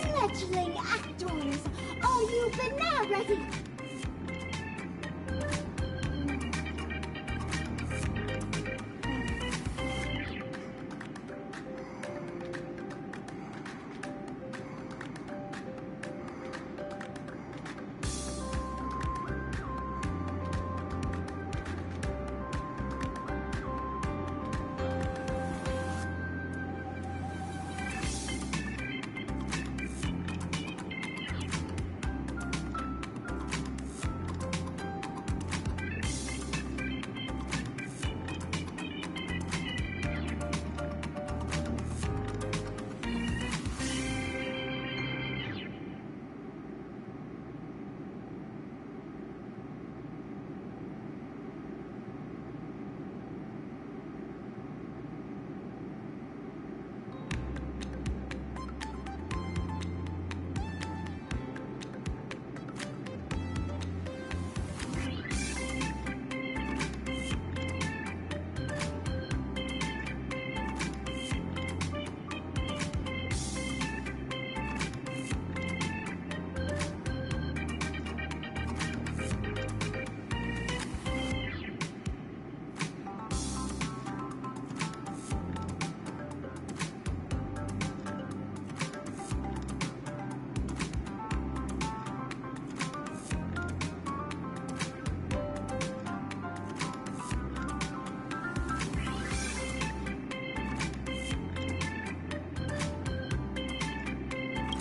Fledgling actors, are you now ready?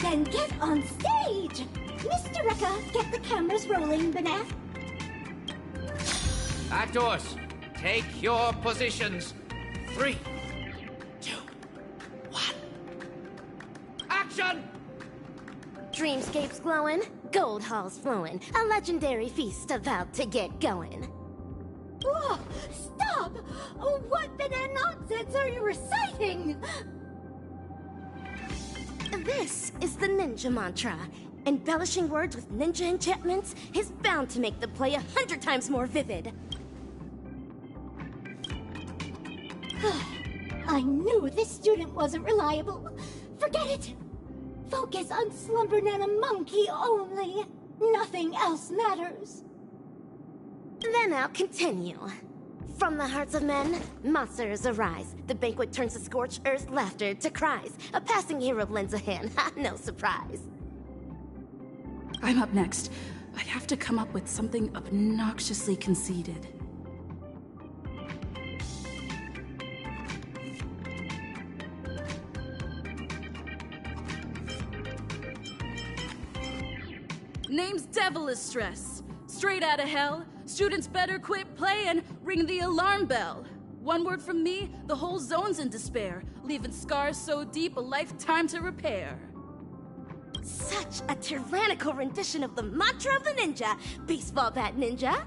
Then get on stage! Mr. Rekka, get the cameras rolling, Banat. Actors, take your positions. 3, 2, 1. Action! Dreamscapes glowing, gold halls flowing, a legendary feast about to get going. Whoa! Stop! What Banat nonsense are you reciting? This is the ninja mantra. Embellishing words with ninja enchantments is bound to make the play 100 times more vivid. I knew this student wasn't reliable. Forget it. Focus on Slumbernana Monkey only. Nothing else matters. Then I'll continue. From the hearts of men, monsters arise. The banquet turns to scorched earth laughter to cries. A passing hero lends a hand, no surprise. I'm up next. I have to come up with something obnoxiously conceited. Name's Devilish Stress. Straight out of hell, students better quit playing, ring the alarm bell. One word from me, the whole zone's in despair, leaving scars so deep a lifetime to repair. Such a tyrannical rendition of the mantra of the ninja, baseball bat ninja.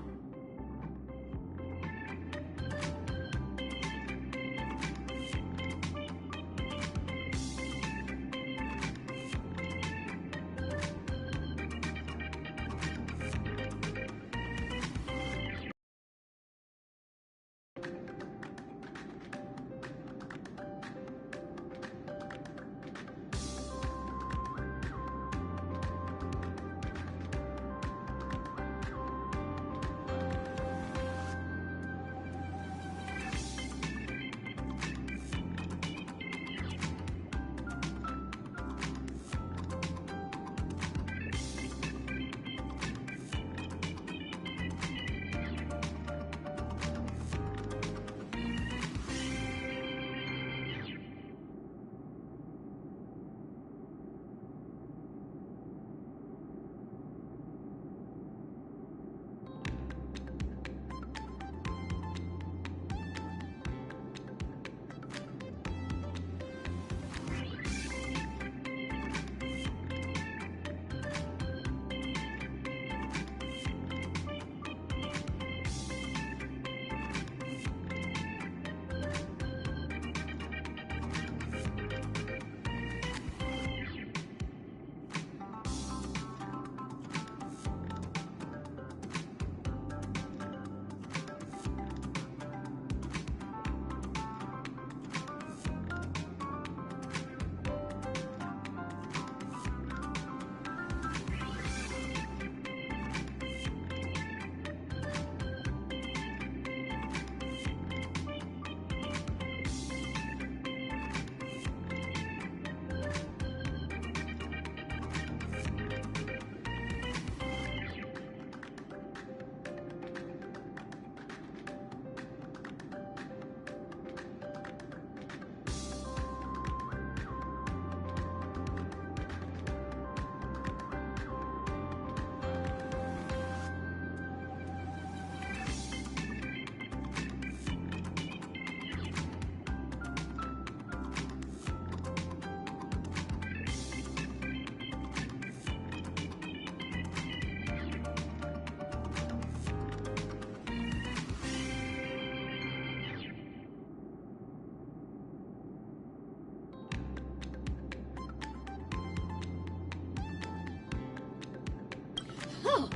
Oh,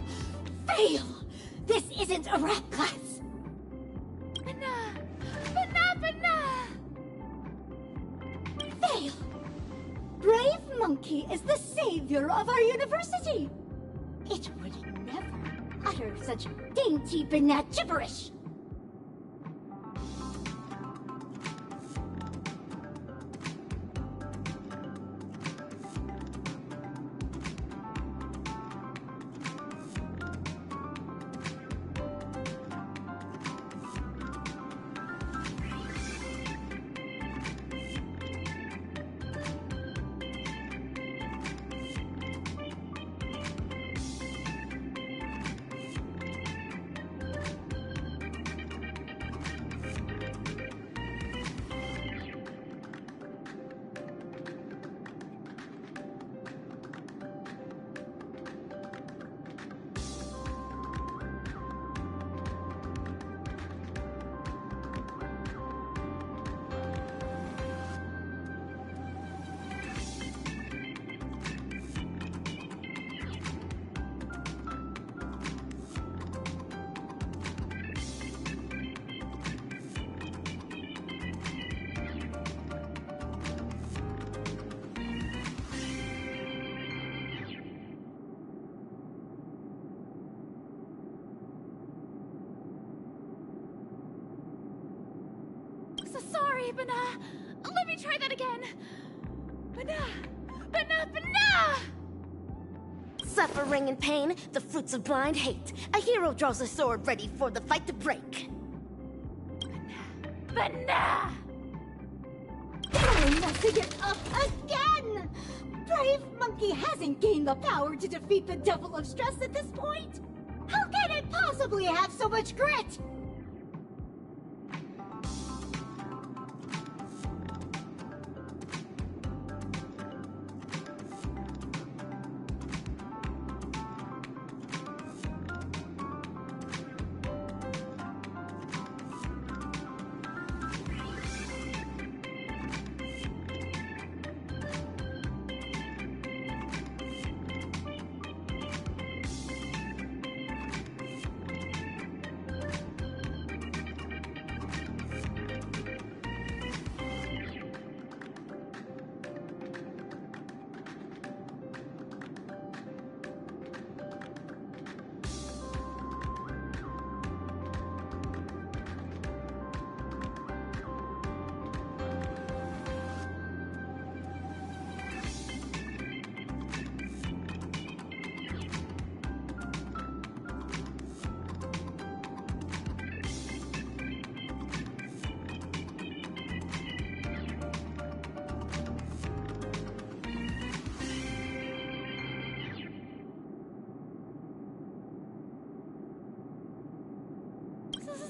fail! This isn't a rap class! Fail! Brave Monkey is the savior of our university! It would never utter such dainty banat gibberish! So sorry, Bana. Let me try that again. Bana! Suffering and pain, the fruits of blind hate. A hero draws a sword ready for the fight to break. Bana! You're messing it up again! Brave Monkey hasn't gained the power to defeat the Devil of Stress at this point! How can it possibly have so much grit?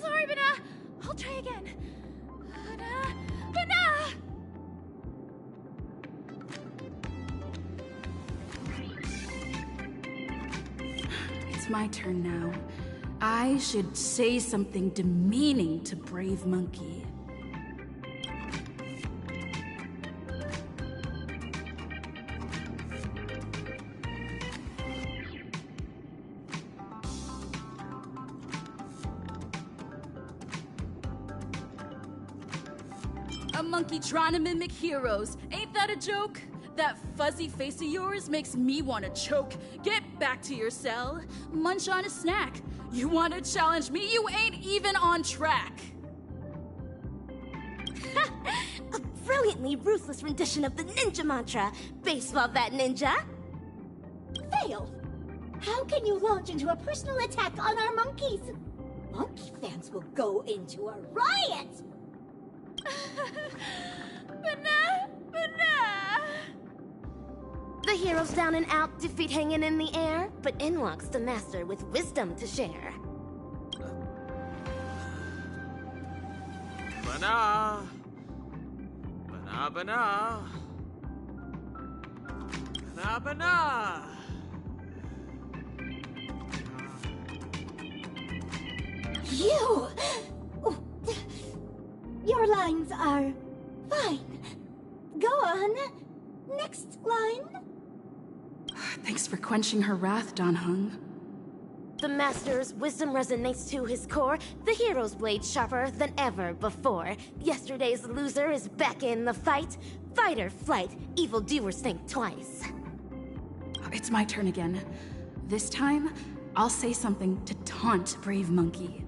Sorry, Bana. I'll try again. Bana! It's my turn now. I should say something demeaning to Brave Monkey. A monkey trying to mimic heroes. Ain't that a joke? That fuzzy face of yours makes me want to choke. Get back to your cell. Munch on a snack. You want to challenge me? You ain't even on track. A brilliantly ruthless rendition of the ninja mantra. Baseball bat ninja. Fail! How can you launch into a personal attack on our monkeys? Monkey fans will go into a riot! Bana! The hero's down and out, defeat hanging in the air, but in walks the master with wisdom to share. Bana! Bana, bana! Bana, bana! You! Your lines are fine. Go on. Next line. Thanks for quenching her wrath, Don Hung. The Master's wisdom resonates to his core, the hero's blade sharper than ever before. Yesterday's loser is back in the fight. Fight or flight, evildoers think twice. It's my turn again. This time, I'll say something to taunt Brave Monkey.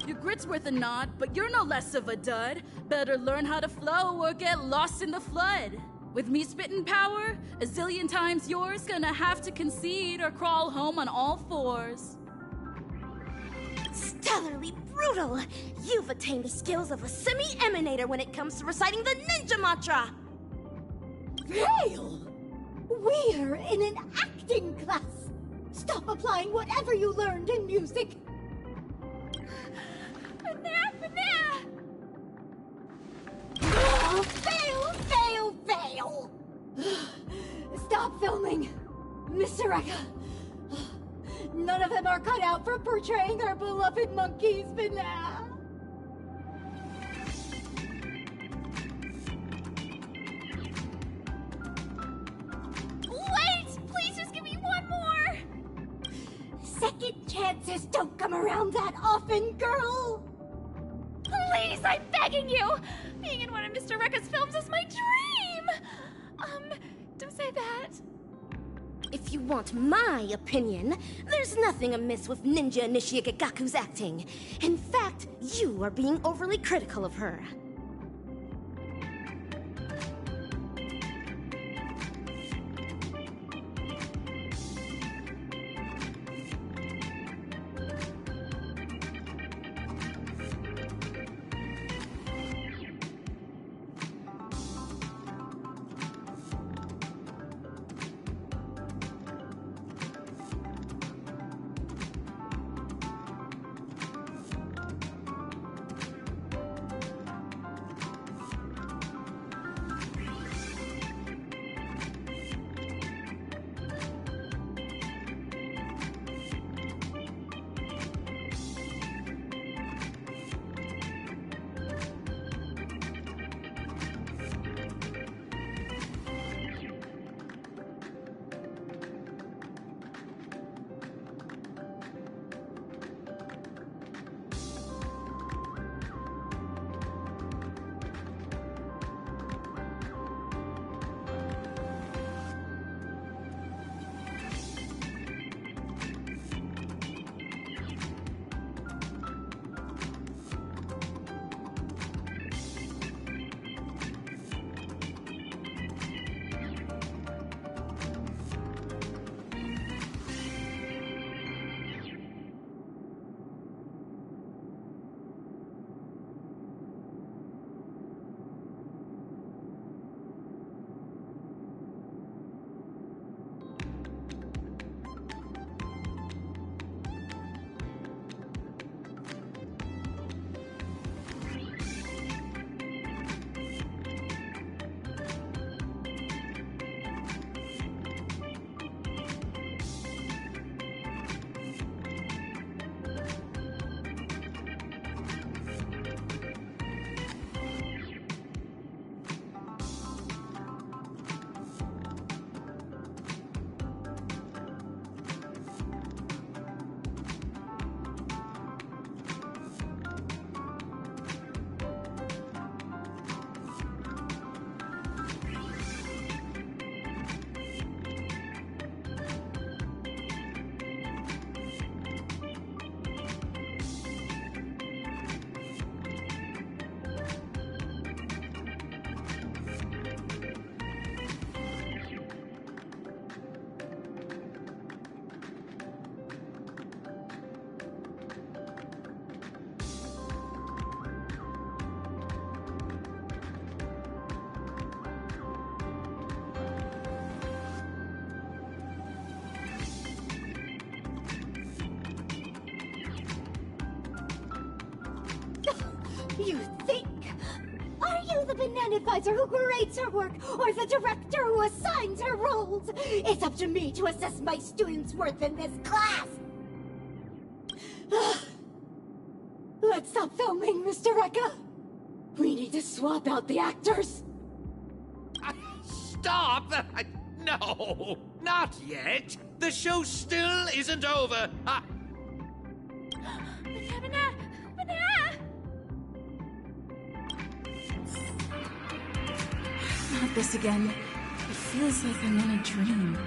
Your grit's worth a nod, but you're no less of a dud. Better learn how to flow or get lost in the flood. With me spitting power, a zillion times yours, gonna have to concede or crawl home on all fours. Stellarly brutal! You've attained the skills of a semi-emanator when it comes to reciting the ninja mantra! Vale! We're in an acting class! Stop applying whatever you learned in music! Oh, fail, fail, fail! Stop filming! Mr. Rekka! None of them are cut out for portraying our beloved monkeys, Banana! Wait! Please just give me one more! Second chances don't come around that often, girl! Please, I'm begging you! Being in one of Mr. Rekka's films is my dream! Don't say that. If you want my opinion, there's nothing amiss with Ninja Initiate Gaku's acting. In fact, you are being overly critical of her. You think? Are you the banana advisor who grades her work, or the director who assigns her roles? It's up to me to assess my students' worth in this class! filming, Mr. Rekka. We need to swap out the actors. Stop! No, not yet. The show still isn't over. Not this again. It feels like I'm in a dream.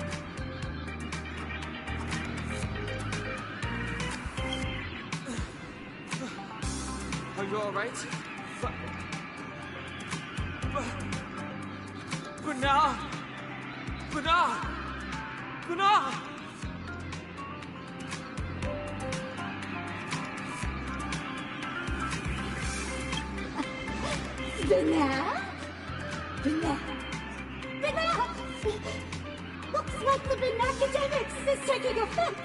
Are you alright? Bernard! Bernard! Bernard! Bernard? Bernard? Bernard! Looks like the Bernacademics is taking effect!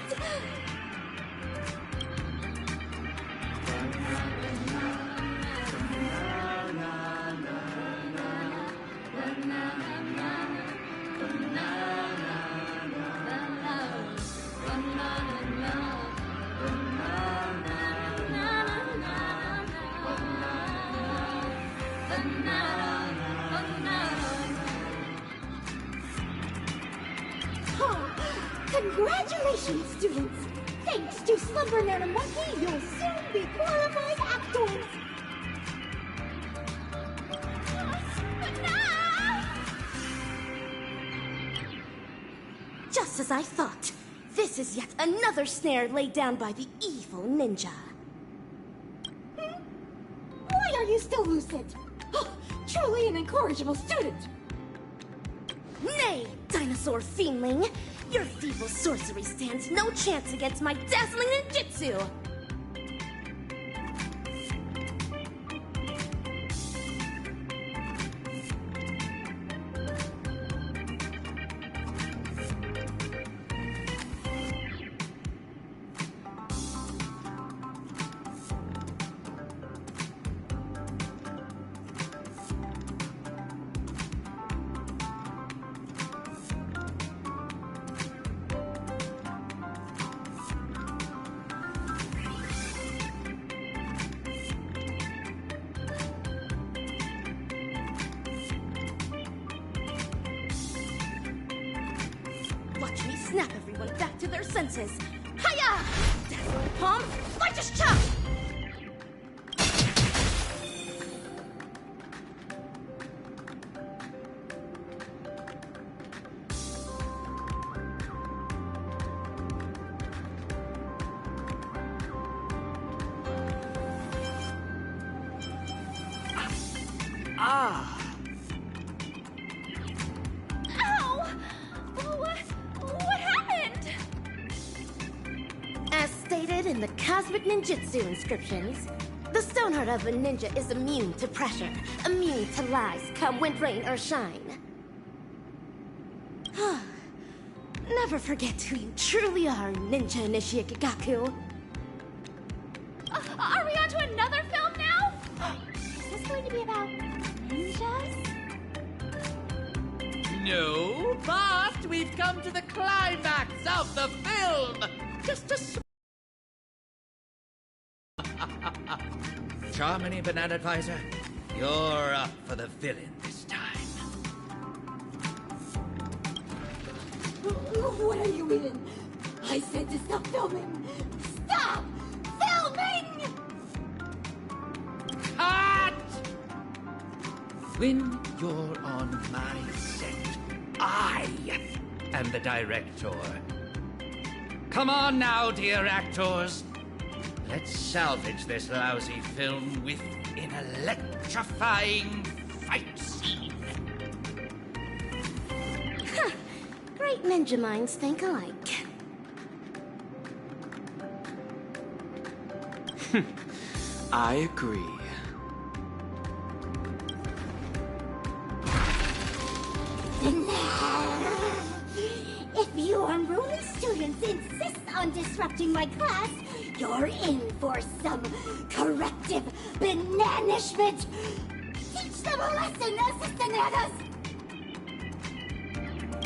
Congratulations, students! Thanks to Slumber Nana Monkey, you'll soon be glorified actors! Just as I thought. This is yet another snare laid down by the evil ninja. Why are you still lucid? Oh, truly an incorrigible student! Nay, dinosaur fiendling! Your feeble sorcery stands no chance against my dazzling ninjutsu! Watch me snap everyone back to their senses. Hiya! Dazzling palm, lightest chop! Ah! As stated in the Cosmic Ninjutsu inscriptions, the Stoneheart of a ninja is immune to pressure, immune to lies, come wind, rain, or shine. Never forget who you truly are, Ninja Initiate Gagaku. Are we on to another film now? Is this going to be about ninjas? No, but we've come to the climax of the film. Just a Charmony, Banana Advisor, you're up for the villain this time. What are you in? I said to stop filming! Stop filming! Cut! When you're on my set, I am the director. Come on now, dear actors. Let's salvage this lousy film with an electrifying fight scene. Great ninja minds think alike. I agree. If you unruly students insist on disrupting my class, you're in for some corrective bananishment. Teach them a lesson, assistananas!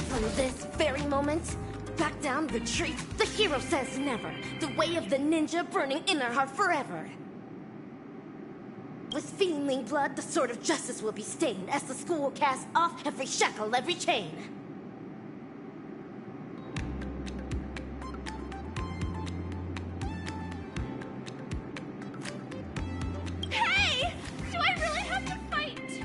From this very moment, back down, retreat, the hero says never. The way of the ninja burning in their heart forever. his fiendling blood, the sword of justice will be stained as the school will cast off every shackle, every chain. Hey! Do I really have to fight too?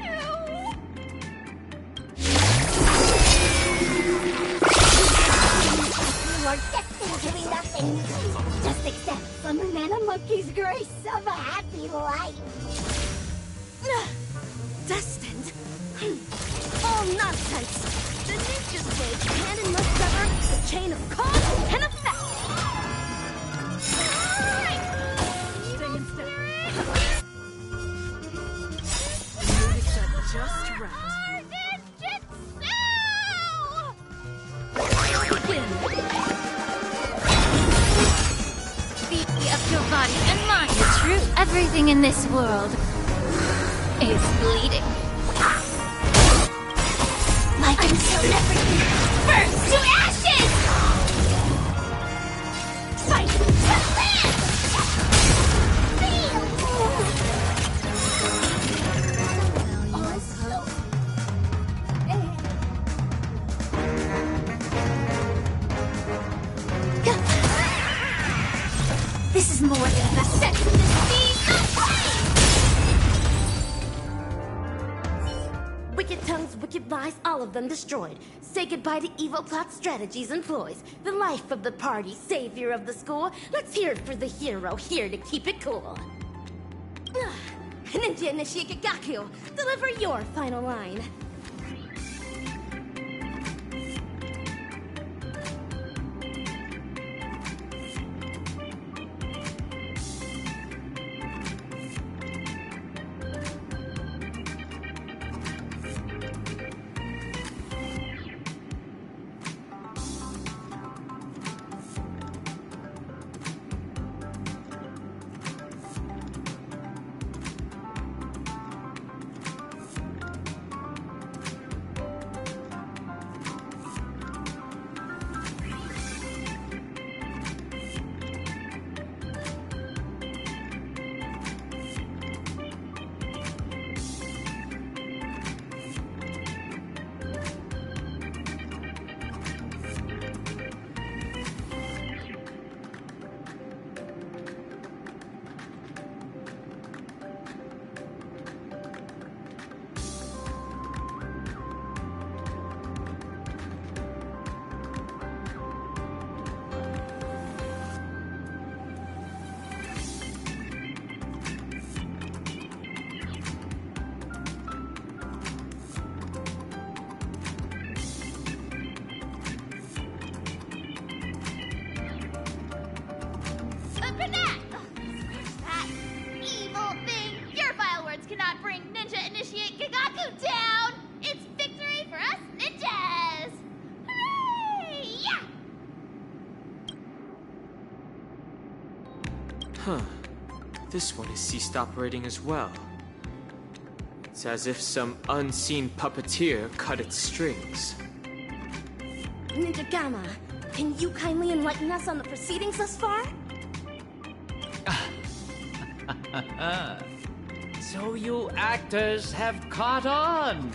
You are destined to be nothing. Just accept some banana monkey's grace of a happy life. Destined? All nonsense! The ninja's way can and must sever the chain of cause and effect! Stay in step. The music set just right. Begin. Be of your body and mind. The truth. Everything in this world is bleeding. Like until everything burns to ashes! Fight to live! This is more than the sense of the sea. Wicked tongues, wicked lies, all of them destroyed. Say goodbye to evil plot strategies and ploys. The life of the party, savior of the school. Let's hear it for the hero, here to keep it cool. Ninja Initiate Gagaku, deliver your final line. Cannot bring Ninja Initiate Gagaku down! It's victory for us ninjas! Hooray! Yeah! Huh. This one has ceased operating as well. It's as if some unseen puppeteer cut its strings. Ninja Gamma, can you kindly enlighten us on the proceedings thus far? So you actors have caught on!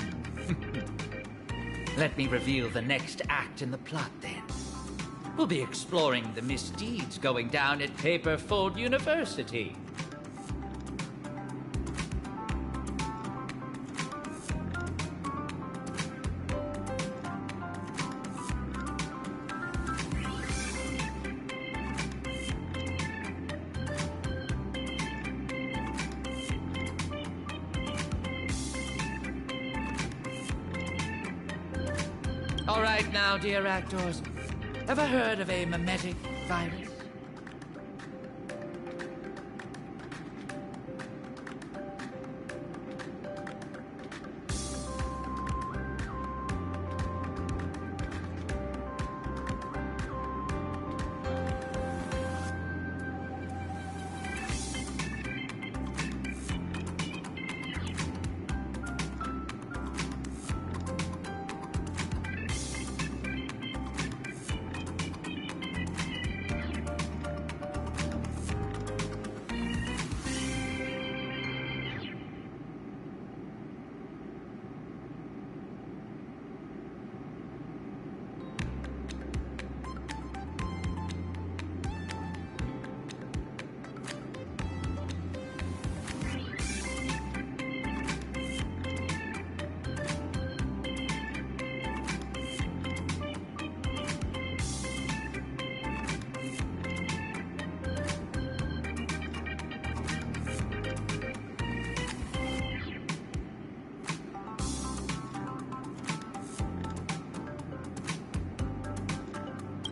Let me reveal the next act in the plot, then. We'll be exploring the misdeeds going down at Paperfold University. All right now, dear actors. Ever heard of a mimetic virus?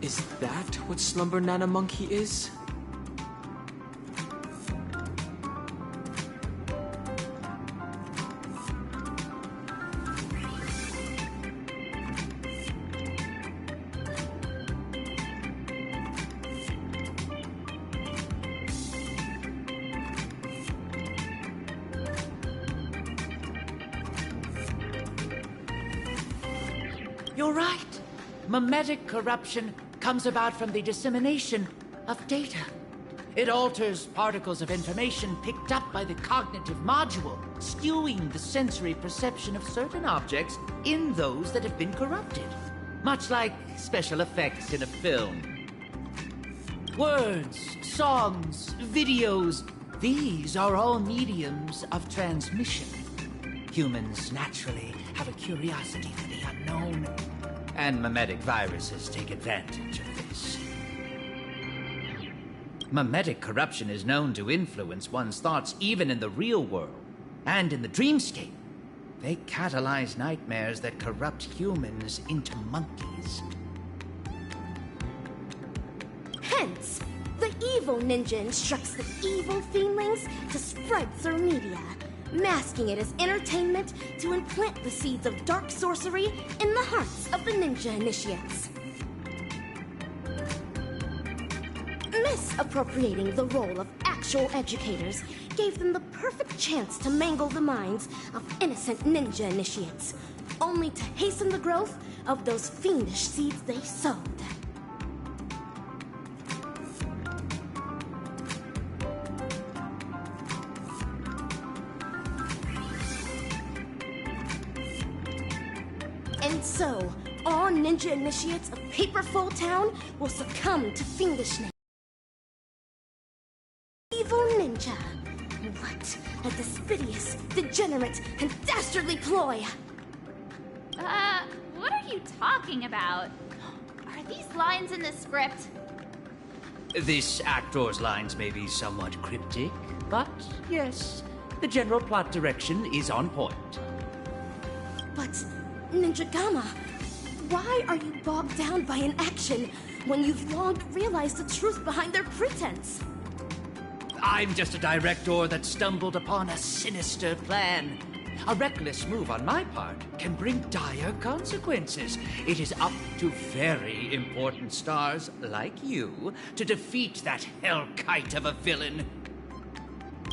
Is that what Slumber Nana Monkey is? You're right. Mimetic corruption comes about from the dissemination of data. It alters particles of information picked up by the cognitive module, skewing the sensory perception of certain objects in those that have been corrupted. Much like special effects in a film. Words, songs, videos, these are all mediums of transmission. Humans naturally have a curiosity for the unknown, and mimetic viruses take advantage of this. Mimetic corruption is known to influence one's thoughts even in the real world and in the dreamscape. They catalyze nightmares that corrupt humans into monkeys. Hence, the evil ninja instructs the evil fiendlings to spread through media, masking it as entertainment to implant the seeds of dark sorcery in the hearts of the ninja initiates. Misappropriating the role of actual educators gave them the perfect chance to mangle the minds of innocent ninja initiates, only to hasten the growth of those fiendish seeds they sowed. And so, all ninja initiates of Paperful Town will succumb to fiendishness. Evil ninja. What a despidious, degenerate, and dastardly ploy! What are you talking about? Are these lines in the script? This actor's lines may be somewhat cryptic, but yes, the general plot direction is on point. But, Ninja Gama, why are you bogged down by an action when you've long realized the truth behind their pretense? I'm just a director that stumbled upon a sinister plan. A reckless move on my part can bring dire consequences. It is up to very important stars like you to defeat that hell-kite of a villain.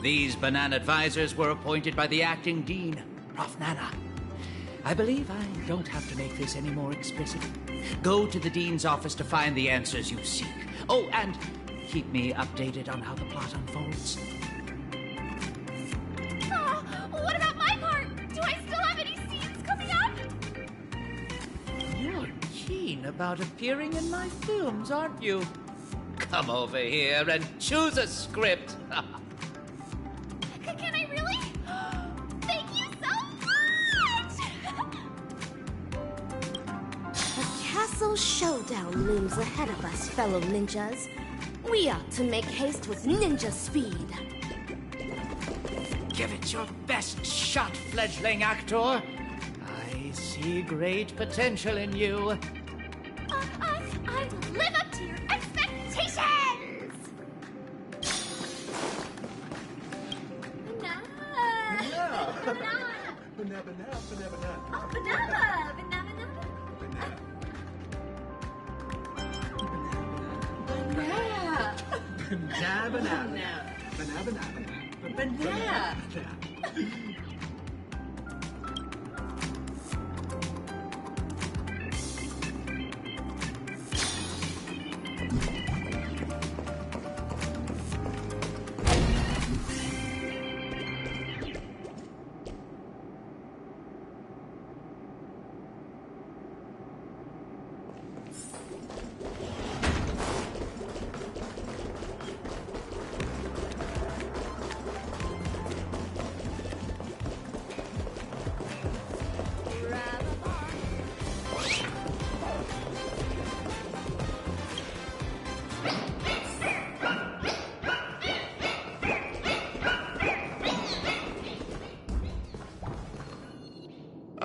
These banana advisors were appointed by the acting dean, Prof. Nana. I believe I don't have to make this any more explicit. Go to the dean's office to find the answers you seek. Oh, and keep me updated on how the plot unfolds. What about my part? Do I still have any scenes coming up? You're keen about appearing in my films, aren't you? Come over here and choose a script. Can I really? Thank you so much! A castle showdown looms ahead of us, fellow ninjas. We ought to make haste with ninja speed. Give it your best shot, fledgling actor. I see great potential in you. I live up to your expectations! Banana! Banana! Oh, banana! Banana! Banana.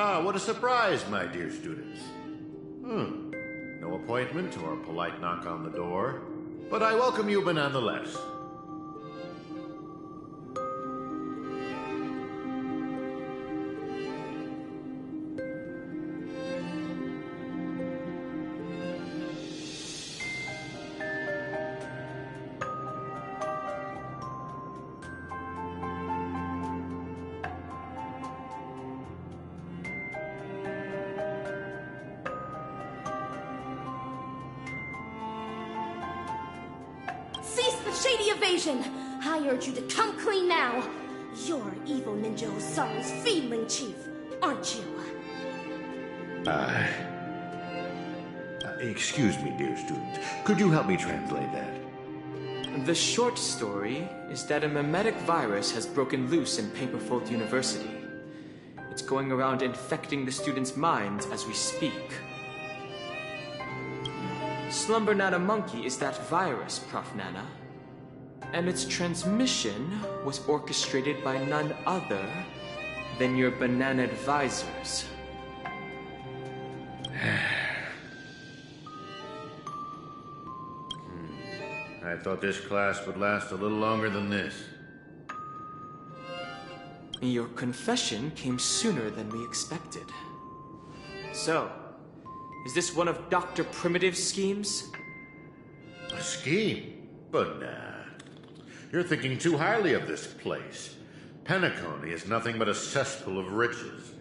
Ah, what a surprise, my dear students. No appointment or polite knock on the door, but I welcome you nonetheless. Cease the shady evasion! I urge you to come clean now! You're evil Ninja Osaru's Fiendling Chief, aren't you? Excuse me, dear student. Could you help me translate that? The short story is that a mimetic virus has broken loose in Paperfold University. It's going around infecting the students' minds as we speak. Slumber Nana Monkey is that virus, Prof. Nana. And its transmission was orchestrated by none other than your banana advisors. I thought this class would last a little longer than this. Your confession came sooner than we expected. So, is this one of Dr. Primitive's schemes? A scheme? But nah. You're thinking too highly of this place. Penacony is nothing but a cesspool of riches.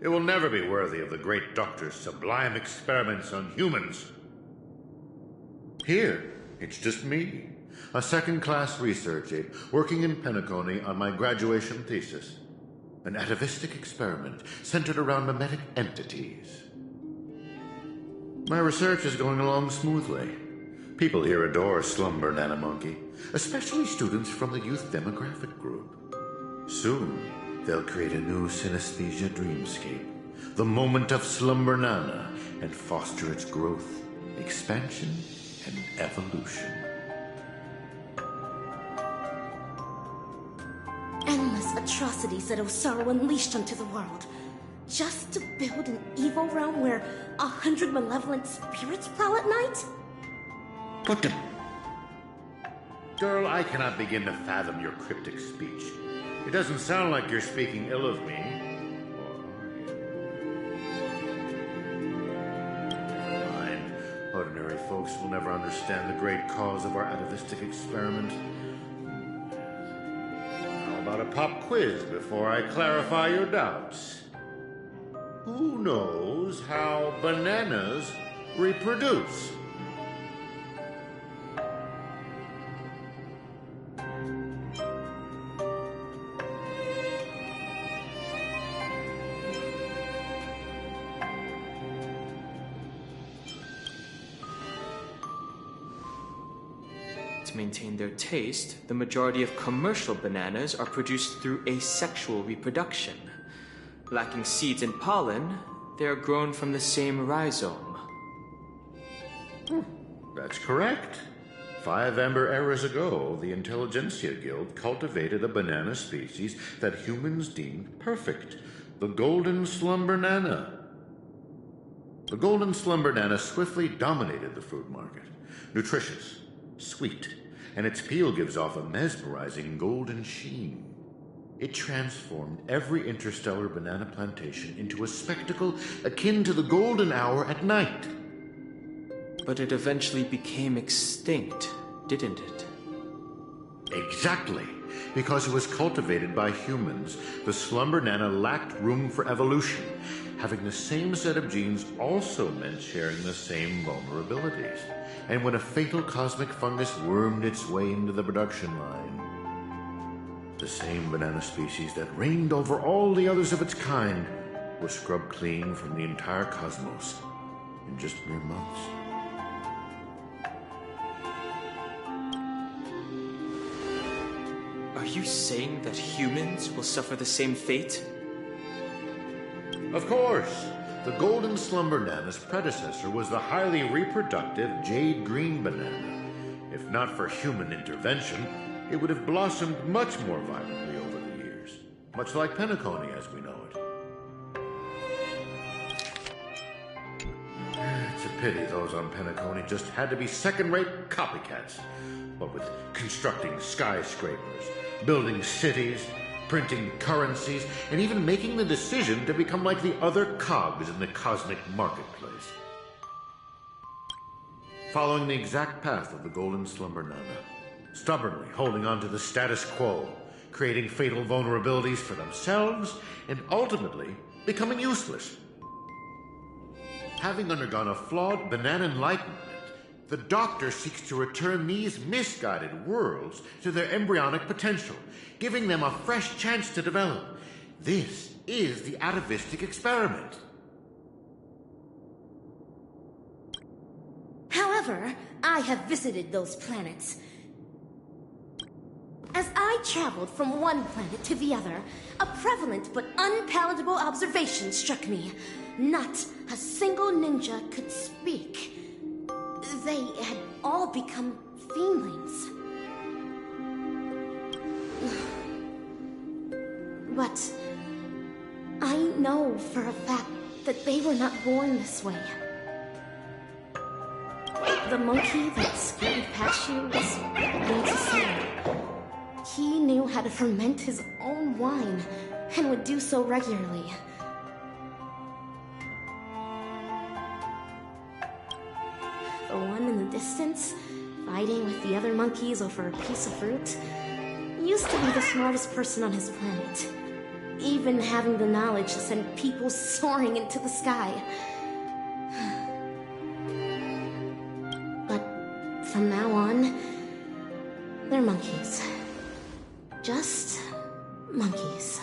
It will never be worthy of the great doctor's sublime experiments on humans. Here, it's just me, a second-class research aide working in Penacony on my graduation thesis. An atavistic experiment centered around mimetic entities. My research is going along smoothly. People here adore Slumber Nana Monkey, especially students from the youth demographic group. Soon, they'll create a new synesthesia dreamscape, the moment of Slumber Nana, and foster its growth, expansion, and evolution. Endless atrocities that Osaru unleashed onto the world, just to build an evil realm where 100 malevolent spirits prowl at night? What the... Girl, I cannot begin to fathom your cryptic speech. It doesn't sound like you're speaking ill of me. Fine. Ordinary folks will never understand the great cause of our atavistic experiment. How about a pop quiz before I clarify your doubts? Who knows how bananas reproduce? To maintain their taste, the majority of commercial bananas are produced through asexual reproduction. Lacking seeds and pollen, they are grown from the same rhizome. That's correct. 5 amber eras ago, the Intelligentsia Guild cultivated a banana species that humans deemed perfect, the Golden Slumber Nana. The Golden Slumber Nana swiftly dominated the fruit market. Nutritious, sweet, and its peel gives off a mesmerizing golden sheen. It transformed every interstellar banana plantation into a spectacle akin to the golden hour at night. But it eventually became extinct, didn't it? Exactly. Because it was cultivated by humans, the Slumber Nana lacked room for evolution. Having the same set of genes also meant sharing the same vulnerabilities. And when a fatal cosmic fungus wormed its way into the production line, the same banana species that reigned over all the others of its kind was scrubbed clean from the entire cosmos in just mere months. Are you saying that humans will suffer the same fate? Of course. The Golden Slumber Nana's predecessor was the highly reproductive Jade Green Banana. If not for human intervention, it would have blossomed much more violently over the years, much like Penacony as we know it. It's a pity those on Penacony just had to be second-rate copycats. What with constructing skyscrapers, building cities, printing currencies, and even making the decision to become like the other cogs in the cosmic marketplace. Following the exact path of the Golden Slumber Nana, stubbornly holding on to the status quo, creating fatal vulnerabilities for themselves, and ultimately becoming useless. Having undergone a flawed banana enlightenment, the Doctor seeks to return these misguided worlds to their embryonic potential, giving them a fresh chance to develop. This is the atavistic experiment. However, I have visited those planets. As I traveled from one planet to the other, a prevalent but unpalatable observation struck me. Not a single ninja could speak. They had all become feelings. But I know for a fact that they were not born this way. The monkey that scurried past you was Lindsay. He knew how to ferment his own wine and would do so regularly. The one in the distance, fighting with the other monkeys over a piece of fruit, used to be the smartest person on his planet, even having the knowledge to send people soaring into the sky. But from now on, they're monkeys. Just monkeys.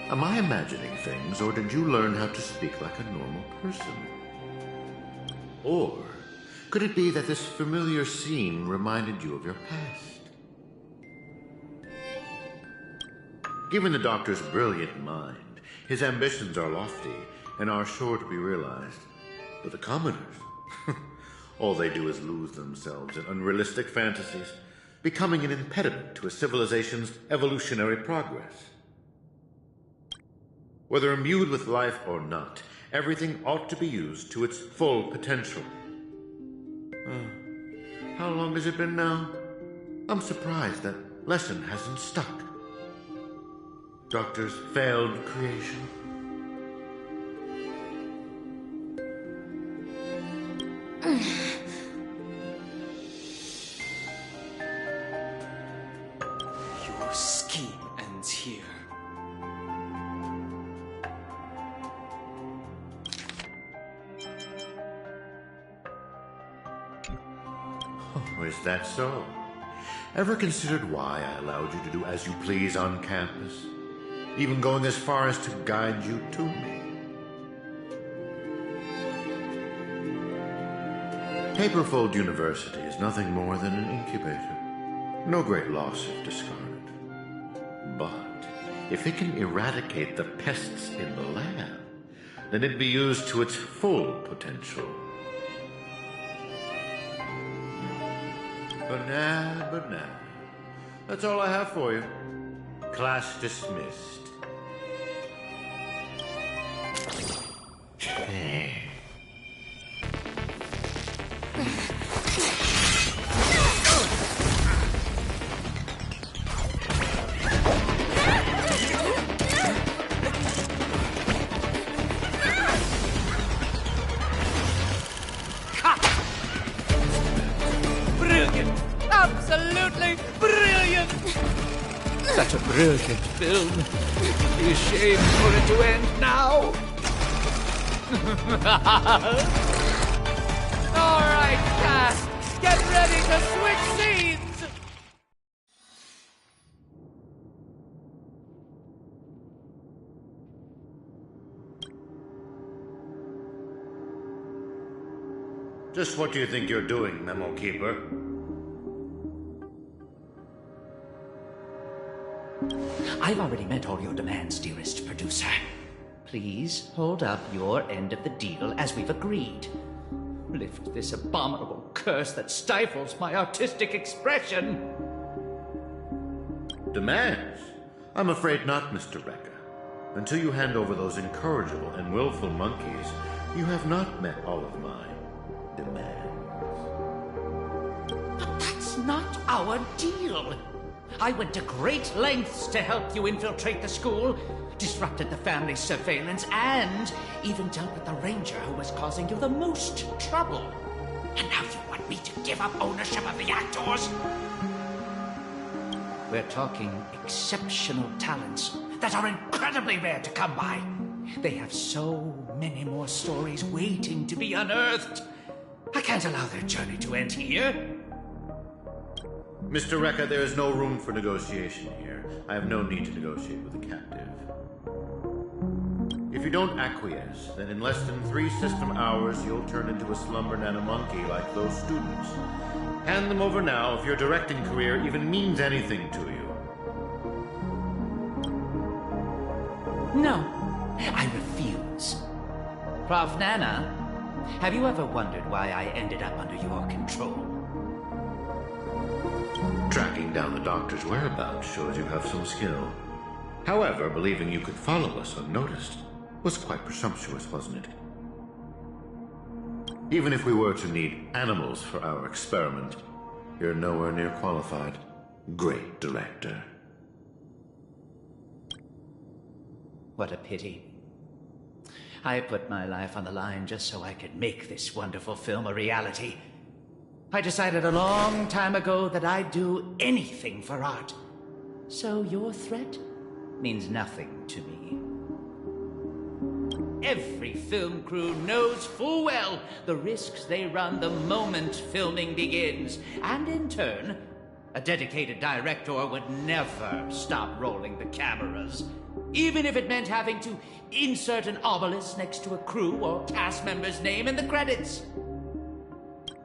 Am I imagining things, or did you learn how to speak like a normal person? Or could it be that this familiar scene reminded you of your past? Given the Doctor's brilliant mind, his ambitions are lofty and are sure to be realized. But the commoners, all they do is lose themselves in unrealistic fantasies, becoming an impediment to a civilization's evolutionary progress. Whether imbued with life or not, everything ought to be used to its full potential. How long has it been now? I'm surprised that lesson hasn't stuck. Doctor's failed creation. Your scheme ends here. Oh, is that so? Ever considered why I allowed you to do as you please on campus? Even going as far as to guide you to me? Paperfold University is nothing more than an incubator. No great loss if discarded. But if it can eradicate the pests in the lab, then it'd be used to its full potential. Banana. That's all I have for you. Class dismissed. Brilliant! Absolutely brilliant! Such a brilliant film. It'd be a shame for it to end now. All right, cast, get ready to switch scenes. Just what do you think you're doing, Memo Keeper? I've already met all your demands, dearest producer. Please hold up your end of the deal as we've agreed. Lift this abominable curse that stifles my artistic expression. Demands? I'm afraid not, Mr. Rekka. Until you hand over those incorrigible and willful monkeys, you have not met all of my demands. But that's not our deal. I went to great lengths to help you infiltrate the school, disrupted the family's surveillance, and even dealt with the ranger who was causing you the most trouble. And now you want me to give up ownership of the actors? We're talking exceptional talents that are incredibly rare to come by. They have so many more stories waiting to be unearthed. I can't allow their journey to end here. Mr. Rekka, there is no room for negotiation here. I have no need to negotiate with a captive. If you don't acquiesce, then in less than 3 system hours, you'll turn into a slumber nana monkey like those students. Hand them over now if your directing career even means anything to you. No, I refuse. Prof. Nana, have you ever wondered why I ended up under your control? Tracking down the doctor's whereabouts shows you have some skill. However, believing you could follow us unnoticed was quite presumptuous, wasn't it? Even if we were to need animals for our experiment, you're nowhere near qualified. Great director. What a pity. I put my life on the line just so I could make this wonderful film a reality. I decided a long time ago that I'd do anything for art. So your threat means nothing to me. Every film crew knows full well the risks they run the moment filming begins. And in turn, a dedicated director would never stop rolling the cameras. Even if it meant having to insert an obelisk next to a crew or cast member's name in the credits.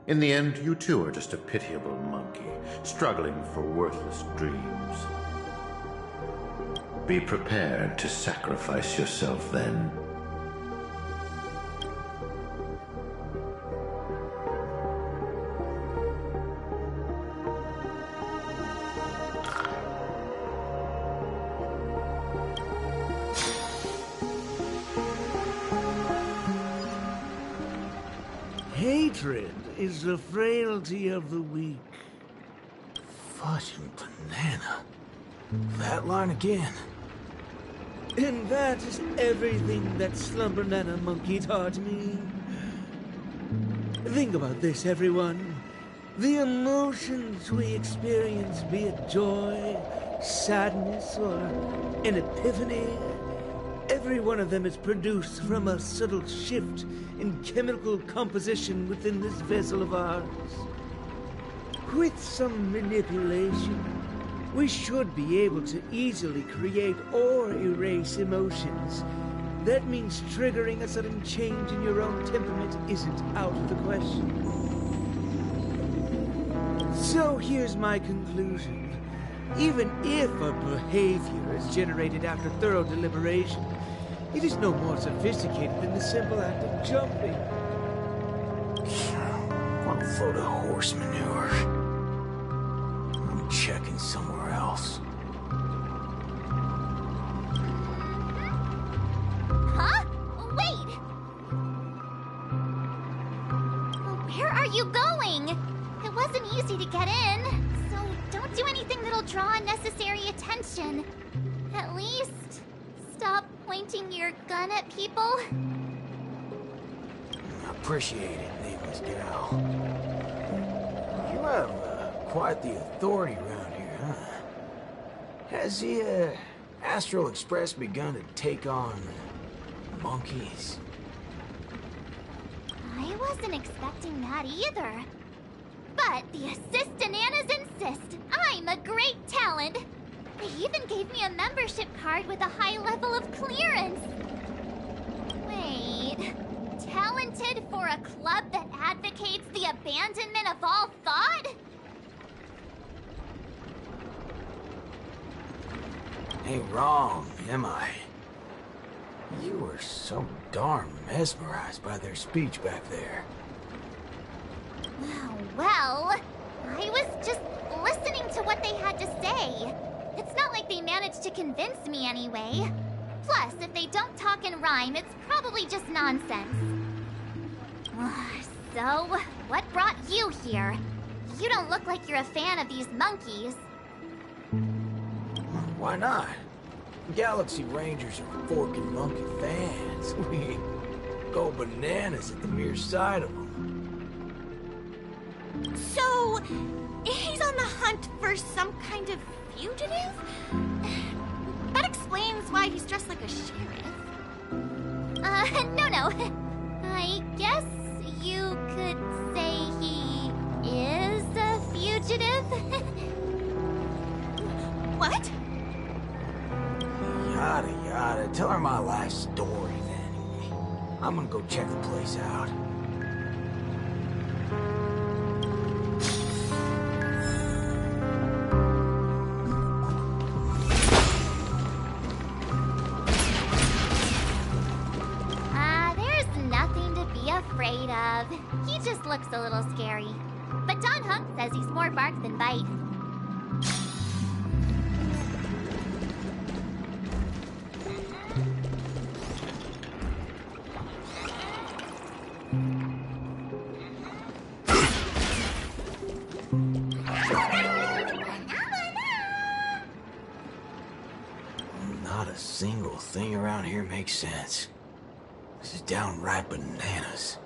In the end, you too are just a pitiable monkey, struggling for worthless dreams. Be prepared to sacrifice yourself then. Hatred is the frailty of the weak. Fudging banana. That line again. And that is everything that Slumber Nana Monkey taught me. Think about this, everyone. The emotions we experience, be it joy, sadness, or an epiphany, every one of them is produced from a subtle shift in chemical composition within this vessel of ours. With some manipulation, we should be able to easily create or erase emotions. That means triggering a sudden change in your own temperament isn't out of the question. So here's my conclusion. Even if a behavior is generated after thorough deliberation, it is no more sophisticated than the simple act of jumping. What a load of horse manure. I'm checking somewhere else. Huh? Wait! Where are you going? It wasn't easy to get in, so don't do anything that'll draw unnecessary attention. At least, stop pointing your gun at people. Appreciate it, nameless gal. You have quite the authority around here, huh? Has the Astral Express begun to take on monkeys? I wasn't expecting that either. But the assist-ananas insist I'm a great talent. They even gave me a membership card with a high level of clearance. Wait, talented for a club that advocates the abandonment of all thought? Ain't wrong, am I? You were so darn mesmerized by their speech back there. Well, I was just listening to what they had to say. It's not like they managed to convince me anyway. Plus, if they don't talk and rhyme, it's probably just nonsense. So, what brought you here? You don't look like you're a fan of these monkeys. Why not? Galaxy Rangers are forking monkey fans. We go bananas at the mere sight of them. So, he's on the hunt for some kind of fugitive? That explains why he's dressed like a sheriff. No. I guess you could say he is a fugitive? What? Yada yada. Tell her my life story then. I'm gonna go check the place out. There's nothing to be afraid of. He just looks a little scary. But Don Hunk says he's more bark than bite. Not a single thing around here makes sense. This is downright bananas.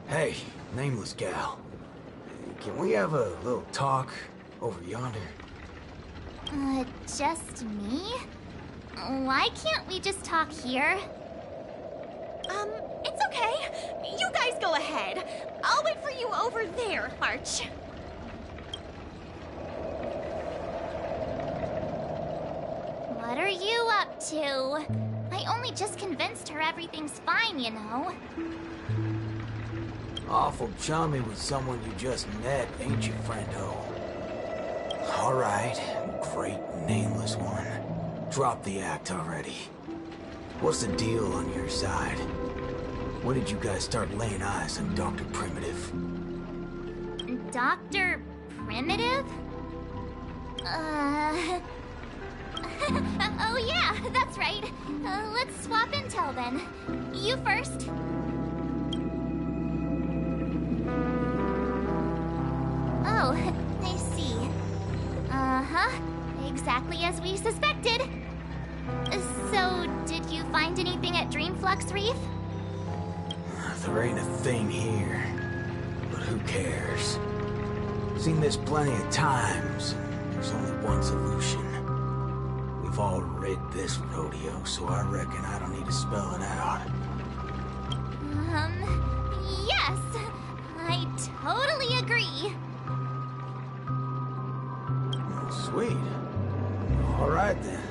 Hey, nameless gal. Can we have a little talk over yonder? Just me? Why can't we just talk here? It's okay. You guys go ahead. I'll wait for you over there, March. What are you up to? I only just convinced her everything's fine, you know. Awful chummy with someone you just met, ain't you, friendo? All right, great nameless one. Drop the act already. What's the deal on your side? When did you guys start laying eyes on Dr. Primitive? Dr. Primitive? Oh yeah, that's right. Let's swap intel then. You first. Oh, I see. Uh-huh. Exactly as we suspected. So, did you find anything at Dreamflux Reef? There ain't a thing here. But who cares? Seen this plenty of times. There's only one solution. We've all rid this rodeo, so I reckon I don't need to spell it out. Yes. I totally agree. Sweet. All right then.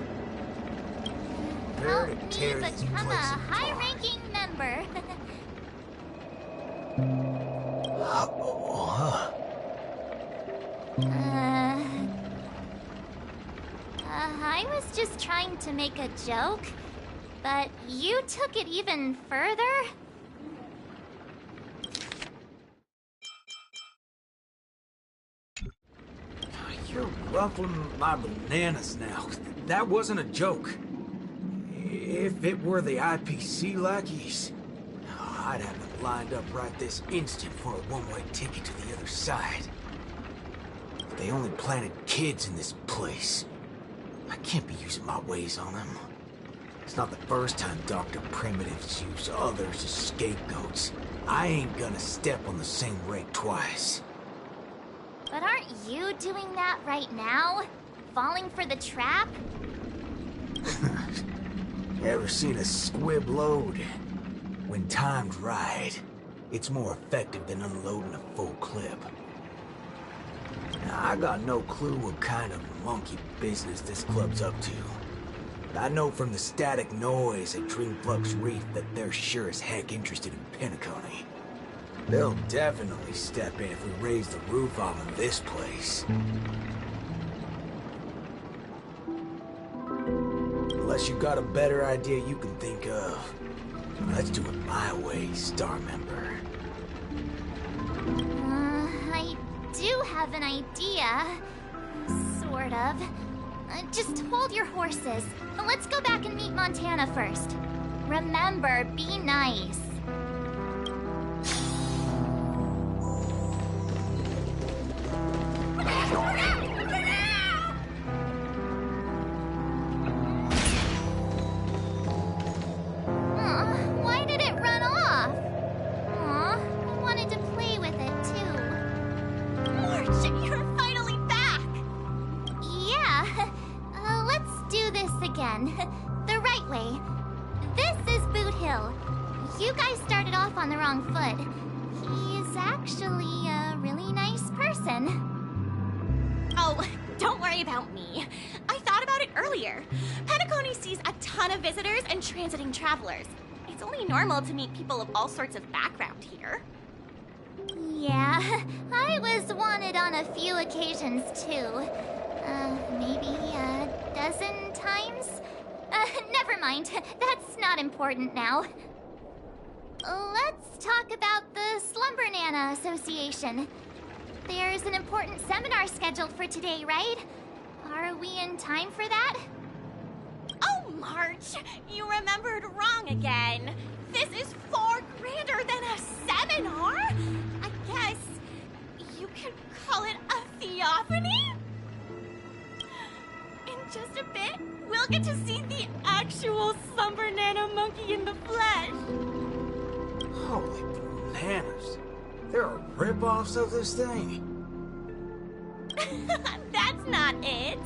Prepare Help to tear me this become a place apart. high-ranking member. I was just trying to make a joke, but you took it even further? You're ruffling my bananas now. That wasn't a joke. If it were the IPC lackeys, I'd have them lined up right this instant for a one-way ticket to the other side. If they only planted kids in this place, I can't be using my ways on them. It's not the first time Dr. Primitive's used others as scapegoats. I ain't gonna step on the same rake twice. But aren't you doing that right now? Falling for the trap? Ever seen a squib load? When timed right, it's more effective than unloading a full clip. Now, I got no clue what kind of monkey business this club's up to. But I know from the static noise at Dreamflux Reef that they're sure as heck interested in Penacony. They'll definitely step in if we raise the roof off of this place. Unless you got a better idea you can think of. Let's do it my way, Star Member. have an idea. Sort of. Just hold your horses. Let's go back and meet Montana first. Remember, be nice. Why did it run off? Aw, I wanted to play with it too. March, you're finally back! Yeah, let's do this again. The right way. This is Boot Hill. You guys started off on the wrong foot. He's actually a really nice person. Oh, don't worry about me. I thought about it earlier. Penacony sees a ton of visitors and transiting travelers. It's only normal to meet people of all sorts of background here. Yeah, I was wanted on a few occasions too. Maybe a dozen times? Never mind. That's not important now. Let's talk about the Slumber Nana Association. There's an important seminar scheduled for today, right? Are we in time for that? Oh, March, you remembered wrong again. This is far grander than a seminar. I guess you could call it a theophany? In just a bit, we'll get to see the actual Slumber Nana monkey in the flesh. Holy bananas. There are rip-offs of this thing. That's not it.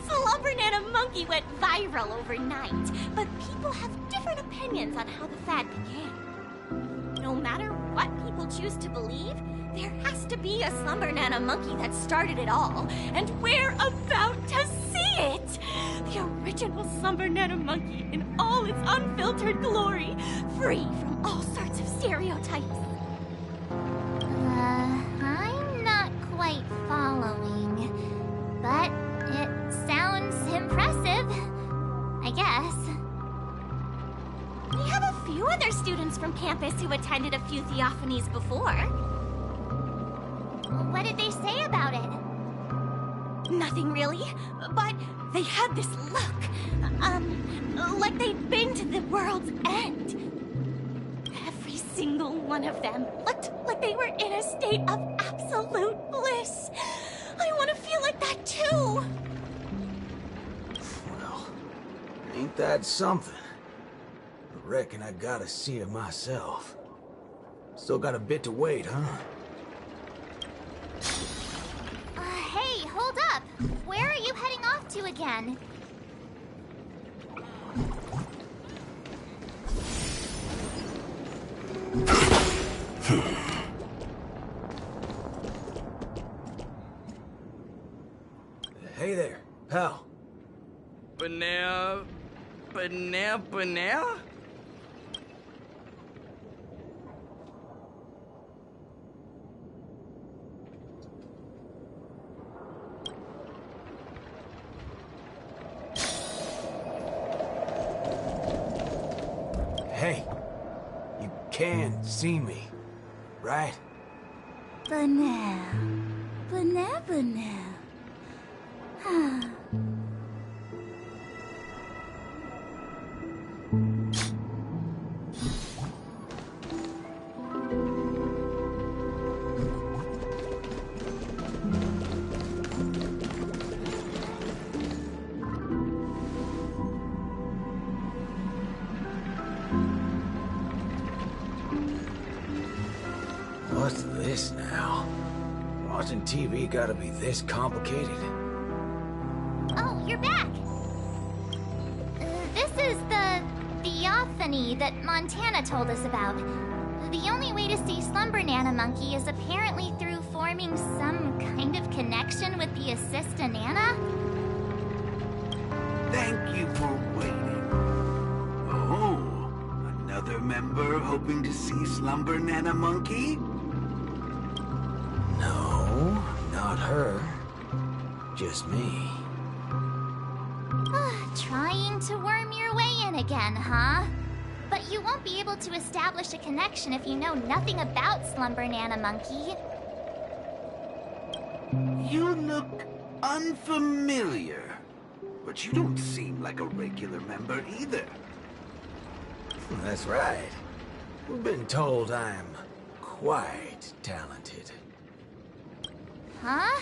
Slumber Nana Monkey went viral overnight, but people have different opinions on how the fad began. No matter what people choose to believe, there has to be a Slumber Nana Monkey that started it all, and we're about to see it! The original Slumber Nana Monkey in all its unfiltered glory, free from all sorts of stereotypes. I'm not quite following, but it sounds impressive, I guess. We have a few other students from campus who attended a few theophanies before. What did they say about it? Nothing really, but they had this look. Like they'd been to the world's end. Every single one of them looked like they were in a state of absolute bliss. I want to feel like that too. Well, ain't that something? I reckon I gotta see it myself. Still got a bit to wait, huh? Hey, hold up. Where are you heading off to again? Hey there, pal. Banana? Hey, you can see me, right? Banana. What's this now? Watching TV gotta be this complicated? Oh, you're back! This is the theophany that Montana told us about. The only way to see Slumber Nana Monkey is apparently through forming some kind of connection with the Assista Nana? Thank you for waiting. Oh, another member hoping to see Slumber Nana Monkey? No, not her. Just me. Trying to worm your way in again, huh? But you won't be able to establish a connection if you know nothing about Slumber Nana Monkey. You look unfamiliar, but you don't seem like a regular member either. That's right. We've been told I'm quite talented. Huh?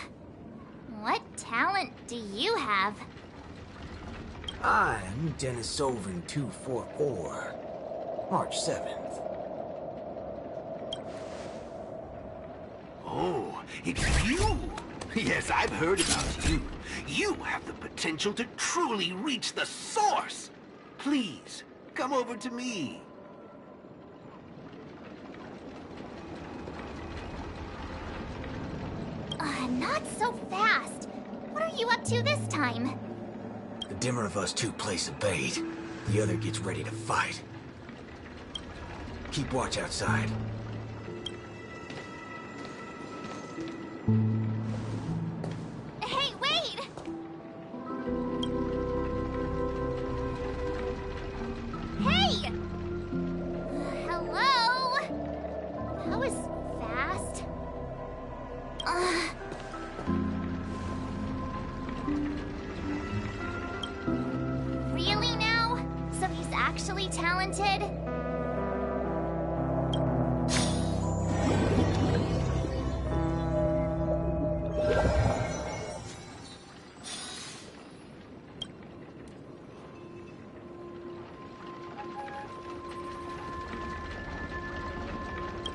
What talent do you have? I'm Denisovan 244, March 7th. Oh, it's you! Yes, I've heard about you. You have the potential to truly reach the source! Please, come over to me. Not so fast. What are you up to this time? The dimmer of us two plays the bait. The other gets ready to fight. Keep watch outside. Hey, wait! Hey! Hello? That was fast. Really now? So he's actually talented?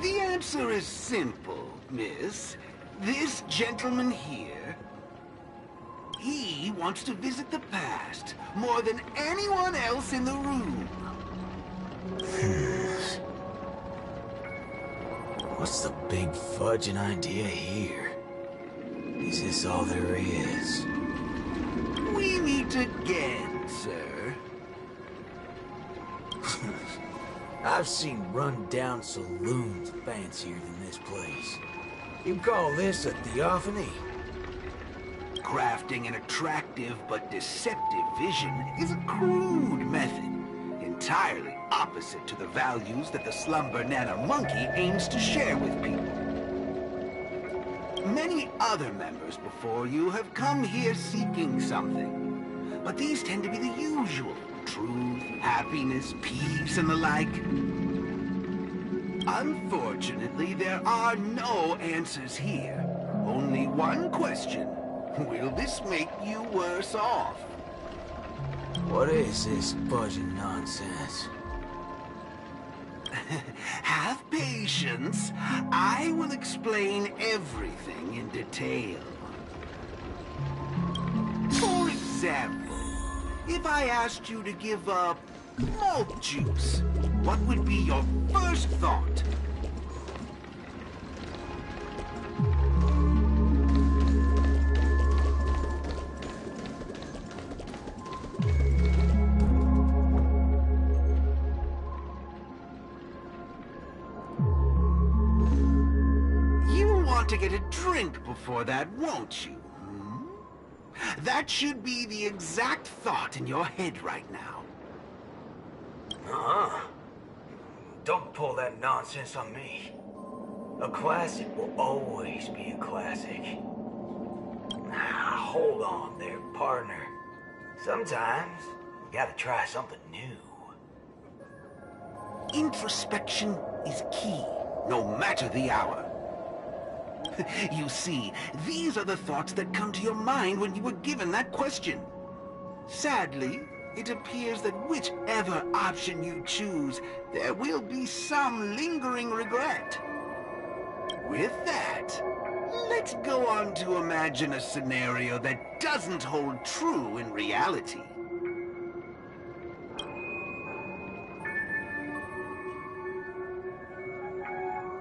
The answer is simple, miss. This gentleman here, he wants to visit the past more than anyone else in the room. What's the big fudging idea here? Is this all there is? We meet again, sir. I've seen run-down saloons fancier than this place. You call this a theophany? Crafting an attractive but deceptive vision is a crude method, entirely opposite to the values that the Slumber Nana Monkey aims to share with people. Many other members before you have come here seeking something, but these tend to be the usual: truth, happiness, peace, and the like. Unfortunately, there are no answers here. Only one question. Will this make you worse off? What is this fudging nonsense? Have patience. I will explain everything in detail. For example, if I asked you to give up malt juice, what would be your first thought? You want to get a drink before that, won't you? That should be the exact thought in your head right now. Don't pull that nonsense on me. A classic will always be a classic. Hold on there, partner. Sometimes, you gotta try something new. Introspection is key, no matter the hour. You see, these are the thoughts that come to your mind when you were given that question. Sadly, it appears that whichever option you choose, there will be some lingering regret. With that, let's go on to imagine a scenario that doesn't hold true in reality.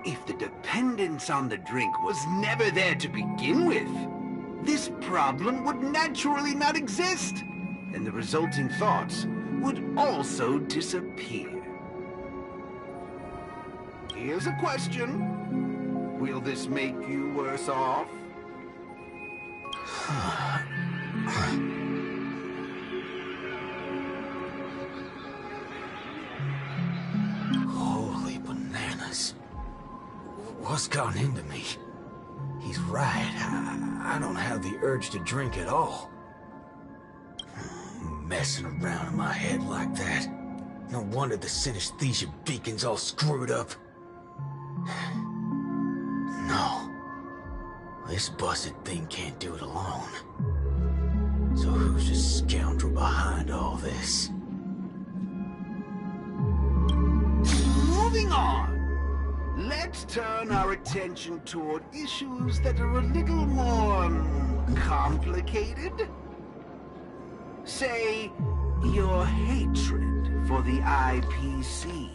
If the dependence on the drink was never there to begin with, this problem would naturally not exist, and the resulting thoughts would also disappear. Here's a question. Will this make you worse off? Holy bananas. What's gone into me? He's right. I don't have the urge to drink at all. Messing around in my head like that. No wonder the synesthesia beacon's all screwed up. No. This busted thing can't do it alone. So who's the scoundrel behind all this? Moving on. Let's turn our attention toward issues that are a little more complicated. Say, your hatred for the IPC.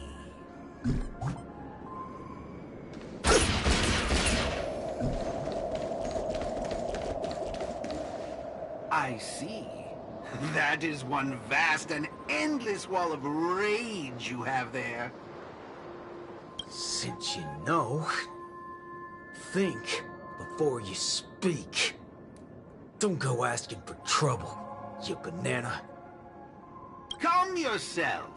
I see. That is one vast and endless wall of rage you have there. Since you know, think before you speak. Don't go asking for trouble, you banana. Calm yourself.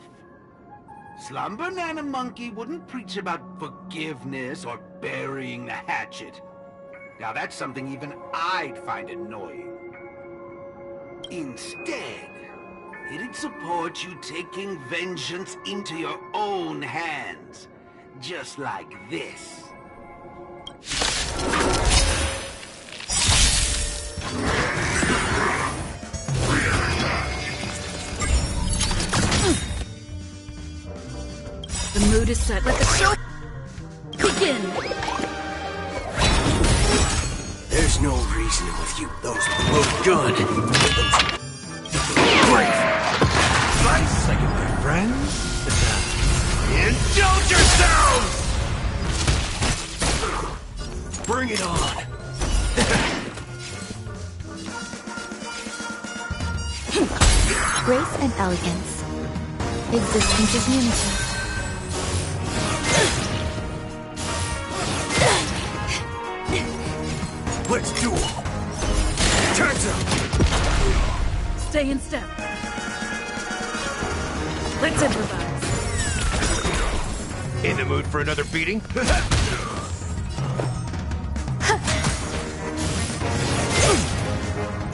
Slum Banana Monkey wouldn't preach about forgiveness or burying the hatchet. Now that's something even I'd find annoying. Instead, it'd support you taking vengeance into your own hands. Just like this. The mood is set. Let the show begin. There's no reasoning with you. Those are both good. Brave. Right second, my friend. Indulge yourselves! Bring it on. Grace and elegance. Existence is unity. Let's duel. Turns up. Stay in step. Let's improvise. In the mood for another beating?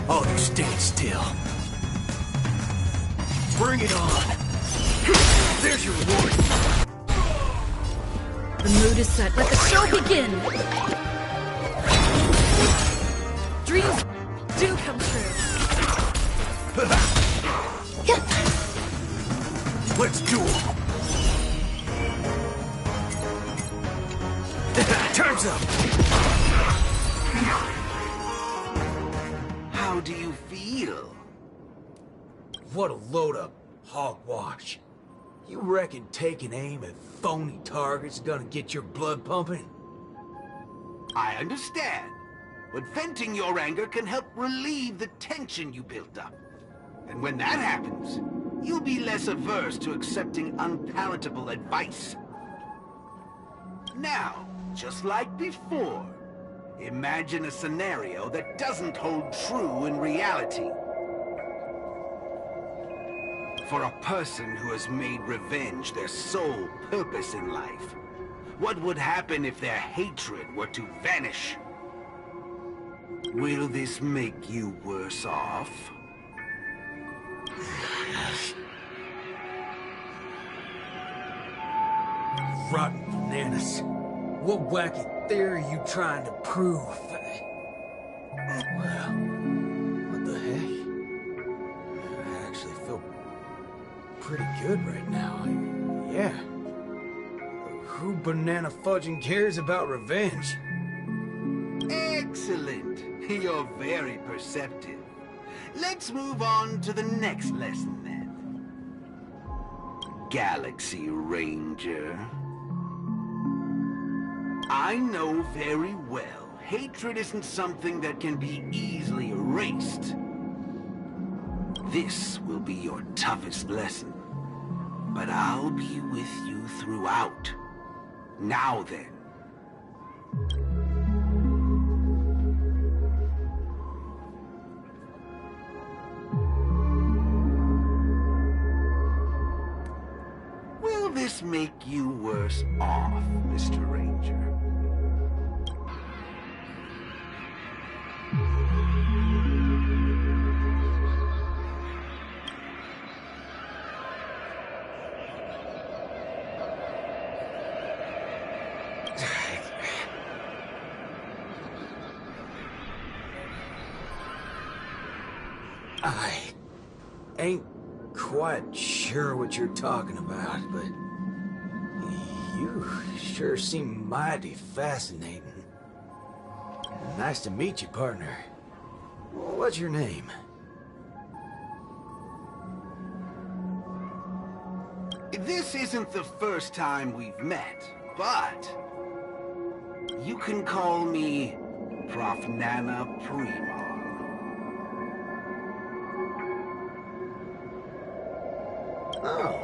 Oh, you stand still. Bring it on. There's your reward. The mood is set. Let the show begin. Dreams do come true. Let's duel. Turns up. How do you feel? What a load of hogwash. You reckon taking aim at phony targets is gonna get your blood pumping? I understand. But venting your anger can help relieve the tension you built up. And when that happens, you'll be less averse to accepting unpalatable advice. Now, just like before, imagine a scenario that doesn't hold true in reality. For a person who has made revenge their sole purpose in life, what would happen if their hatred were to vanish? Will this make you worse off? Rotten bananas. What wacky theory are you trying to prove? Well, what the heck? I actually feel pretty good right now. Yeah. Who banana fudging cares about revenge? Excellent. You're very perceptive. Let's move on to the next lesson then. Galaxy Ranger. I know very well hatred isn't something that can be easily erased. This will be your toughest lesson, but I'll be with you throughout. Now then. Will this make you worse off, Mr. Ranger? I ain't quite sure what you're talking about, but you sure seem mighty fascinating. Nice to meet you, partner. What's your name? This isn't the first time we've met, but you can call me Prof. Nana Prima. Oh,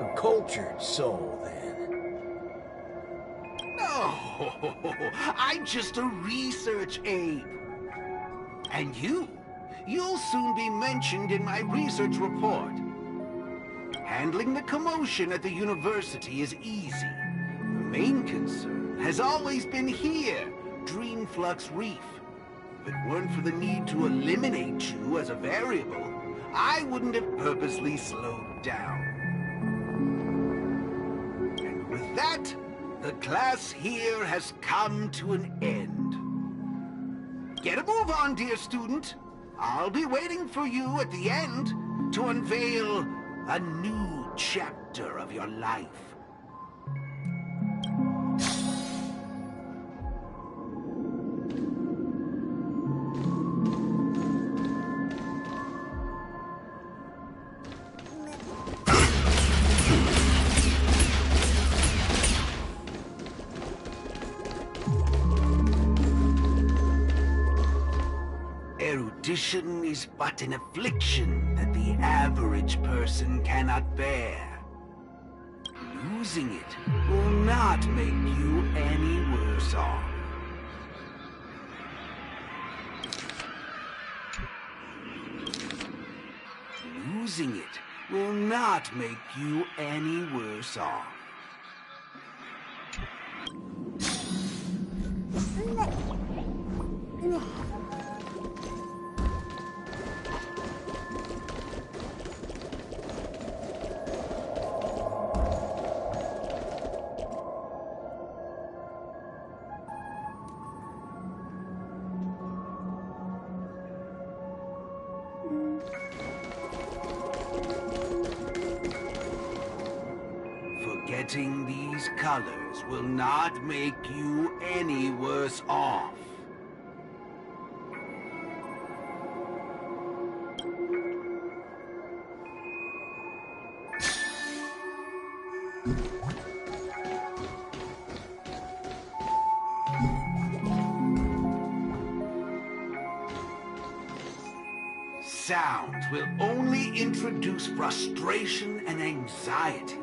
a cultured soul, then. No, I'm just a research ape. And you'll soon be mentioned in my research report. Handling the commotion at the university is easy. The main concern has always been here, Dreamflux Reef. If it weren't for the need to eliminate you as a variable, I wouldn't have purposely slowed down. And with that, the class here has come to an end. Get a move on, dear student. I'll be waiting for you at the end to unveil a new chapter of your life. Erudition is but an affliction that the average person cannot bear. Losing it will not make you any worse off. Losing it will not make you any worse off. Forgetting these colors will not make you any worse off. Sound will only introduce frustration and anxiety.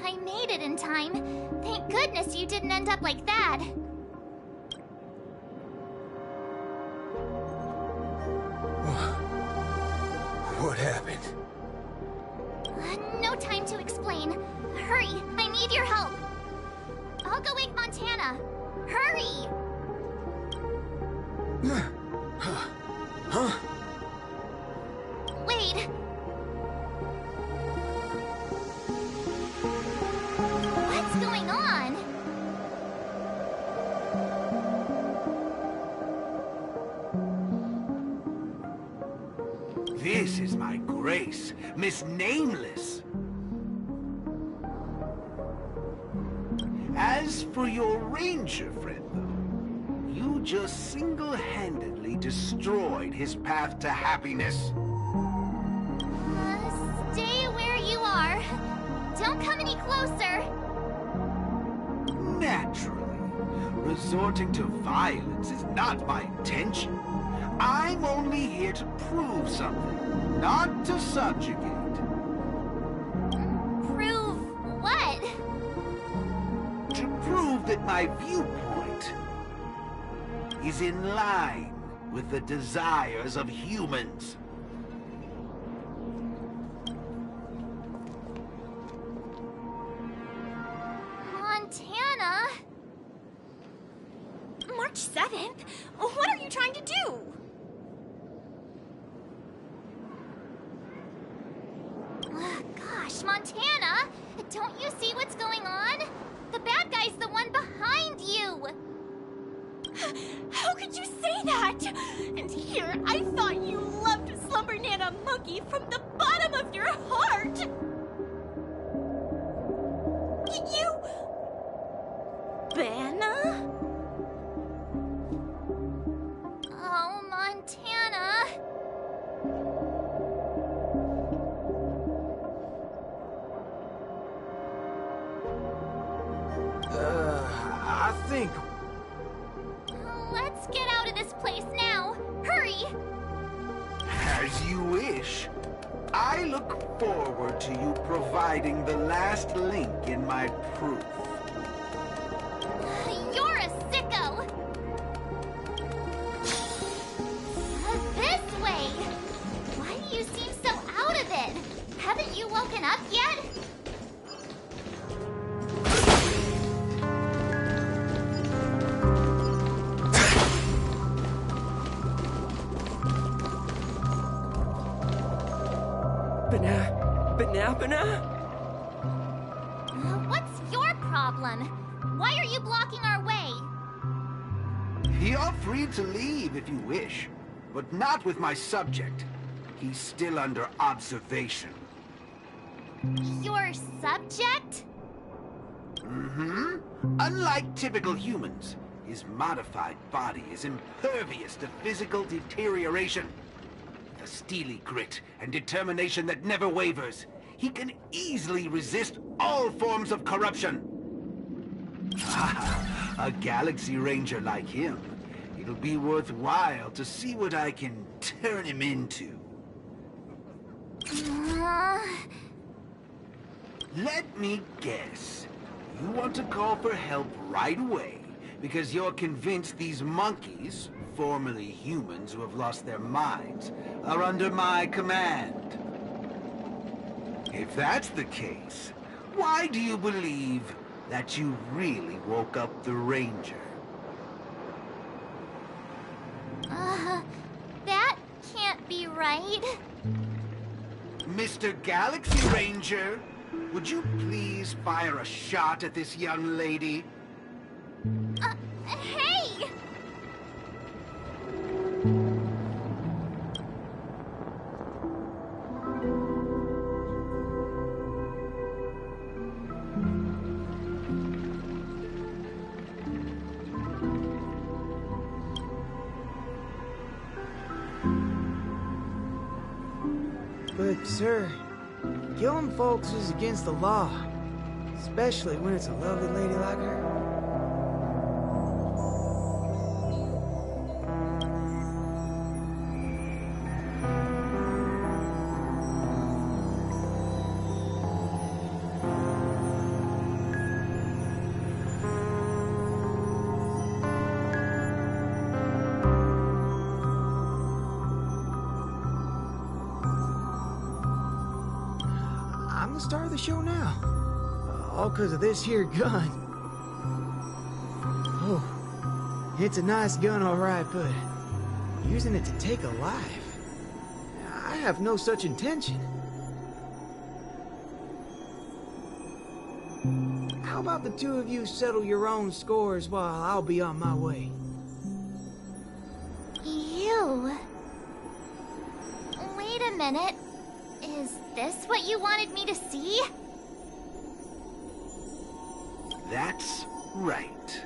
I made it in time. Thank goodness you didn't end up like that. What happened? No time to explain. Hurry, I need your help. I'll go wake Montana. Hurry! Huh? Wait. What's going on? This is my grace, Miss Nameless. As for your ranger friend, though, you just single-handedly destroyed his path to happiness. Stay where you are. Don't come any closer. Naturally, resorting to violence is not my intention. I'm only here to prove something, not to subjugate. Prove what? To prove that my viewpoint is in line with the desires of humans. Montana? March 7th? What are you trying to do? Gosh, Montana! Don't you see what's going on? The bad guy's the one behind you! How could you say that? And here, I thought you loved Slumbernana Monkey from the bottom of your heart! You... Banna? Oh, Montana... I think... Let's get out of this place now! Hurry! As you wish. I look forward to you providing the last link in my proof. You're a sicko! This way! Why do you seem so out of it? Haven't you woken up yet? Banana? What's your problem? Why are you blocking our way? You're free to leave if you wish, but not with my subject. He's still under observation. Your subject? Mm-hmm. Unlike typical humans, his modified body is impervious to physical deterioration. With a steely grit and determination that never wavers, he can easily resist all forms of corruption. A Galaxy Ranger like him, it'll be worthwhile to see what I can turn him into. Let me guess. You want to call for help right away because you're convinced these monkeys, formerly humans who have lost their minds, are under my command. If that's the case, why do you believe that you really woke up the Ranger? That can't be right. Mr. Galaxy Ranger, would you please fire a shot at this young lady? Hey! But, sir, killing folks is against the law. Especially when it's a lovely lady like her. star of the show now. All because of this here gun. Oh, it's a nice gun, all right, but using it to take a life, I have no such intention. How about the two of you settle your own scores while I'll be on my way? You... Wait a minute. Is this what you wanted me to see? That's right.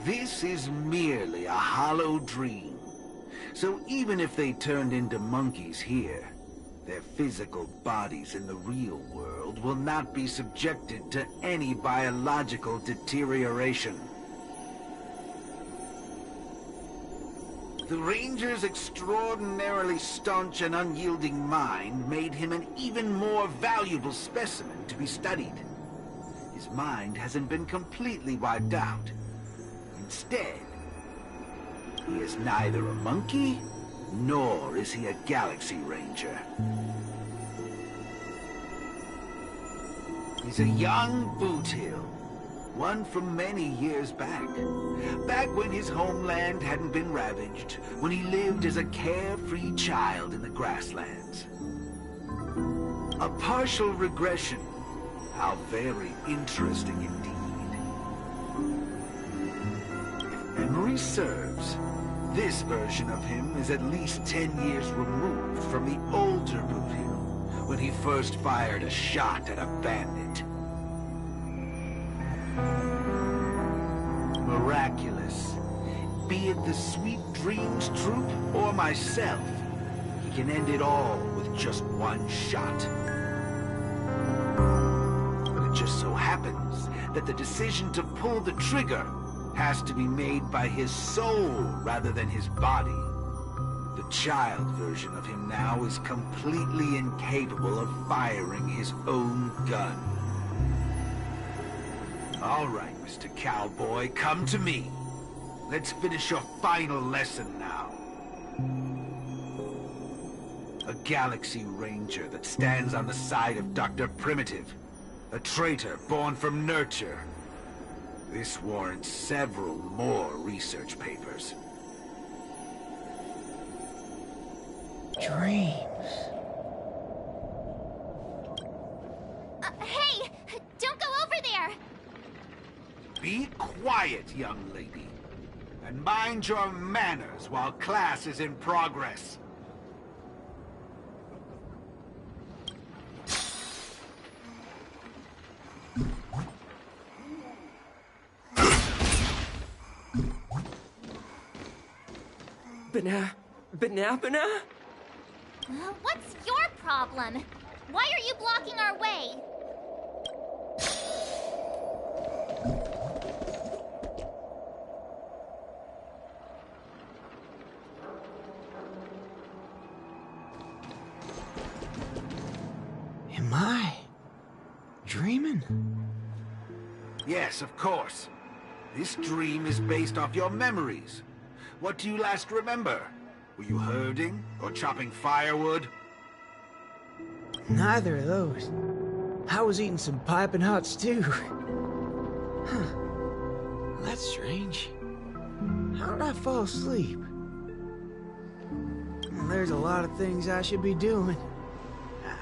This is merely a hollow dream. So even if they turned into monkeys here, their physical bodies in the real world will not be subjected to any biological deterioration. The Ranger's extraordinarily staunch and unyielding mind made him an even more valuable specimen to be studied. His mind hasn't been completely wiped out. Instead, he is neither a monkey, nor is he a Galaxy Ranger. He's a young boothill, one from many years back. Back when his homeland hadn't been ravaged, when he lived as a carefree child in the grasslands. A partial regression. How very interesting indeed. If memory serves, this version of him is at least 10 years removed from the older boothill, when he first fired a shot at a bandit. Miraculous. Be it the Sweet Dreams Troop or myself, he can end it all with just one shot. But it just so happens that the decision to pull the trigger has to be made by his soul rather than his body. The child version of him now is completely incapable of firing his own gun. All right, Mr. Cowboy, come to me. Let's finish your final lesson now. A Galaxy Ranger that stands on the side of Dr. Primitive. A traitor born from nurture. This warrants several more research papers. Dreams. Hey! Don't go over there! Be quiet, young lady. And mind your manners while class is in progress. Banana? What's your problem? Why are you blocking our way? Am I dreaming? Yes, of course. This dream is based off your memories. What do you last remember? Were you herding or chopping firewood? Neither of those. I was eating some piping hot stew. Huh. That's strange. How did I fall asleep? Well, there's a lot of things I should be doing.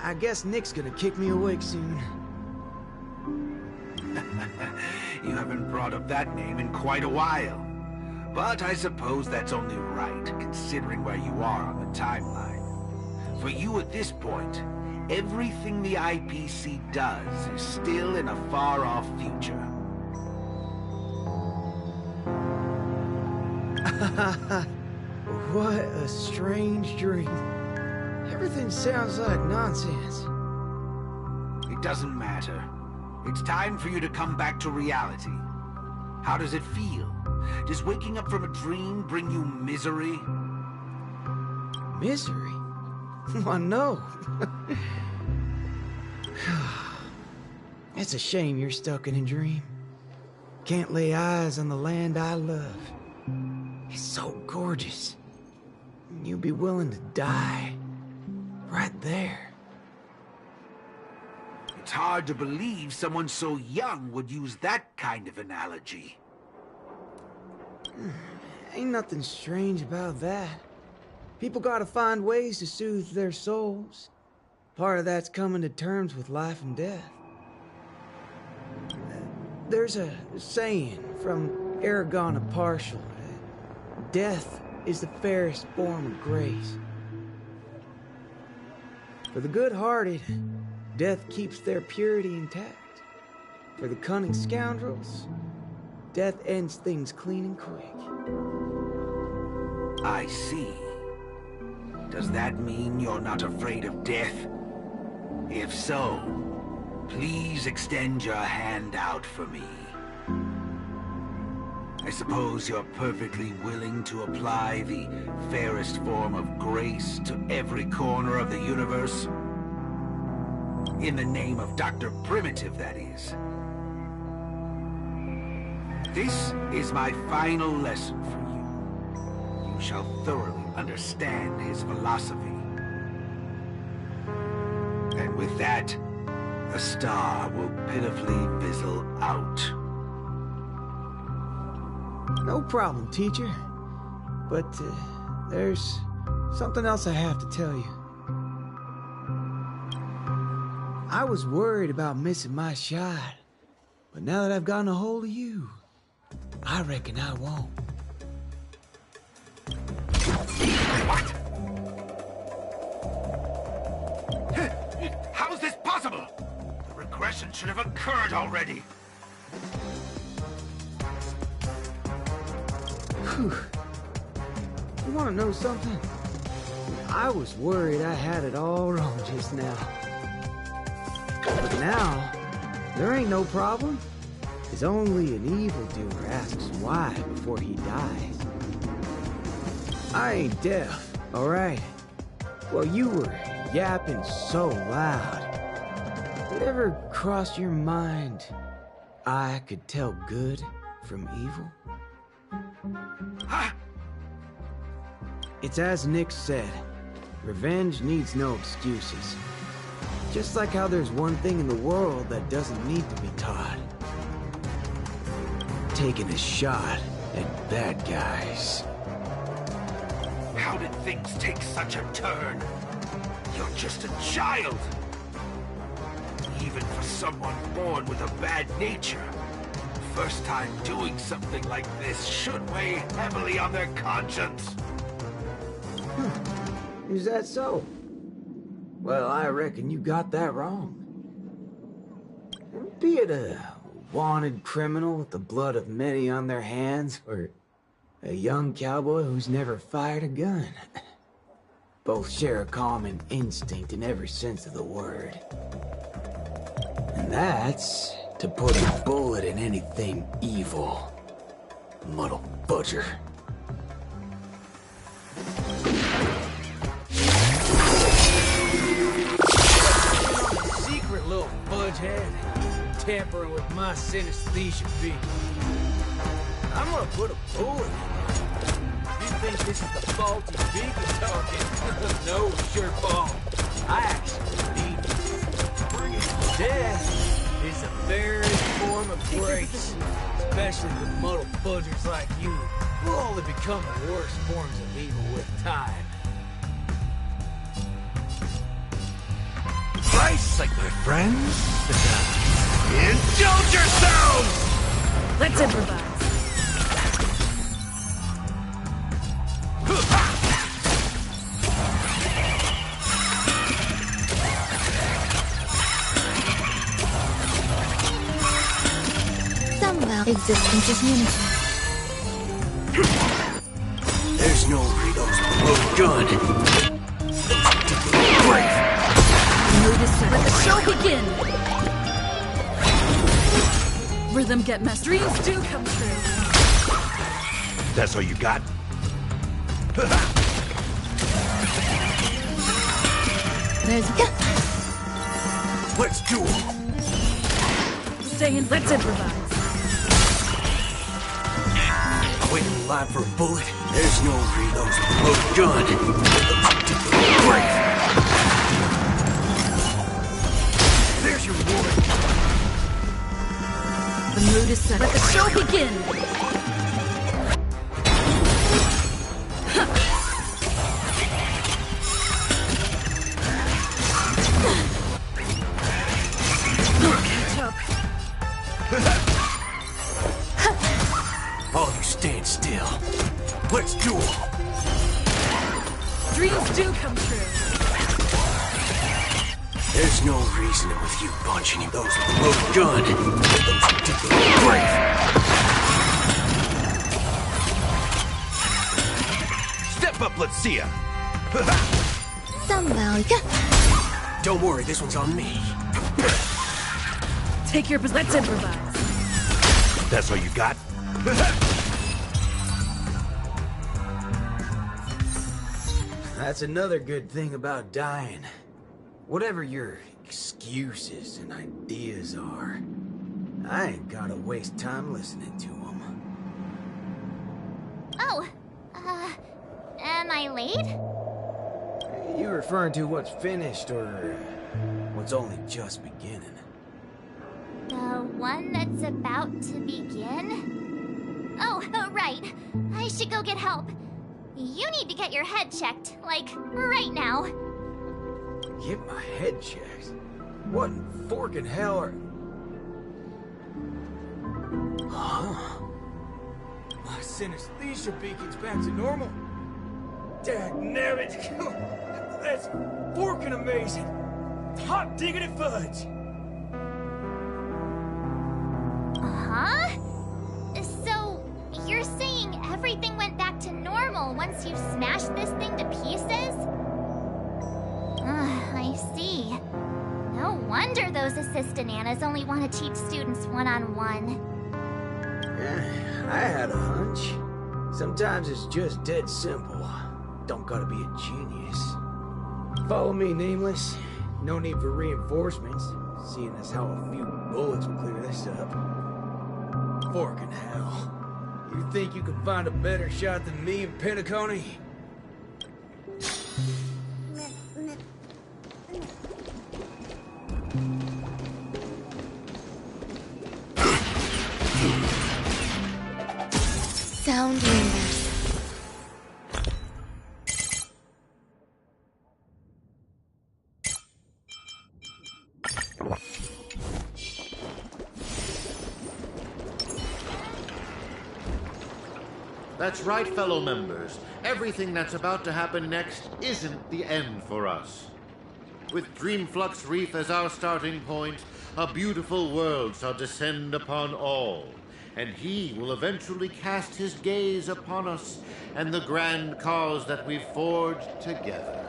I guess Nick's gonna kick me awake soon. You haven't brought up that name in quite a while. But I suppose that's only right, considering where you are on the timeline. For you at this point, everything the IPC does is still in a far-off future. What a strange dream. Everything sounds like nonsense. It doesn't matter. It's time for you to come back to reality. How does it feel? Does waking up from a dream bring you misery? Misery? Why, no. It's a shame you're stuck in a dream. Can't lay eyes on the land I love. It's so gorgeous. You'd be willing to die right there. It's hard to believe someone so young would use that kind of analogy. Ain't nothing strange about that. People gotta find ways to soothe their souls. Part of that's coming to terms with life and death. There's a saying from Aragon the Partial. Death is the fairest form of grace. For the good-hearted, death keeps their purity intact. For the cunning scoundrels, death ends things clean and quick. I see. Does that mean you're not afraid of death? If so, please extend your hand out for me. I suppose you're perfectly willing to apply the fairest form of grace to every corner of the universe? In the name of Dr. Primitive, that is. This is my final lesson for you. You shall thoroughly understand his philosophy. And with that, the star will pitifully fizzle out. No problem, teacher. But, there's something else I have to tell you. I was worried about missing my shot, but now that I've gotten a hold of you, I reckon I won't. What? How is this possible? The regression should have occurred already. Whew. You want to know something? I was worried I had it all wrong just now. But now, there ain't no problem. It's only an evildoer asks why before he dies. I ain't deaf, alright? Well, you were yapping so loud. Did it ever cross your mind I could tell good from evil? Huh? It's as Nick said, revenge needs no excuses. Just like how there's one thing in the world that doesn't need to be taught. Taking a shot at bad guys. How did things take such a turn? You're just a child. Even for someone born with a bad nature, first time doing something like this should weigh heavily on their conscience. Is that so? Well, I reckon you got that wrong. Be it a wanted criminal with the blood of many on their hands, or a young cowboy who's never fired a gun. Both share a common instinct in every sense of the word. And that's to put a bullet in anything evil. Muddle butcher. Secret little fudgehead. Tampering with my synesthesia beat. I'm gonna put a bullet in you. You think this is the faulty beak you're talking? No, sure ball. I actually need it. Death is the fairest form of grace. Especially for muddled budgers like you, who only become the worst forms of evil with time. Price, like my friends. Indulge yourselves! Let's improvise. Somewhere existence is unity. There's no Rito's remote gun. Brave. Let the show begin! Rhythm get messed. Dreams do come true. That's all you got? There's Let's do it. Saying, let's improvise. Waiting in line for a bullet. There's no Rito's remote gun. Brave. There's your reward. is set. Let the show begin! Catch up. All you stand still. Let's duel. Dreams do come true. There's no reasoning with you punching him. Those with loaded gun. Those who did the brave. Step up, let's see ya. Somebody. Don't worry, this one's on me. Take your position. Let's improvise. That's all you got? That's another good thing about dying. Whatever your excuses and ideas are, I ain't gotta waste time listening to them. Oh, am I late? You referring to what's finished or what's only just beginning? The one that's about to begin? Oh, right. I should go get help. You need to get your head checked, like, right now. Get my head checked? What in forking hell are... Huh? My synesthesia beacon's back to normal. Dagnabbit! That's forking amazing! Hot diggity fudge! Huh? So, you're saying everything went back to normal once you smashed this thing to pieces? I see. No wonder those assistant Annas only want to teach students one-on-one. I had a hunch. Sometimes it's just dead simple. Don't gotta be a genius. Follow me, Nameless. No need for reinforcements, seeing as how a few bullets will clear this up. Forking hell. You think you can find a better shot than me in Pentacone? Sound windows. That's right, fellow members. Everything that's about to happen next isn't the end for us. With Dreamflux Reef as our starting point, a beautiful world shall descend upon all, and he will eventually cast his gaze upon us and the grand cause that we've forged together.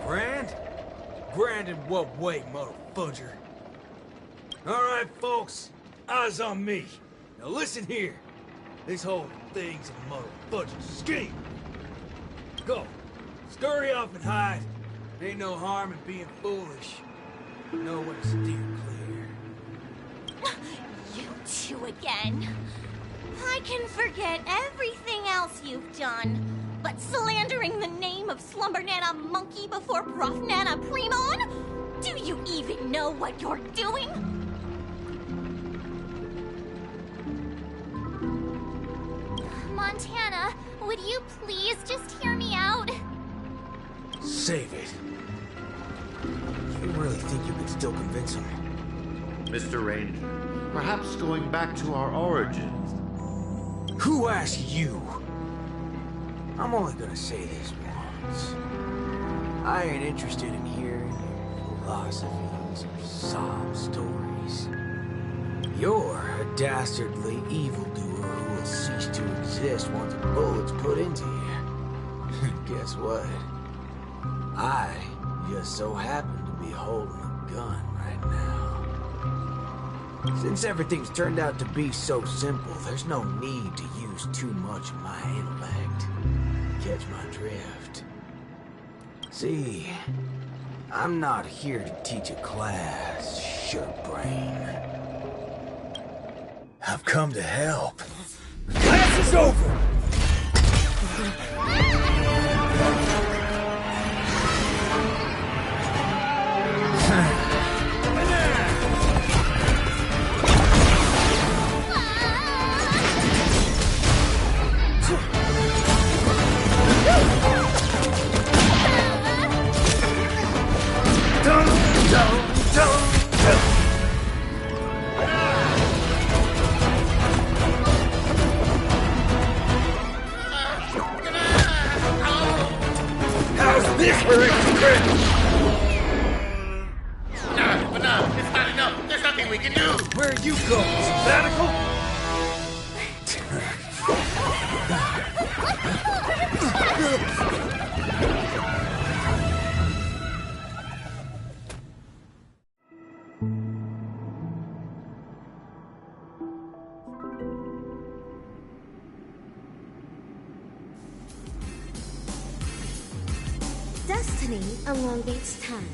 Grand? Grand in what way, motherfudger? Alright, folks. Eyes on me. Now listen here. This whole thing's a motherfudger scheme. Go. Scurry off and hide. Ain't no harm in being foolish. Know when to steer clear. You two again. I can forget everything else you've done, but slandering the name of Slumber Nana Monkey before Prof Nana Primon? Do you even know what you're doing? Montana, would you please just hear me out? Save it. You really think you can still convince him? Mr. Ranger, perhaps going back to our origins. Who asked you? I'm only gonna say this once. I ain't interested in hearing your philosophies or sob stories. You're a dastardly evildoer who will cease to exist once a bullet's put into you. Guess what? I just so happen to be holding a gun right now. Since everything's turned out to be so simple, there's no need to use too much of my intellect. Catch my drift. See, I'm not here to teach a class, shirt-brain. I've come to help. Class is over! But no, it's not enough. There's nothing we can do. Where are you going? Sabbatical? Destiny elongates time.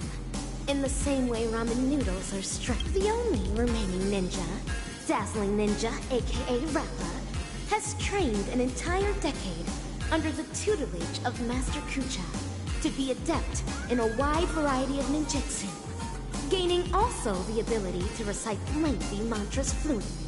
In the same way ramen noodles are strict, the only remaining ninja, Dazzling Ninja, aka Rappa, has trained an entire decade under the tutelage of Master Kucha to be adept in a wide variety of ninjutsu, gaining also the ability to recite lengthy mantras fluently.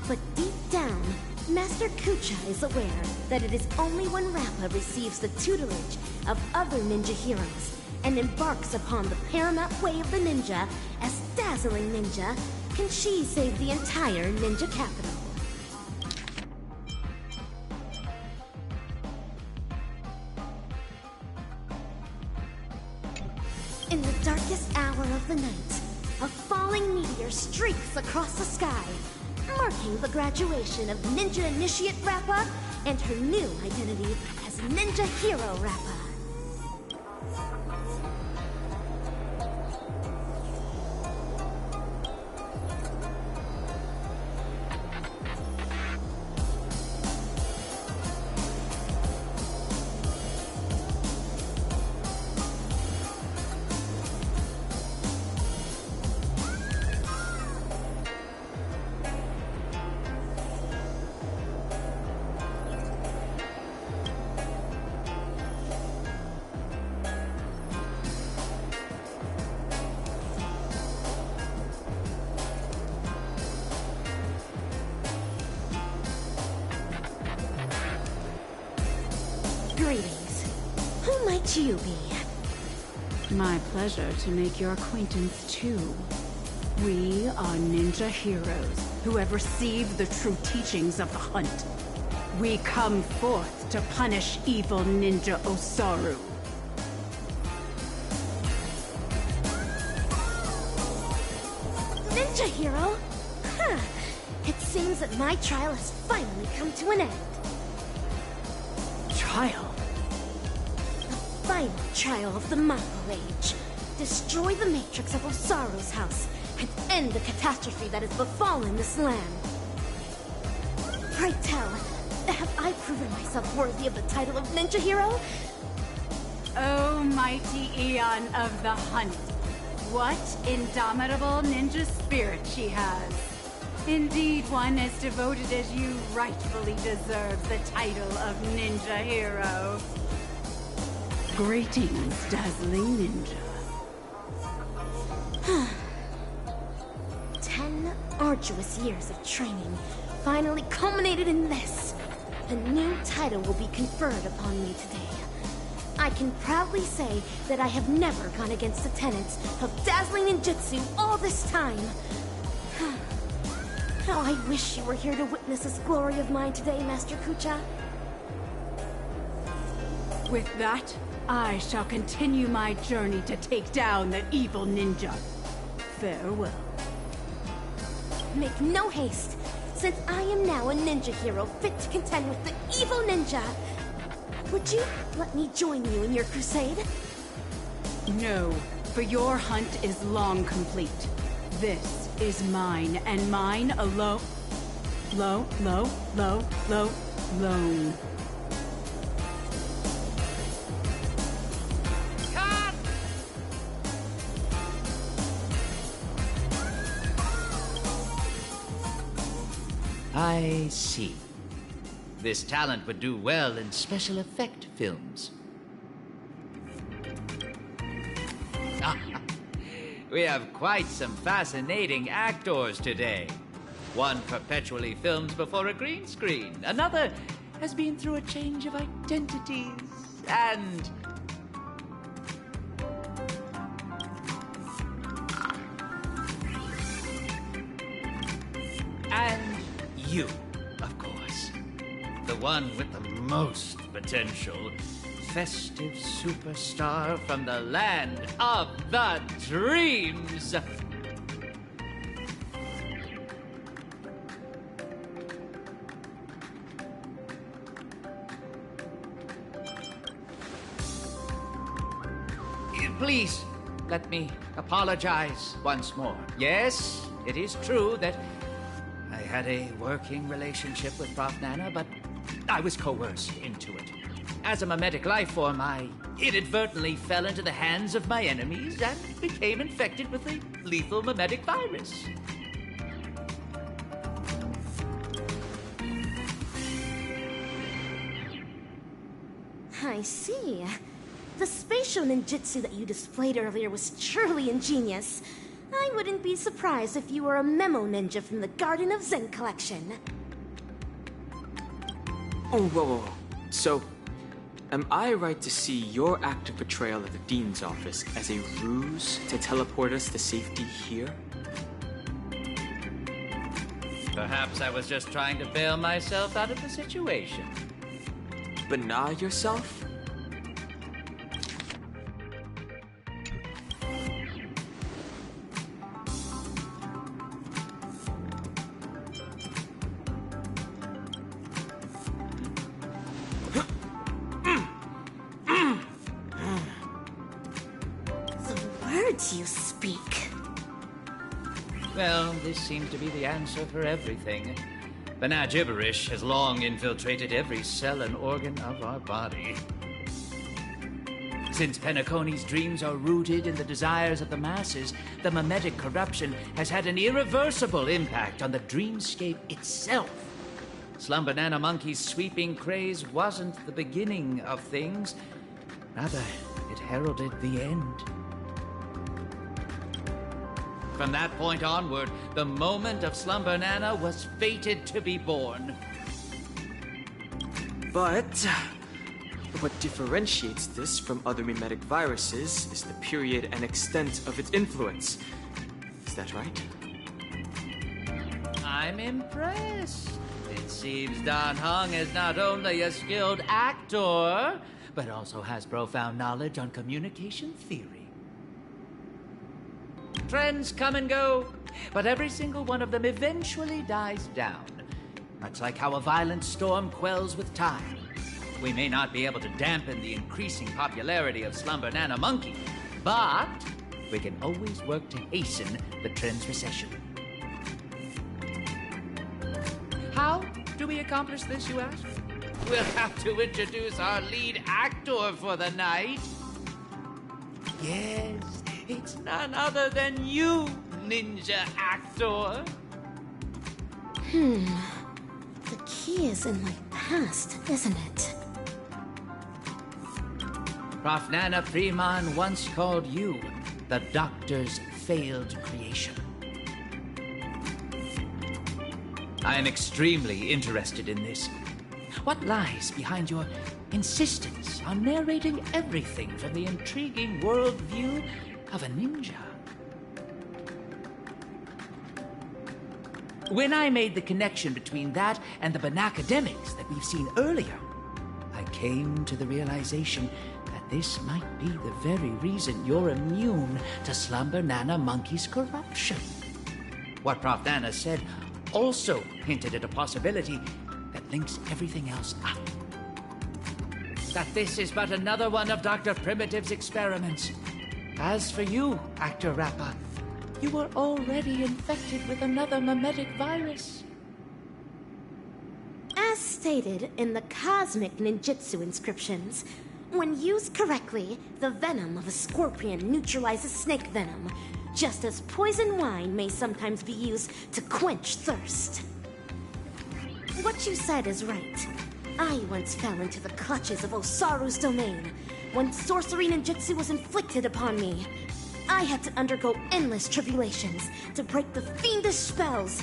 But deep down, Master Kucha is aware that it is only when Rappa receives the tutelage of other ninja heroes and embarks upon the paramount way of the ninja as Dazzling Ninja can she save the entire ninja capital. In the darkest hour of the night, a falling meteor streaks across the sky, marking the graduation of Ninja Initiate Rappa and her new identity as Ninja Hero Rappa. Greetings. Who might you be? My pleasure to make your acquaintance, too. We are ninja heroes who have received the true teachings of the hunt. We come forth to punish evil Ninja Osaru. Ninja Hero? Huh. It seems that my trial has finally come to an end. Trial? The final trial of the Mako Age. Destroy the matrix of Osaru's house and end the catastrophe that has befallen this land. Pray tell, have I proven myself worthy of the title of Ninja Hero? Oh, mighty Eon of the Hunt. What indomitable ninja spirit she has. Indeed, one as devoted as you rightfully deserves the title of Ninja Hero. Greetings, Dazzling Ninja. 10 arduous years of training finally culminated in this. A new title will be conferred upon me today. I can proudly say that I have never gone against the tenets of dazzling ninjutsu all this time. How I wish you were here to witness this glory of mine today, Master Kucha. With that, I shall continue my journey to take down the evil ninja. Farewell. Make no haste, since I am now a ninja hero fit to contend with the evil ninja. Would you let me join you in your crusade? No, for your hunt is long complete. This is mine, and mine alone. Lone. Cut! I see. This talent would do well in special effect films. We have quite some fascinating actors today. One perpetually films before a green screen. Another has been through a change of identities. And you, of course. The one with the most potential. festive superstar from the land of the dreams. Please, let me apologize once more. Yes, it is true that I had a working relationship with Prof. Nana, but I was coerced into it. As a mimetic life form, I inadvertently fell into the hands of my enemies and became infected with a lethal mimetic virus. I see. The spatial ninjutsu that you displayed earlier was truly ingenious. I wouldn't be surprised if you were a memo ninja from the Garden of Zen collection. Oh, whoa. So, am I right to see your active portrayal of the Dean's office as a ruse to teleport us to safety here? Perhaps I was just trying to bail myself out of the situation. Bana yourself? You speak. Well, this seems to be the answer for everything. Bana gibberish has long infiltrated every cell and organ of our body. Since Penacony's dreams are rooted in the desires of the masses, the mimetic corruption has had an irreversible impact on the dreamscape itself. Slumber Nana Monkey's sweeping craze wasn't the beginning of things. Rather, it heralded the end. From that point onward, the moment of Slumber Nana was fated to be born. But what differentiates this from other mimetic viruses is the period and extent of its influence. Is that right? I'm impressed. It seems Dan Heng is not only a skilled actor, but also has profound knowledge on communication theory. Trends come and go, but every single one of them eventually dies down. Much like how a violent storm quells with time. We may not be able to dampen the increasing popularity of Slumber Nana Monkey, but we can always work to hasten the trend's recession. How do we accomplish this, you ask? We'll have to introduce our lead actor for the night. Yes, it's none other than you, ninja actor. The key is in my past, isn't it? Prof. Nana Freeman once called you the Doctor's failed creation. I am extremely interested in this. What lies behind your insistence on narrating everything from the intriguing worldview of a ninja? When I made the connection between that and the Banacademics that we've seen earlier, I came to the realization that this might be the very reason you're immune to Slumber Nana Monkey's corruption. What Prof. Nana said also hinted at a possibility that links everything else up. That this is but another one of Dr. Primitive's experiments. As for you, Actor Rappa, you were already infected with another mimetic virus. As stated in the cosmic ninjutsu inscriptions, when used correctly, the venom of a scorpion neutralizes snake venom, just as poison wine may sometimes be used to quench thirst. What you said is right. I once fell into the clutches of Osaru's domain. When sorcery ninjutsu was inflicted upon me, I had to undergo endless tribulations to break the fiendish spells.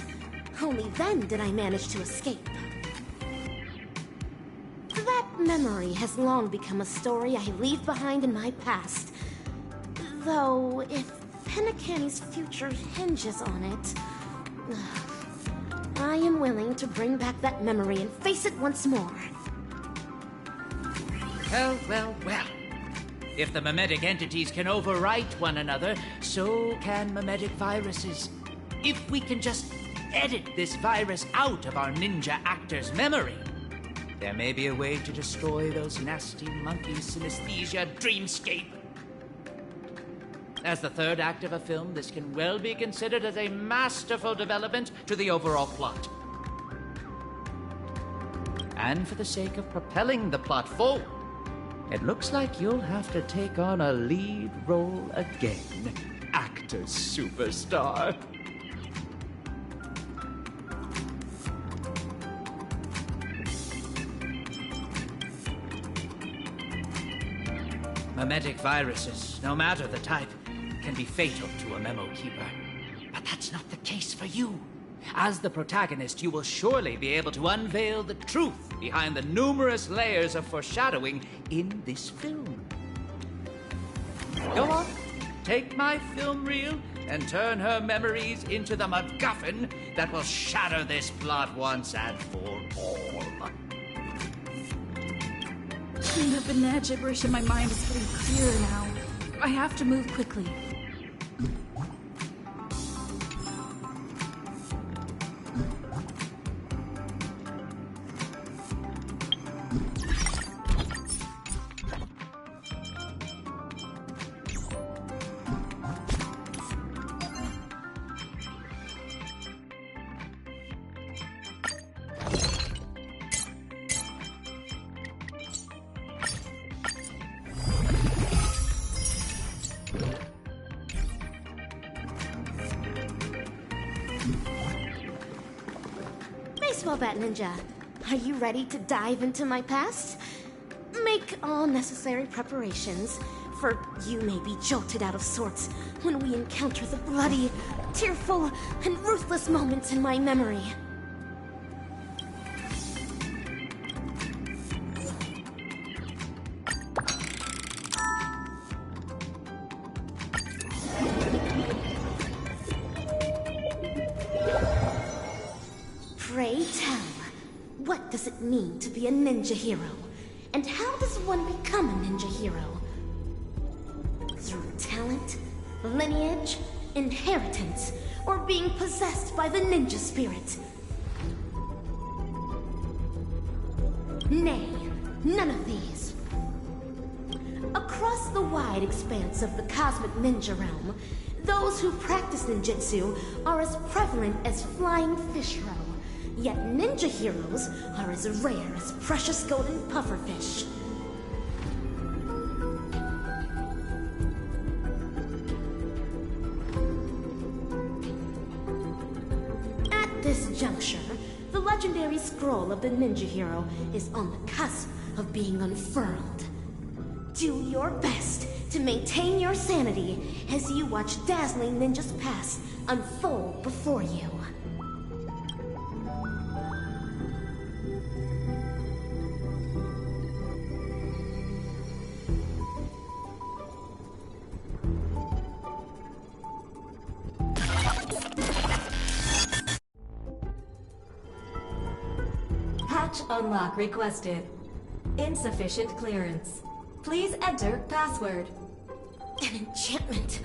Only then did I manage to escape. That memory has long become a story I leave behind in my past. Though, if Penacony's future hinges on it, I am willing to bring back that memory and face it once more. Well, well, well. If the memetic entities can overwrite one another, so can memetic viruses. If we can just edit this virus out of our ninja actor's memory, there may be a way to destroy those nasty monkey synesthesia dreamscape. As the third act of a film, this can well be considered as a masterful development to the overall plot. And for the sake of propelling the plot forward, it looks like you'll have to take on a lead role again, actor superstar. Memetic viruses, no matter the type, can be fatal to a memo keeper. But that's not the case for you. As the protagonist, you will surely be able to unveil the truth behind the numerous layers of foreshadowing in this film. Go on, take my film reel and turn her memories into the MacGuffin that will shatter this plot once and for all. The banana gibberish in my mind is getting clearer now. I have to move quickly. Baseball bat ninja, are you ready to dive into my past? Make all necessary preparations, for you may be jolted out of sorts when we encounter the bloody, tearful, and ruthless moments in my memory. Pray tell, what does it mean to be a ninja hero? And how does one become a ninja hero? Through talent, lineage, inheritance, or being possessed by the ninja spirit? Nay, none of these. Across the wide expanse of the cosmic ninja realm, those who practice ninjutsu are as prevalent as flying fish roe. Yet ninja heroes are as rare as precious golden pufferfish. At this juncture, the legendary scroll of the ninja hero is on the cusp of being unfurled. Do your best to maintain your sanity as you watch dazzling ninjas past unfold before you. Hatch unlock requested. Insufficient clearance. Please enter password. An enchantment.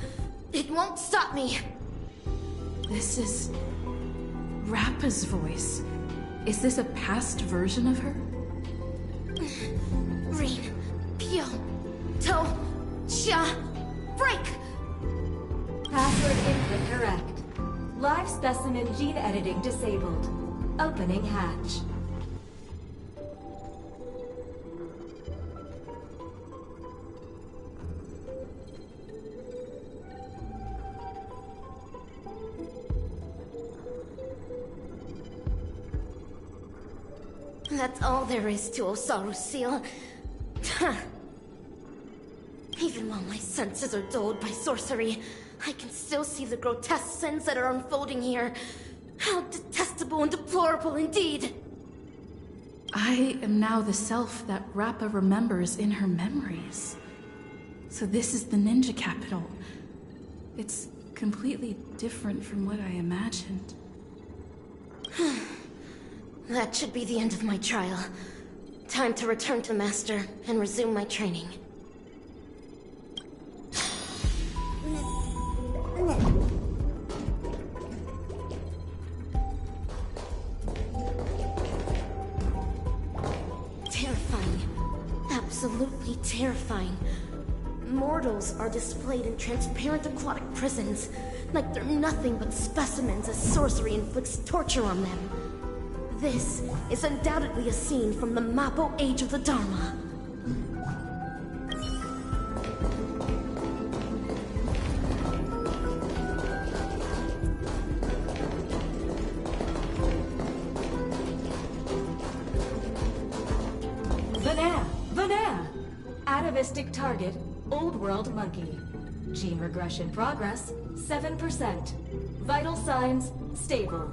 It won't stop me. This is Rappa's voice. Is this a past version of her? Rin, Pyo, To, Chia, break! Password input correct. Live specimen gene editing disabled. Opening hatch. That's all there is to Osaru's seal. Even while my senses are dulled by sorcery, I can still see the grotesque sins that are unfolding here. How detestable and deplorable indeed! I am now the self that Rappa remembers in her memories. So this is the ninja capital. It's completely different from what I imagined. That should be the end of my trial. Time to return to Master and resume my training. Terrifying. Absolutely terrifying. Mortals are displayed in transparent aquatic prisons, like they're nothing but specimens as sorcery inflicts torture on them. This is undoubtedly a scene from the Mappo Age of the Dharma. Banana! Atavistic target, Old World Monkey. Gene regression progress, 7%. Vital signs, stable.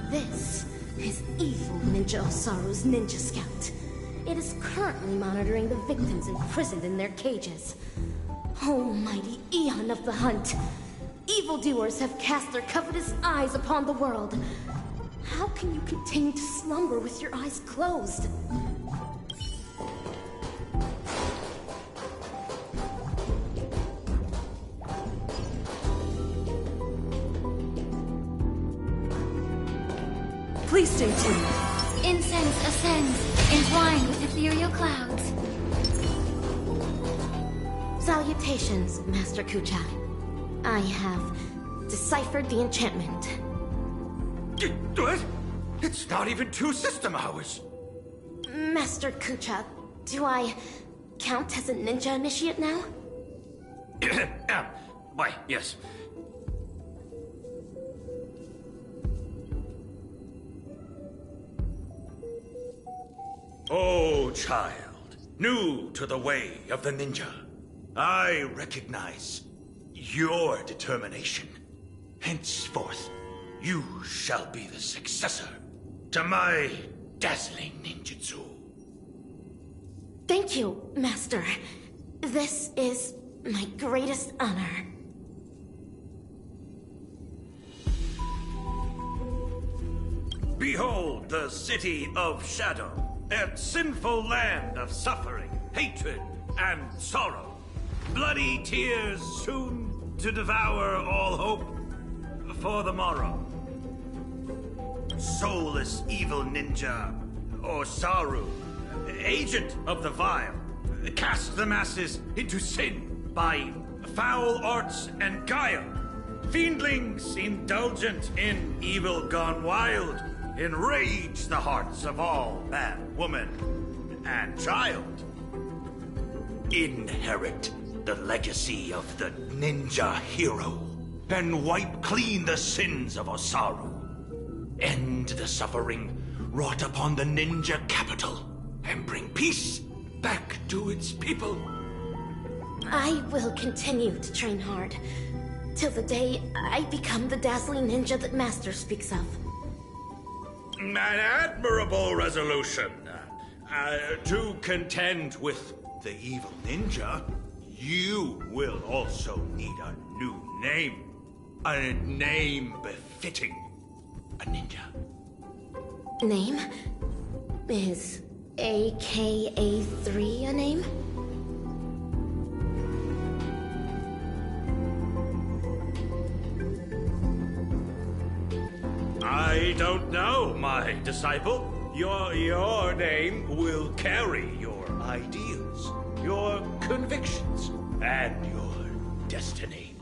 This is evil Ninja Osaru's Ninja Scout. It is currently monitoring the victims imprisoned in their cages. Almighty Eon of the Hunt! Evildoers have cast their covetous eyes upon the world. How can you continue to slumber with your eyes closed? Please stay tuned. Incense ascends, entwined with ethereal clouds. Salutations, Master Kucha. I have deciphered the enchantment. What? It's not even 2 system hours. Master Kucha, do I count as a ninja initiate now? Why, yes. Oh, child, new to the way of the ninja, I recognize your determination. Henceforth, you shall be the successor to my dazzling ninjutsu. Thank you, Master. This is my greatest honor. Behold the city of shadow, a sinful land of suffering, hatred, and sorrow. Bloody tears soon to devour all hope for the morrow. Soulless evil ninja, Osaru, agent of the vile, cast the masses into sin by foul arts and guile. Fiendlings indulgent in evil gone wild, enrage the hearts of all man, woman, and child. Inherit the legacy of the ninja hero, and wipe clean the sins of Osaru. End the suffering wrought upon the ninja capital, and bring peace back to its people. I will continue to train hard, till the day I become the dazzling ninja that Master speaks of. An admirable resolution. To contend with the evil ninja, you will also need a new name. A name befitting a ninja. Name? Is AKA3 a name? I don't know, my disciple. Your name will carry your ideals, your convictions, and your destiny.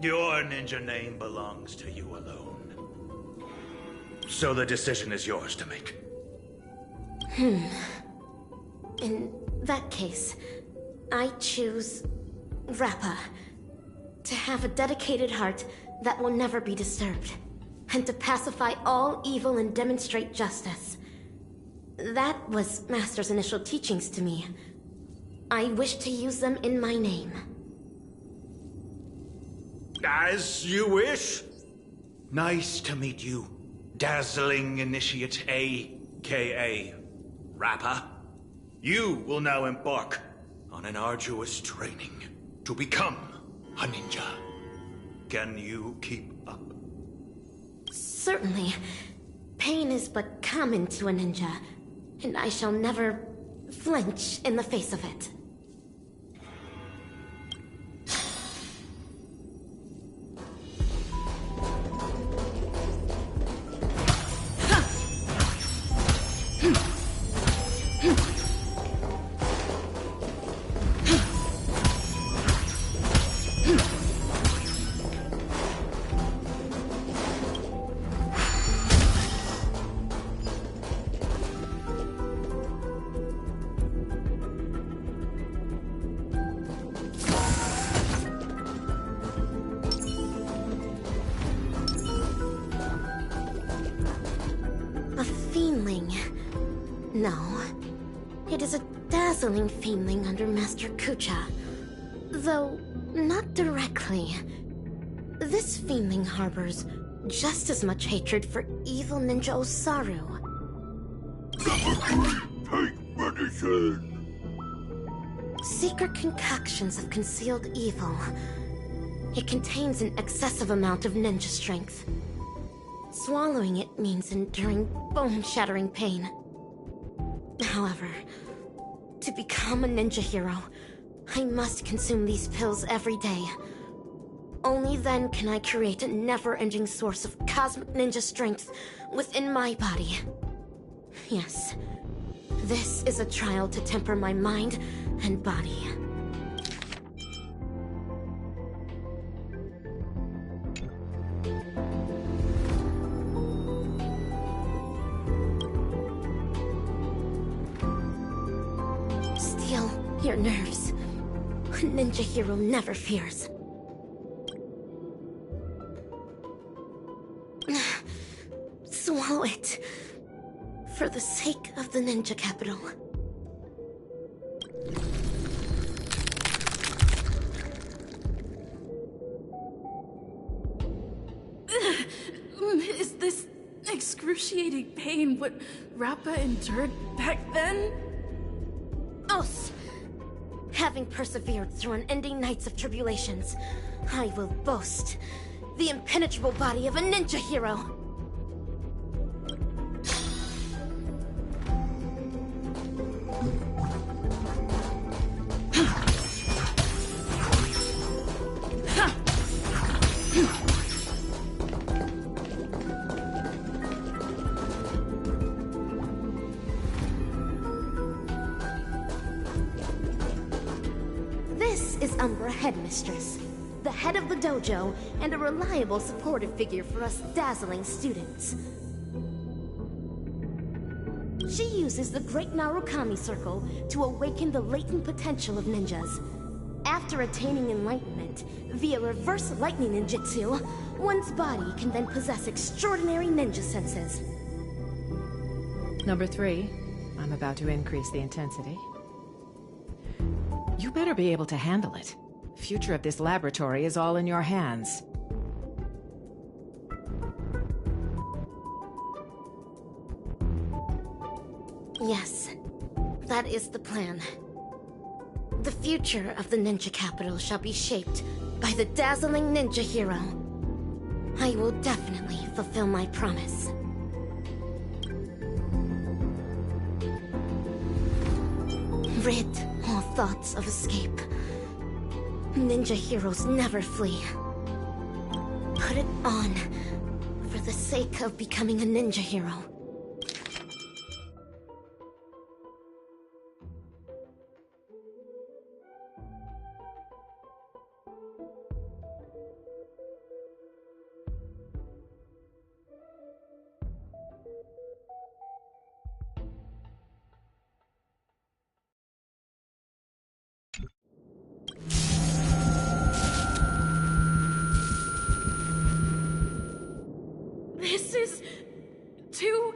Your ninja name belongs to you alone. So the decision is yours to make. In that case, I choose Rappa. To have a dedicated heart that will never be disturbed. And to pacify all evil and demonstrate justice. That was Master's initial teachings to me. I wish to use them in my name. As you wish. Nice to meet you, dazzling initiate AKA Rappa. You will now embark on an arduous training to become a ninja. Can you keep up? Certainly. Pain is but common to a ninja, and I shall never flinch in the face of it. No. It is a dazzling fiendling under Master Kucha. Though, not directly. This fiendling harbors just as much hatred for evil ninja Osaru. Take medicine! Secret concoctions of concealed evil. It contains an excessive amount of ninja strength. Swallowing it means enduring bone-shattering pain. However, to become a ninja hero, I must consume these pills every day. Only then can I create a never-ending source of cosmic ninja strength within my body. Yes, this is a trial to temper my mind and body. Steel your nerves. A ninja hero never fears. Swallow it. For the sake of the ninja capital. Is this excruciating pain what Rappa endured back then? Os! Having persevered through unending nights of tribulations, I will boast the impenetrable body of a ninja hero. This is Umbra Headmistress, the head of the dojo, and a reliable supportive figure for us dazzling students. She uses the Great Narukami Circle to awaken the latent potential of ninjas. After attaining enlightenment via reverse lightning ninjutsu, one's body can then possess extraordinary ninja senses. Number 3, I'm about to increase the intensity. You better be able to handle it. Future of this laboratory is all in your hands. Yes, that is the plan. The future of the ninja capital shall be shaped by the dazzling ninja hero. I will definitely fulfill my promise. Rid all thoughts of escape. Ninja heroes never flee. Put it on for the sake of becoming a ninja hero. This is too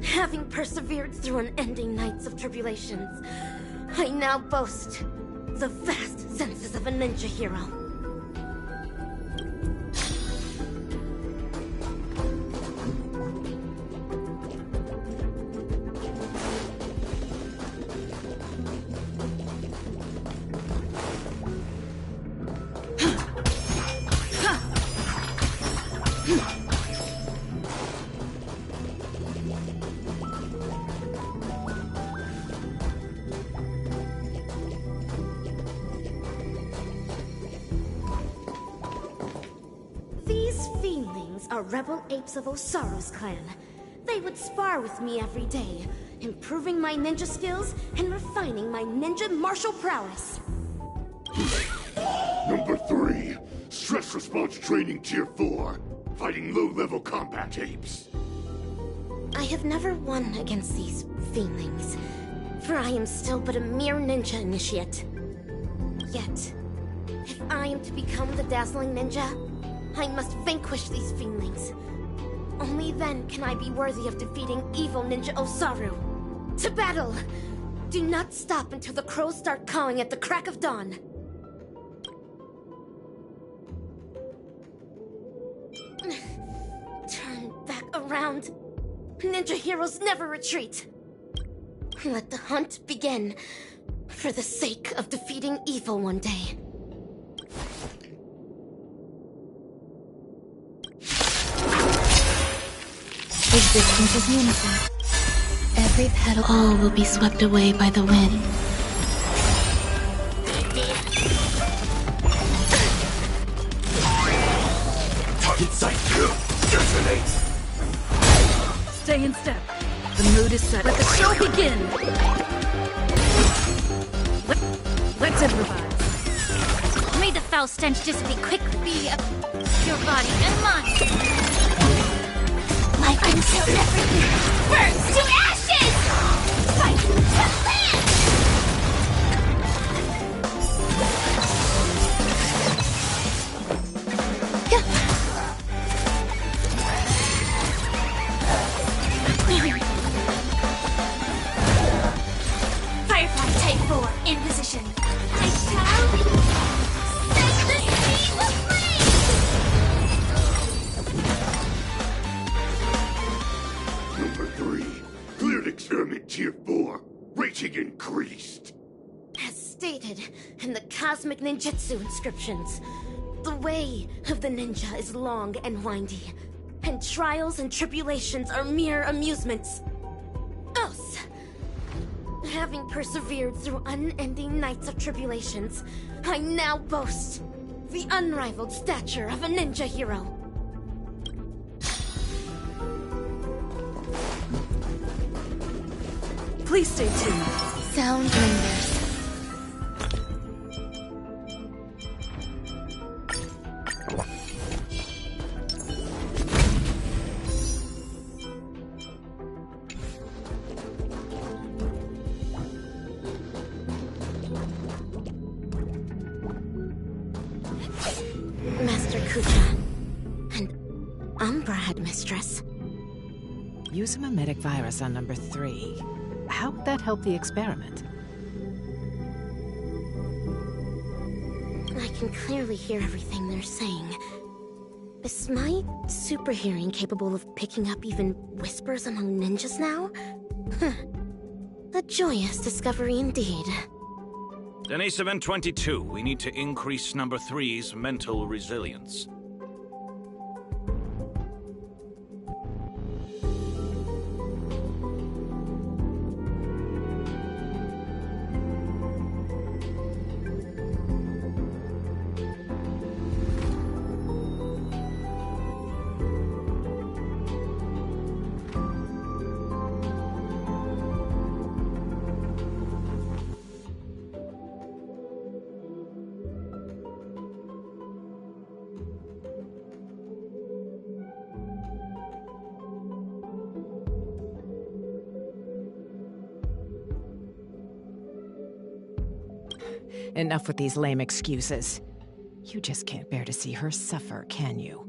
Having persevered through unending nights of tribulations, I now boast the vast senses of a ninja hero. Rebel apes of Osaru's clan. They would spar with me every day, improving my ninja skills and refining my ninja martial prowess. Number 3, Stress Response Training Tier 4, fighting low-level combat apes. I have never won against these feelings, for I am still but a mere ninja initiate. Yet, if I am to become the dazzling ninja, I must vanquish these feelings. Only then can I be worthy of defeating evil Ninja Osaru. To battle! Do not stop until the crows start cawing at the crack of dawn. Turn back around. Ninja heroes never retreat. Let the hunt begin, for the sake of defeating evil one day. Existence is unity. Every petal... All will be swept away by the wind. Target sight. Detonate. Stay in step. The mood is set. Let the show begin. Let's improvise. May the foul stench dissipate quickly. Be your body and mind. Life until everything burns to ashes! Fight to land! Firefly Type 4 in position. I shall set the sea aflame! Number 3, cleared experiment Tier 4, rating increased. As stated in the cosmic ninjutsu inscriptions, the way of the ninja is long and windy, and trials and tribulations are mere amusements. Else, having persevered through unending nights of tribulations, I now boast the unrivaled stature of a ninja hero. Please stay tuned. Sound lingers. Master Kucha. And Umbra Headmistress. Use a mimetic virus on number 3. How would that help the experiment? I can clearly hear everything they're saying. Is my super hearing capable of picking up even whispers among ninjas now? A joyous discovery indeed. Denise Event 22, we need to increase number 3's mental resilience. Enough with these lame excuses. You just can't bear to see her suffer, can you?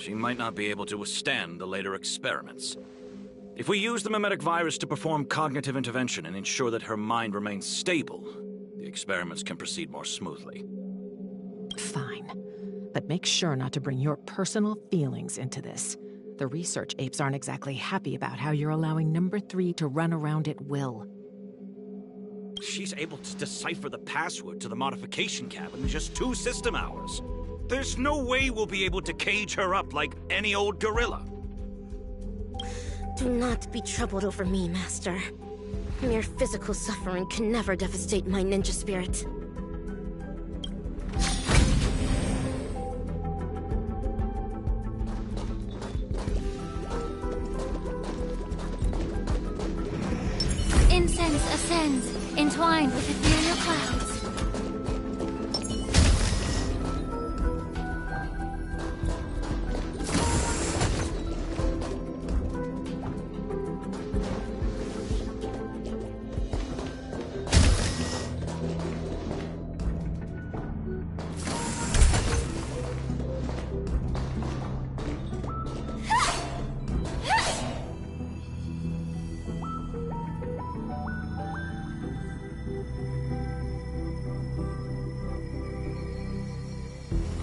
She she might not be able to withstand the later experiments. If we use the mimetic virus to perform cognitive intervention and ensure that her mind remains stable, the experiments can proceed more smoothly. Fine. But make sure not to bring your personal feelings into this. The research apes aren't exactly happy about how you're allowing number 3 to run around at will. She's able to decipher the password to the modification cabin in just 2 system hours. There's no way we'll be able to cage her up like any old gorilla. Do not be troubled over me, Master. Mere physical suffering can never devastate my ninja spirit. Incense ascends, entwined with ethereal clouds.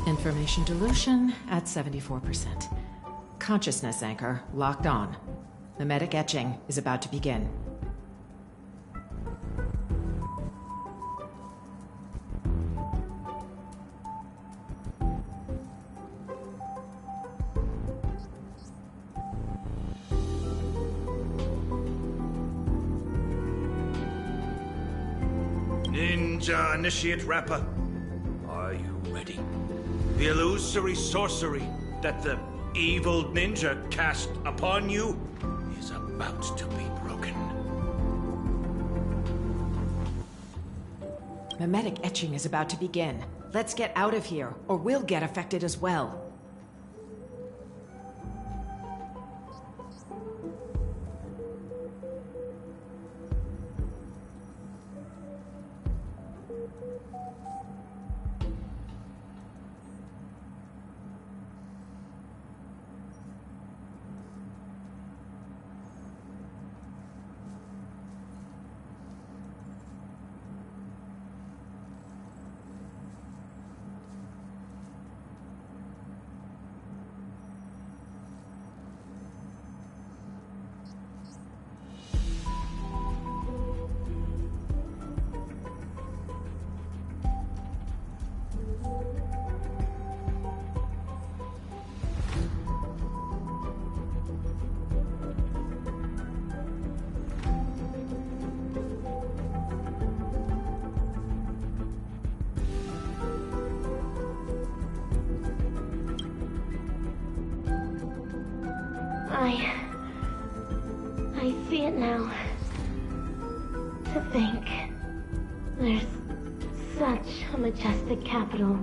Information dilution at 74%. Consciousness anchor locked on. Mimetic etching is about to begin. Ninja Initiate Rapper, are you ready? The illusory sorcery that the evil ninja cast upon you is about to be broken. Mimetic etching is about to begin. Let's get out of here, or we'll get affected as well. I see it now. To think, there's such a majestic capital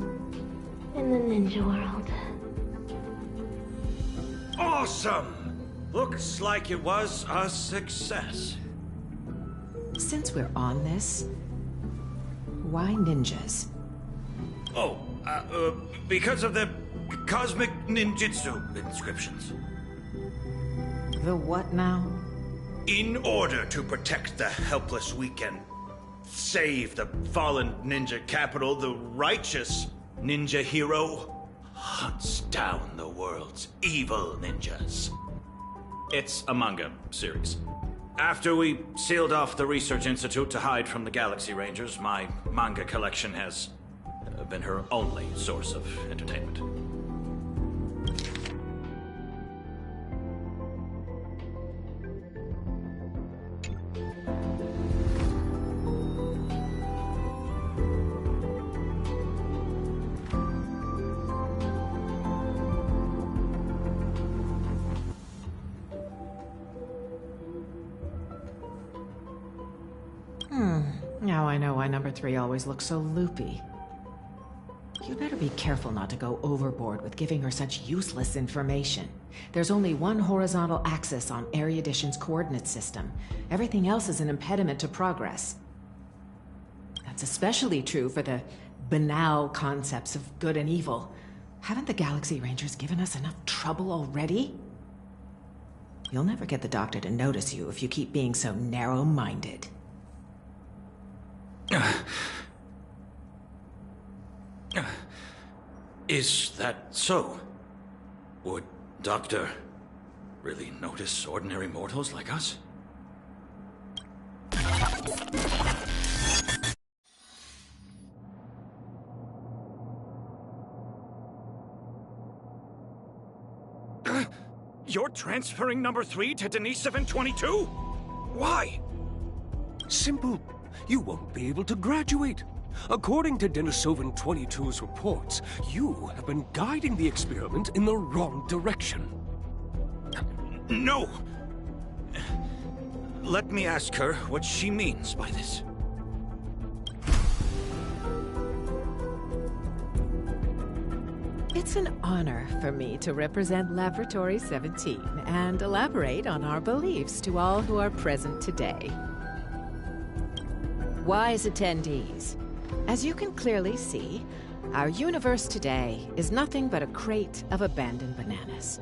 in the ninja world. Awesome! Looks like it was a success. Since we're on this, why ninjas? Oh, because of the cosmic ninjutsu inscriptions. The what now? In order to protect the helpless weak and save the fallen ninja capital, the righteous ninja hero hunts down the world's evil ninjas. It's a manga series. After we sealed off the Research Institute to hide from the Galaxy Rangers, my manga collection has been her only source of entertainment. Now I know why number 3 always looks so loopy. You'd better be careful not to go overboard with giving her such useless information. There's only one horizontal axis on Erudition's coordinate system. Everything else is an impediment to progress. That's especially true for the banal concepts of good and evil. Haven't the Galaxy Rangers given us enough trouble already? You'll never get the Doctor to notice you if you keep being so narrow-minded. Is that so? Would Doctor really notice ordinary mortals like us? You're transferring number 3 to Denisovin 22? Why? Simple. You won't be able to graduate. According to Denisovin 22's reports, you have been guiding the experiment in the wrong direction. No! Let me ask her what she means by this. It's an honor for me to represent Laboratory 17 and elaborate on our beliefs to all who are present today. Wise attendees, as you can clearly see, our universe today is nothing but a crate of abandoned bananas.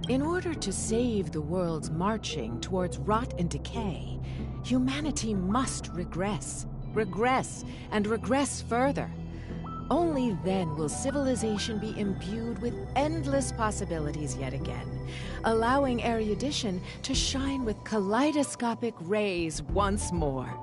In order to save the world's marching towards rot and decay, humanity must regress, and regress further. Only then will civilization be imbued with endless possibilities yet again, allowing erudition to shine with kaleidoscopic rays once more.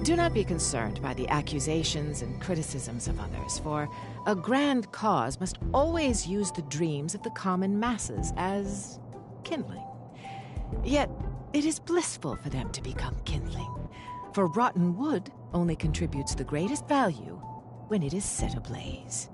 Do not be concerned by the accusations and criticisms of others, for a grand cause must always use the dreams of the common masses as kindling. Yet, it is blissful for them to become kindling, for rotten wood only contributes the greatest value when it is set ablaze.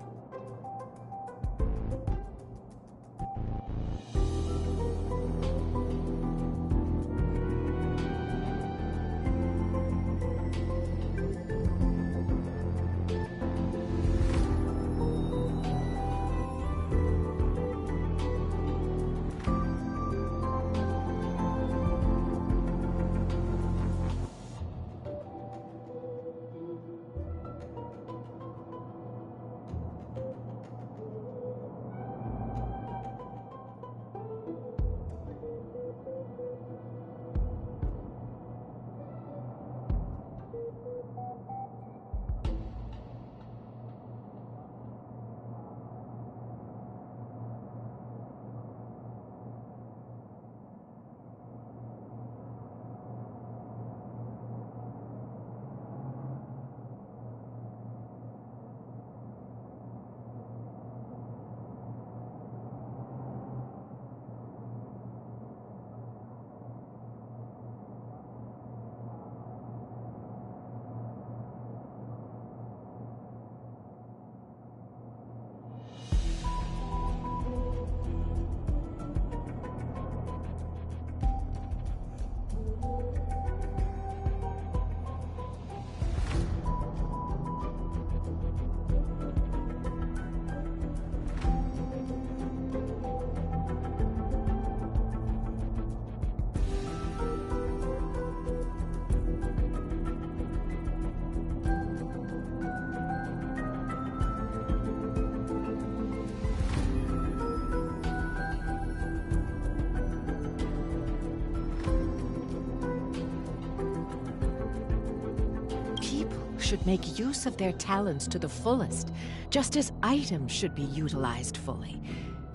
should make use of their talents to the fullest, just as items should be utilized fully.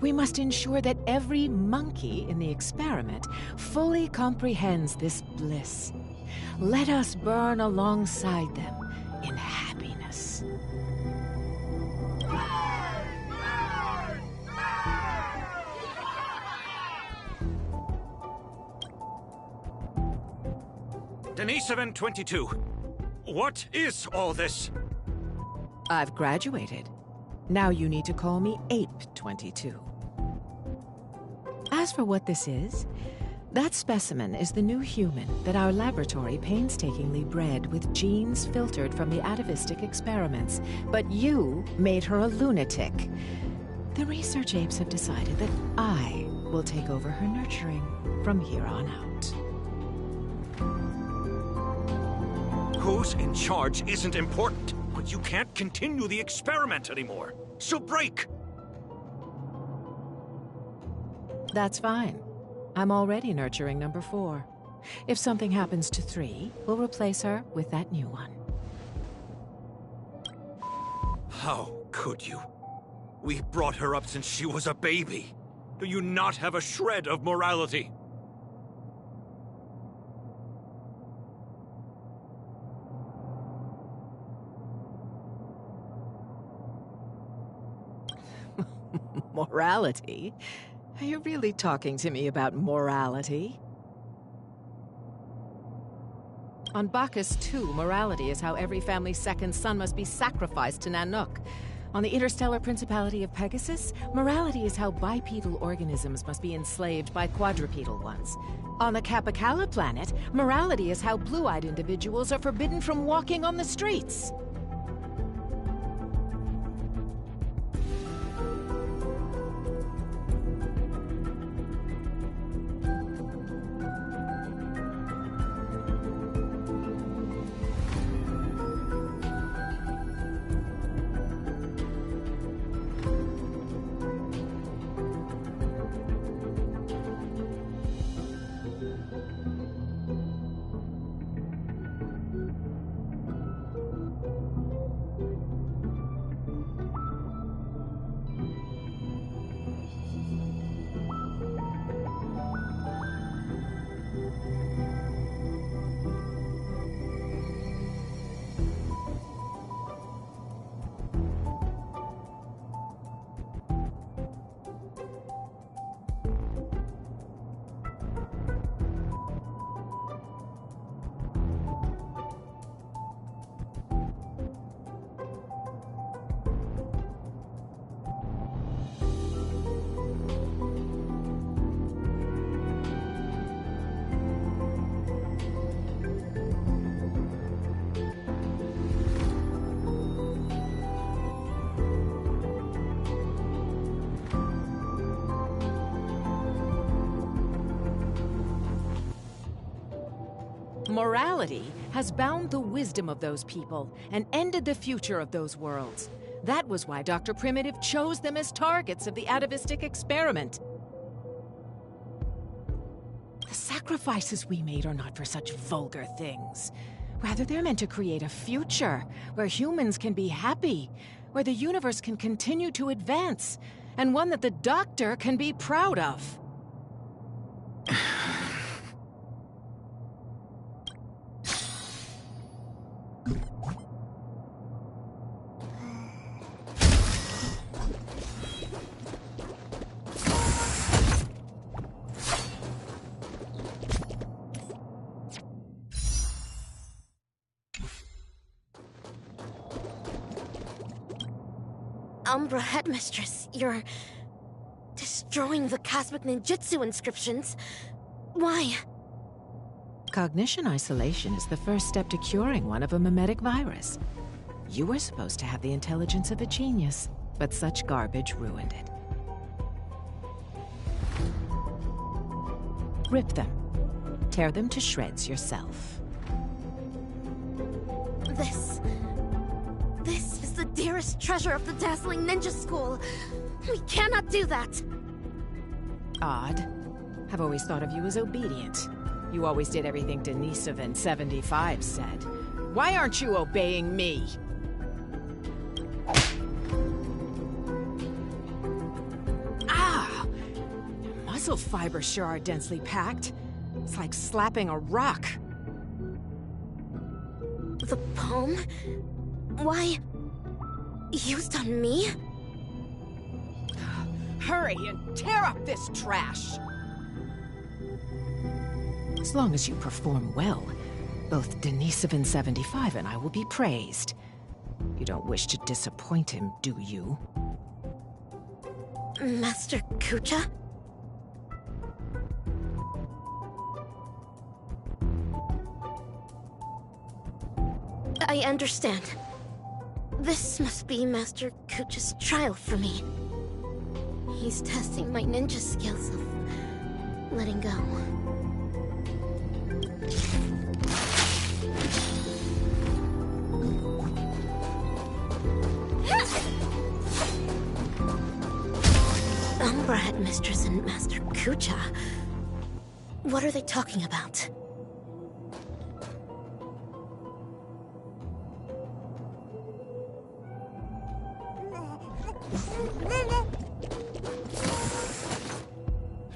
We must ensure that every monkey in the experiment fully comprehends this bliss. Let us burn alongside them in happiness. Denisovan 22, what is all this? I've graduated. Now you need to call me Ape 22. As for what this is, that specimen is the new human that our laboratory painstakingly bred with genes filtered from the atavistic experiments. But you made her a lunatic. The research apes have decided that I will take over her nurturing from here on out. Who's in charge isn't important, but you can't continue the experiment anymore. So break! That's fine. I'm already nurturing number 4. If something happens to 3, we'll replace her with that new one. How could you? We brought her up since she was a baby. Do you not have a shred of morality? Morality? Are you really talking to me about morality? On Bacchus 2, morality is how every family's second son must be sacrificed to Nanook. On the interstellar principality of Pegasus, morality is how bipedal organisms must be enslaved by quadrupedal ones. On the Capicala planet, morality is how blue-eyed individuals are forbidden from walking on the streets. Morality has bound the wisdom of those people and ended the future of those worlds. That was why Dr. Primitive chose them as targets of the atavistic experiment. The sacrifices we made are not for such vulgar things. Rather, they're meant to create a future where humans can be happy, where the universe can continue to advance, and one that the Doctor can be proud of. Umbra Headmistress, you're destroying the cosmic ninjutsu inscriptions. Why? Cognition isolation is the first step to curing one of a mimetic virus. You were supposed to have the intelligence of a genius, but such garbage ruined it. Rip them. Tear them to shreds yourself. This is the dearest treasure of the dazzling ninja school. We cannot do that. Odd. I've always thought of you as obedient. You always did everything Denisovan 75 said. Why aren't you obeying me? Ah! Your muscle fibers sure are densely packed. It's like slapping a rock. The palm? Why? Used on me? Hurry and tear up this trash! As long as you perform well, both Denisovin 75 and I will be praised. You don't wish to disappoint him, do you? Master Kucha? I understand. This must be Master Kucha's trial for me. He's testing my ninja skills of letting go. Umbra Headmistress and Master Kucha. What are they talking about?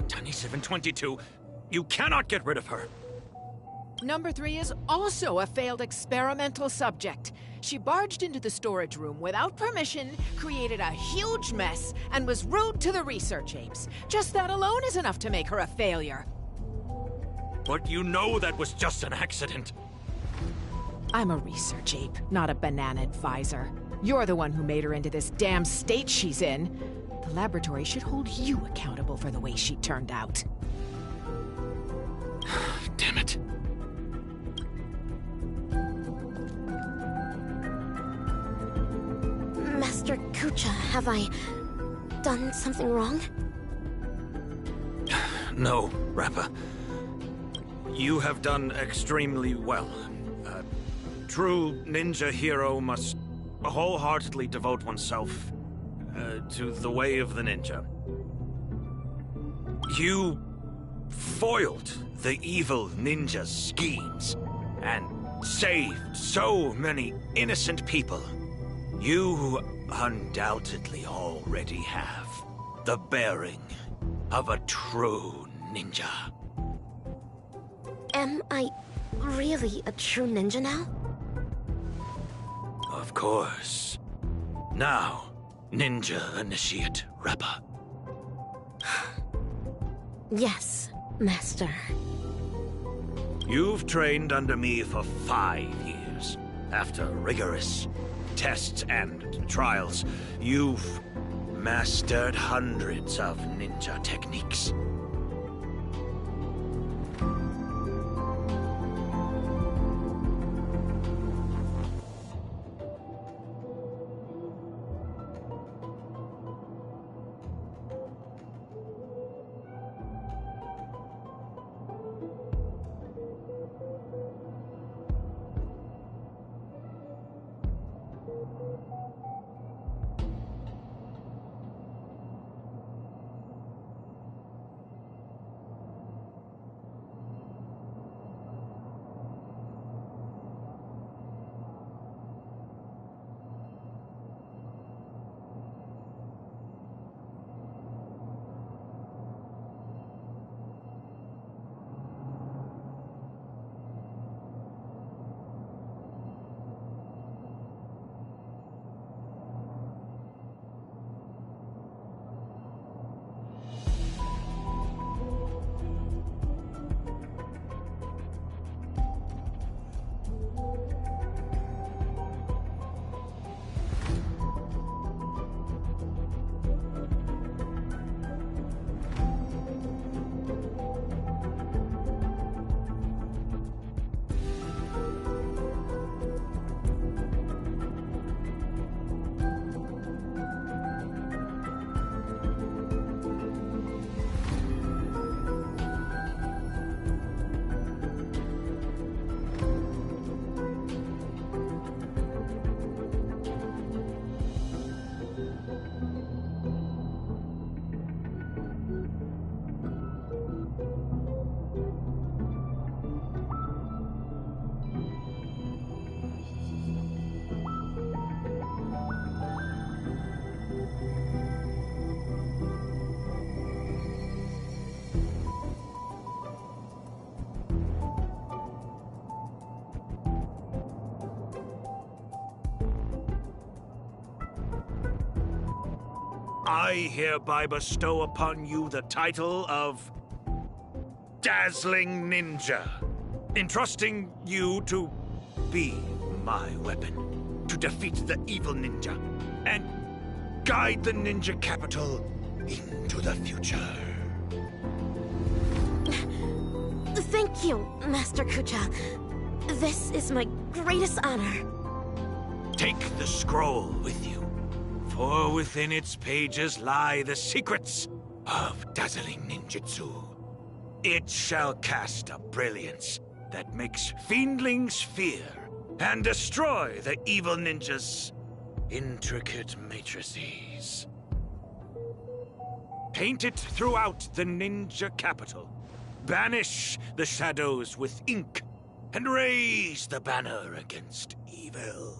Denisovin 22, you cannot get rid of her. Number 3 is also a failed experimental subject. She barged into the storage room without permission, created a huge mess, and was rude to the research apes. Just that alone is enough to make her a failure. But you know that was just an accident. I'm a research ape, not a banana advisor. You're the one who made her into this damn state she's in. The laboratory should hold you accountable for the way she turned out. Damn it. Master Kucha, have I done something wrong? No, Rappa. You have done extremely well. A true ninja hero must wholeheartedly devote oneself to the way of the ninja. You foiled the evil ninja's schemes and saved so many innocent people. You undoubtedly already have the bearing of a true ninja. Am I really a true ninja now? Of course. Now, Ninja Initiate Rappa. Yes, Master. You've trained under me for 5 years. After rigorous tests and trials, you've mastered hundreds of ninja techniques. I hereby bestow upon you the title of Dazzling Ninja, entrusting you to be my weapon, to defeat the evil ninja, and guide the ninja capital into the future. Thank you, Master Kucha. This is my greatest honor. Take the scroll with you, for within its pages lie the secrets of dazzling ninjutsu. It shall cast a brilliance that makes fiendlings fear and destroy the evil ninja's intricate matrices. Paint it throughout the ninja capital. Banish the shadows with ink and raise the banner against evil.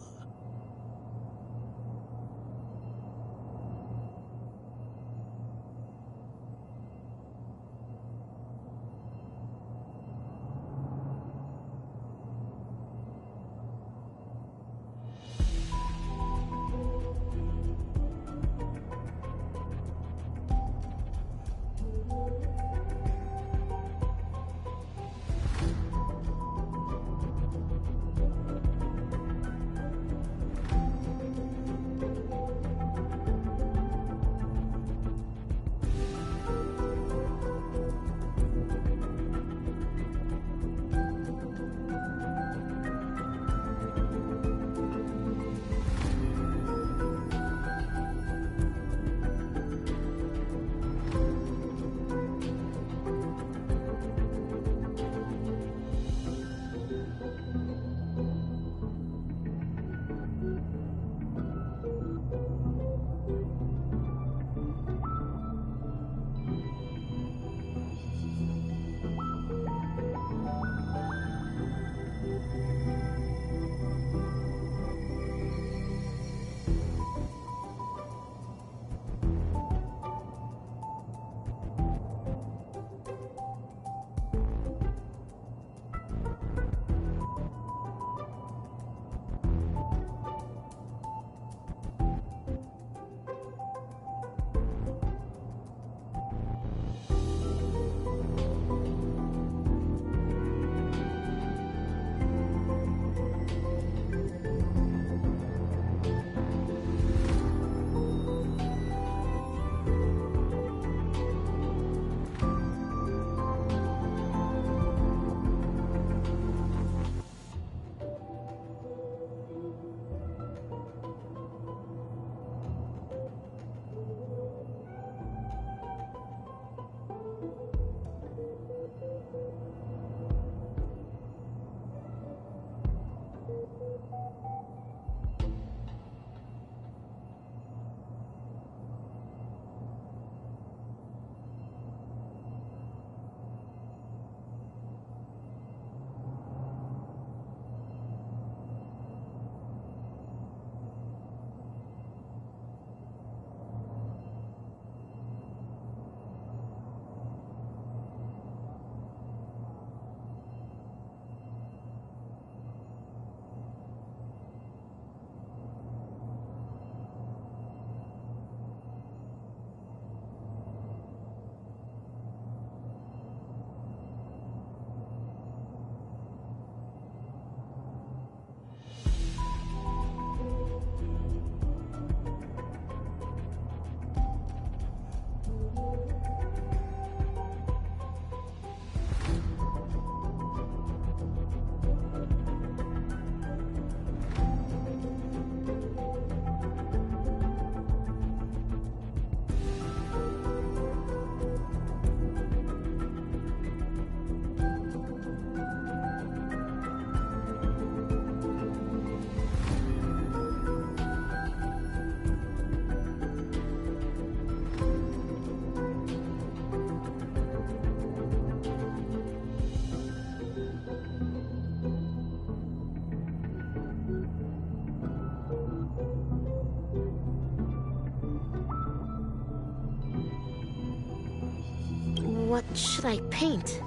What should I paint?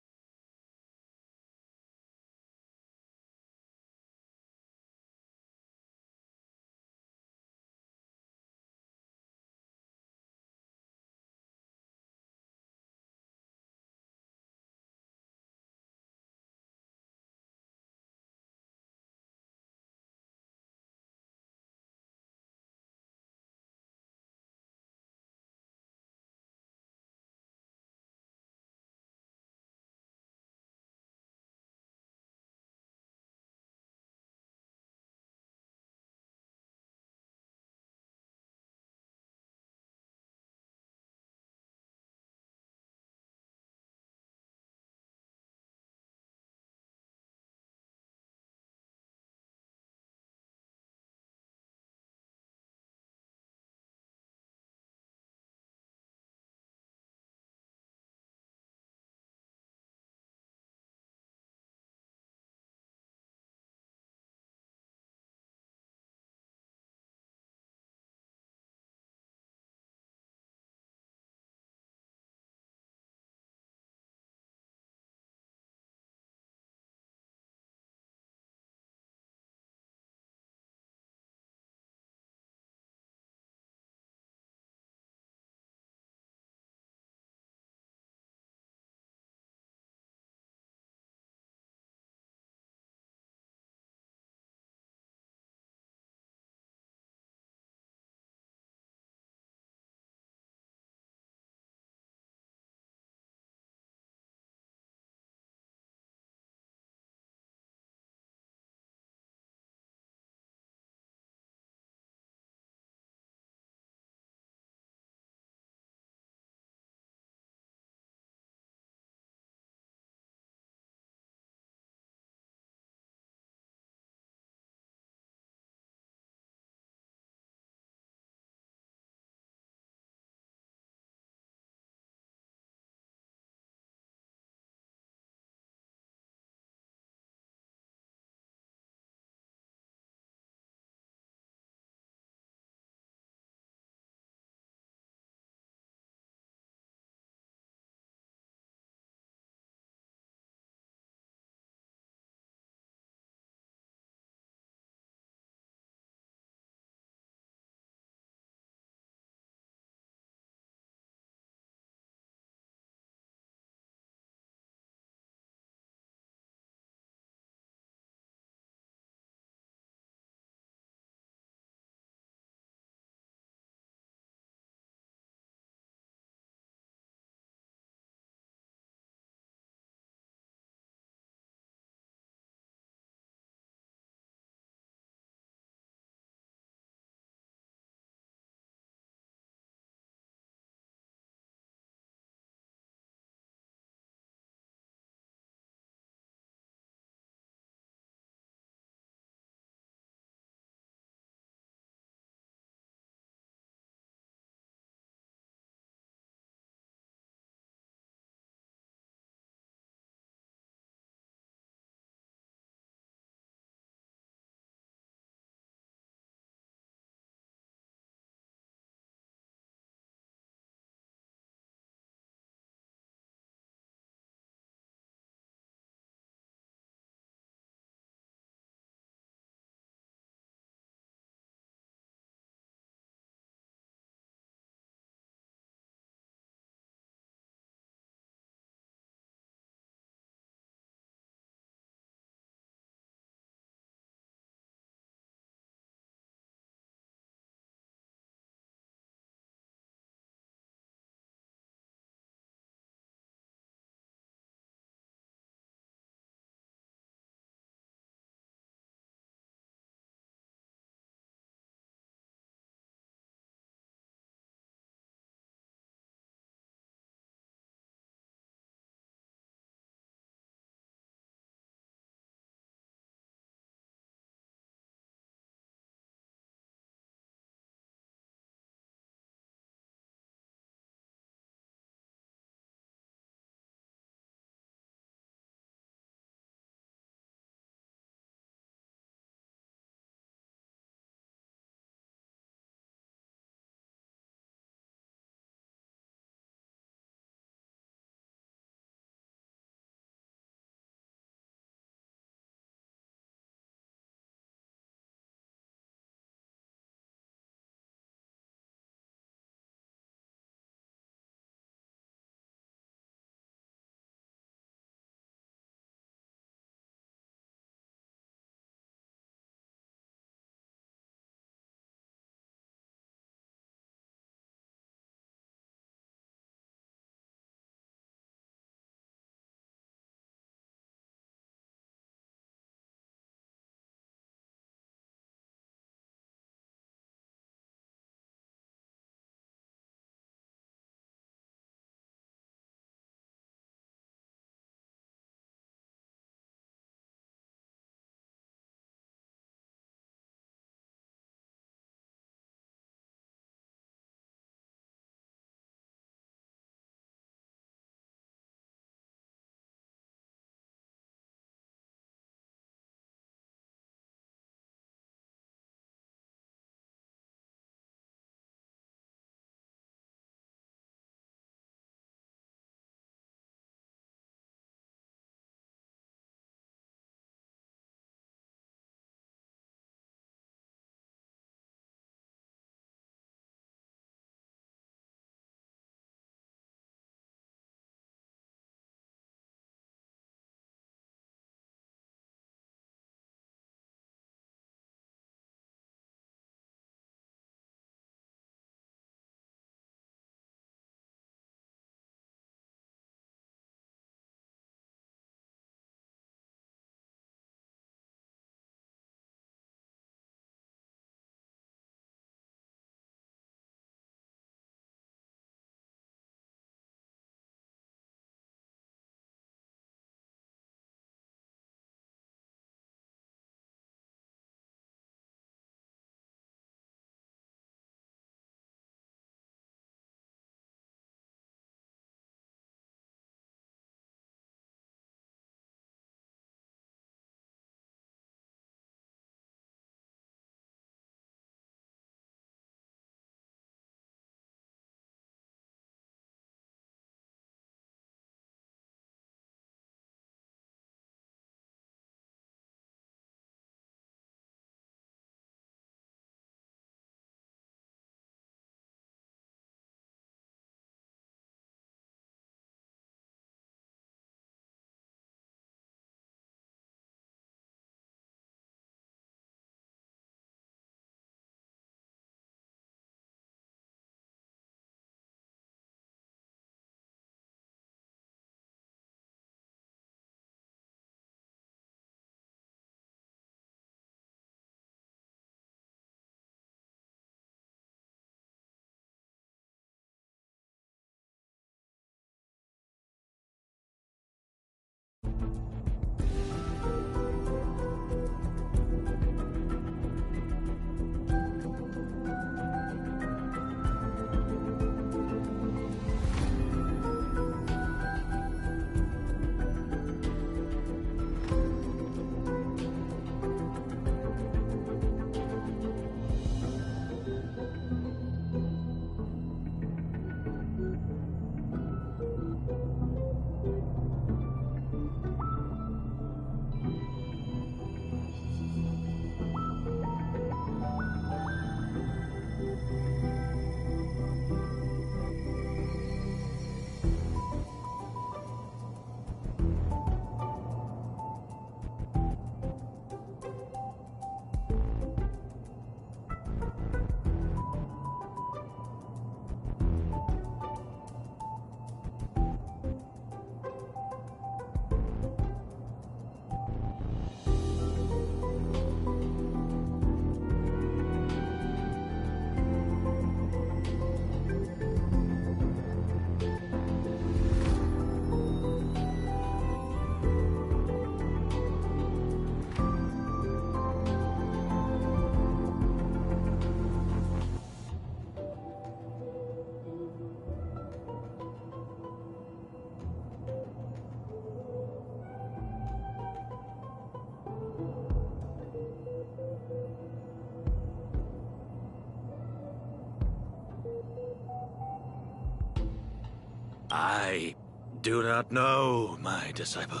I do not know, my disciple.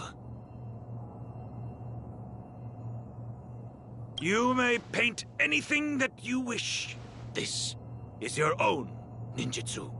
You may paint anything that you wish. This is your own ninjutsu.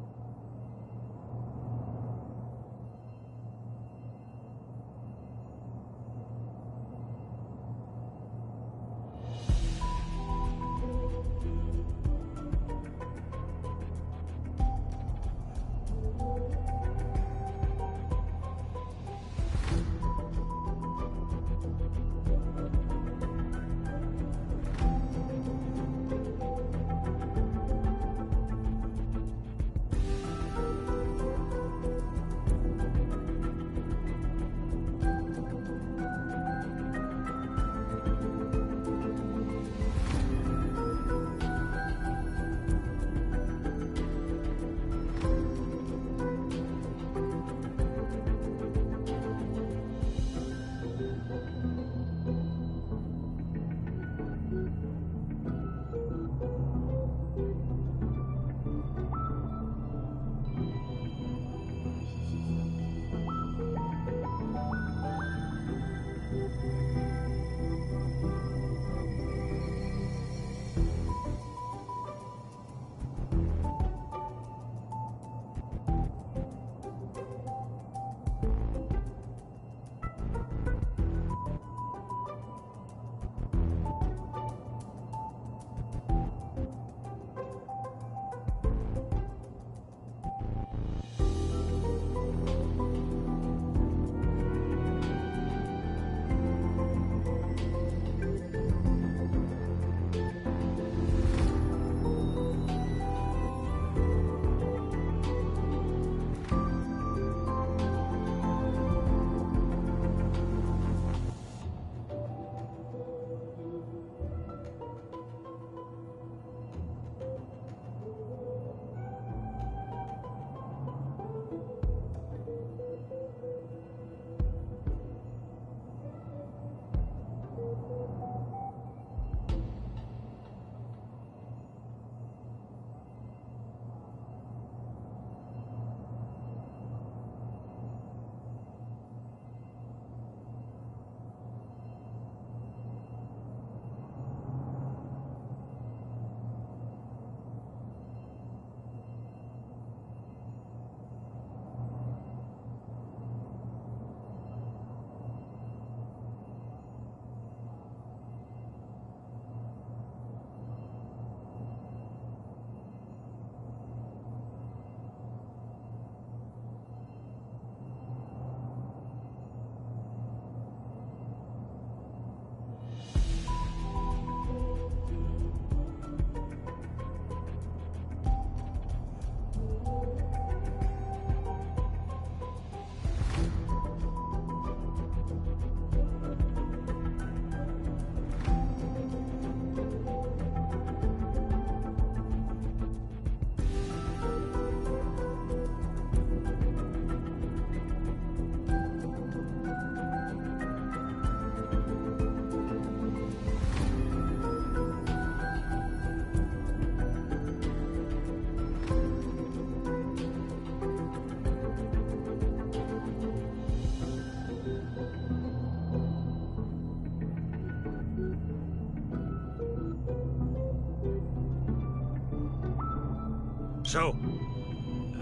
So,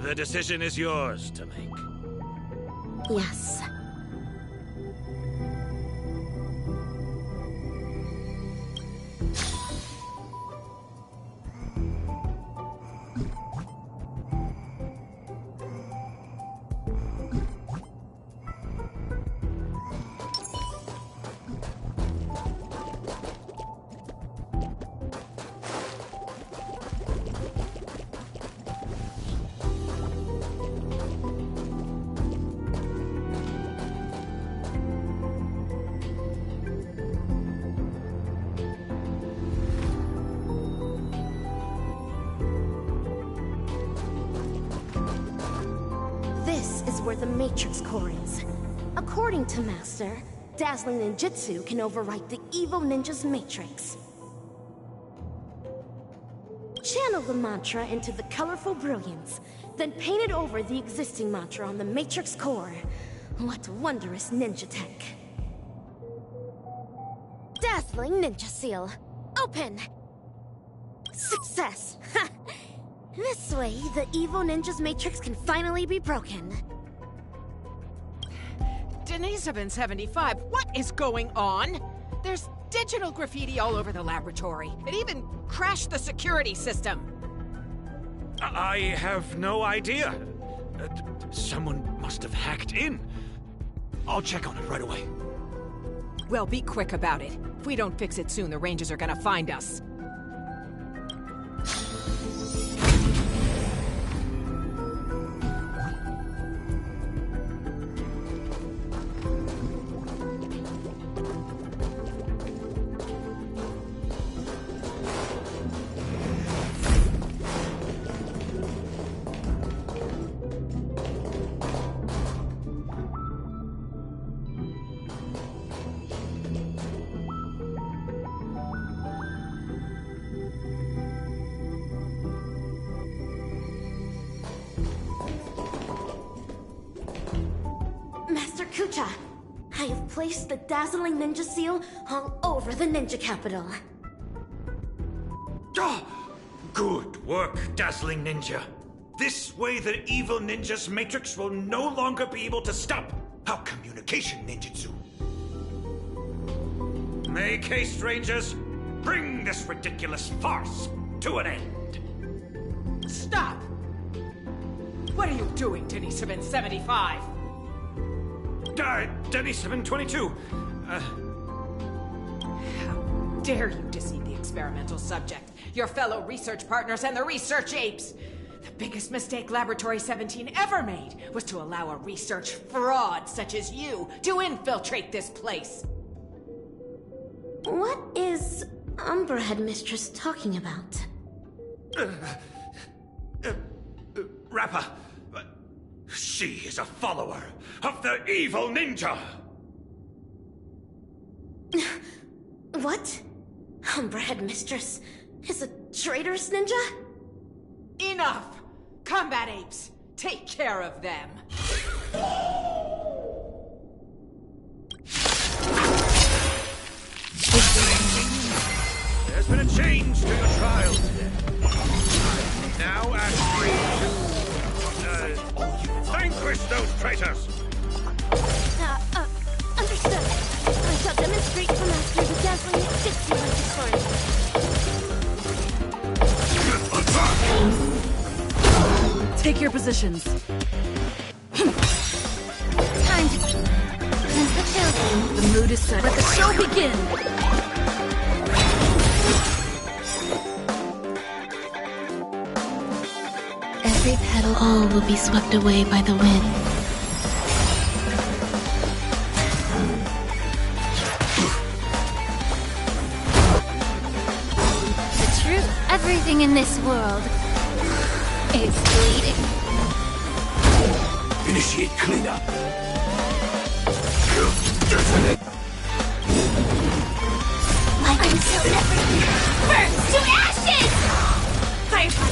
the decision is yours to make. Yes. Where the Matrix Core is. According to Master, dazzling ninjutsu can overwrite the evil ninja's matrix. Channel the mantra into the colorful brilliance, then paint it over the existing mantra on the Matrix core. What wondrous ninja tech. Dazzling ninja seal. Open! Success! Ha! This way, the evil ninja's matrix can finally be broken. Denisovin 75, what is going on? There's digital graffiti all over the laboratory. It even crashed the security system. I have no idea. Someone must have hacked in. I'll check on it right away. Well, be quick about it. If we don't fix it soon, the Rangers are gonna find us. Master Kucha, I have placed the dazzling ninja seal all over the ninja capital. Good work, Dazzling Ninja. This way the evil ninja's matrix will no longer be able to stop our communication ninjutsu. Make haste, Rangers. Bring this ridiculous farce to an end. Stop! What are you doing, Denisovin 75? Denisovin 22. How dare you deceive the experimental subject, your fellow research partners, and the research apes? The biggest mistake Laboratory 17 ever made was to allow a research fraud such as you to infiltrate this place. What is Umbra Headmistress talking about? Rappa, she is a follower of the evil ninja! What? Umbra Headmistress is a traitorous ninja? Enough! Combat apes, take care of them. There's been a change to your trial today. I now ask you to vanquish those traitors. Understood. I shall demonstrate to Master the dazzling ninja sword. Take your positions. Time to cleanse the children. The mood is set. Let the show begin! Every petal, all will be swept away by the wind. The truth. Everything in this world is bleeding. Initiate cleanup. Like until everything burns to ashes! Fight to live!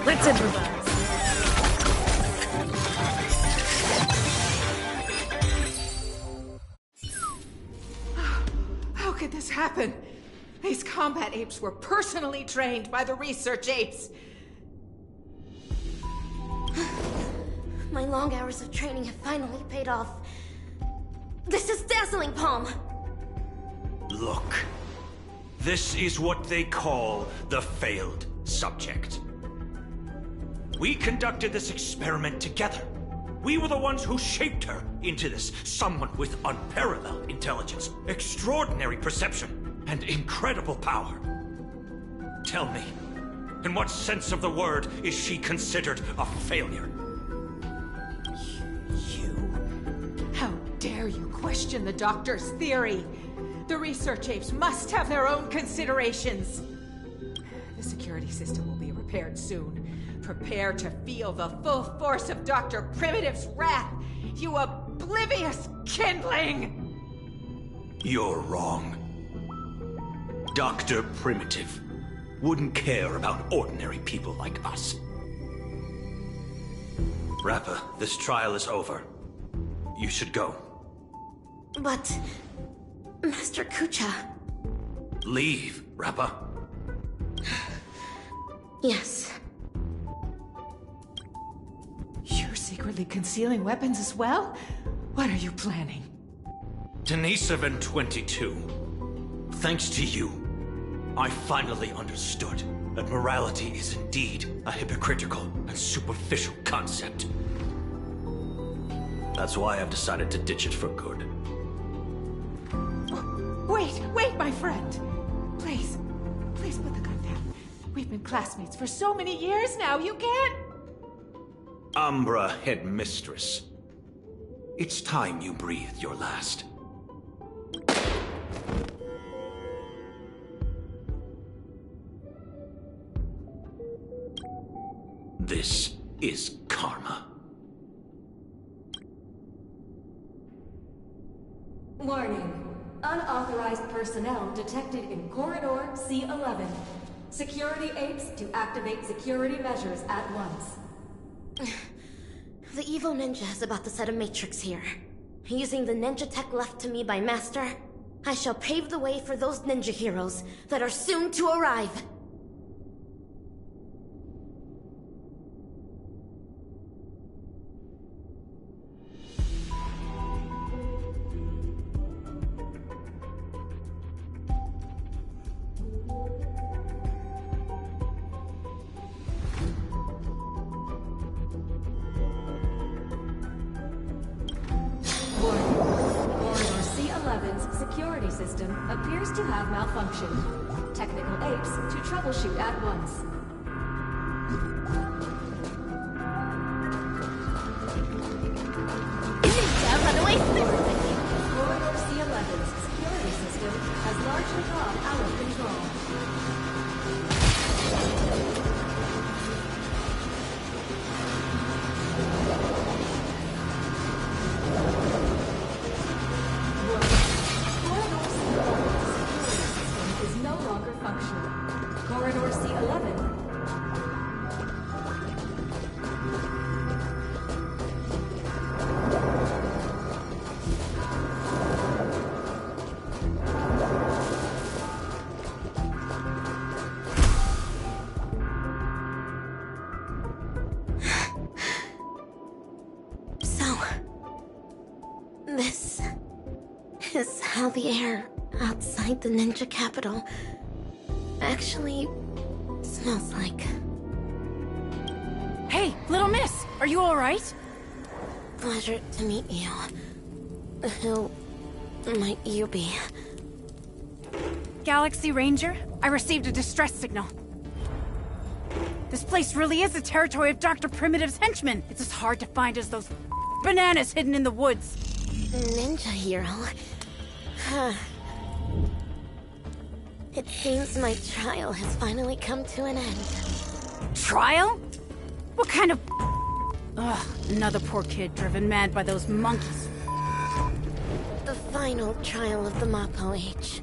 Let's improvise. How could this happen? These combat apes were personally trained by the research apes. My long hours of training have finally paid off. This is Dazzling Palm! Look, this is what they call the failed subject. We conducted this experiment together. We were the ones who shaped her into this someone with unparalleled intelligence, extraordinary perception, and incredible power. Tell me, in what sense of the word is she considered a failure? How dare you question the doctor's theory? The research apes must have their own considerations. The security system will be repaired soon. Prepare to feel the full force of Dr. Primitive's wrath, you oblivious kindling! You're wrong. Dr. Primitive wouldn't care about ordinary people like us. Rappa, this trial is over. You should go. But... Master Kucha... Leave, Rappa. Yes. You're secretly concealing weapons as well? What are you planning? Denisovan 22. Thanks to you, I finally understood that morality is indeed a hypocritical and superficial concept. That's why I've decided to ditch it for good. Wait, my friend! Please put the gun down. We've been classmates for so many years now, you can't... Umbra Headmistress. It's time you breathed your last. This is karma. Warning. Unauthorized personnel detected in Corridor C11. Security apes to activate security measures at once. The evil ninja is about to set a matrix here. Using the ninja tech left to me by Master, I shall pave the way for those ninja heroes that are soon to arrive. Security system appears to have malfunctioned. Technical apes to troubleshoot at once. Corridor C11's security system has largely gone out of control. Corridor C11. So, this is how the air outside the ninja capital actually smells like. Hey, little miss, are you alright? Pleasure to meet you. Who might you be? Galaxy Ranger, I received a distress signal. This place really is the territory of Dr. Primitive's henchmen. It's as hard to find as those bananas hidden in the woods. Ninja hero? Huh. It seems my trial has finally come to an end. Trial? What kind of... Ugh, another poor kid driven mad by those monkeys. The final trial of the Mappo Age.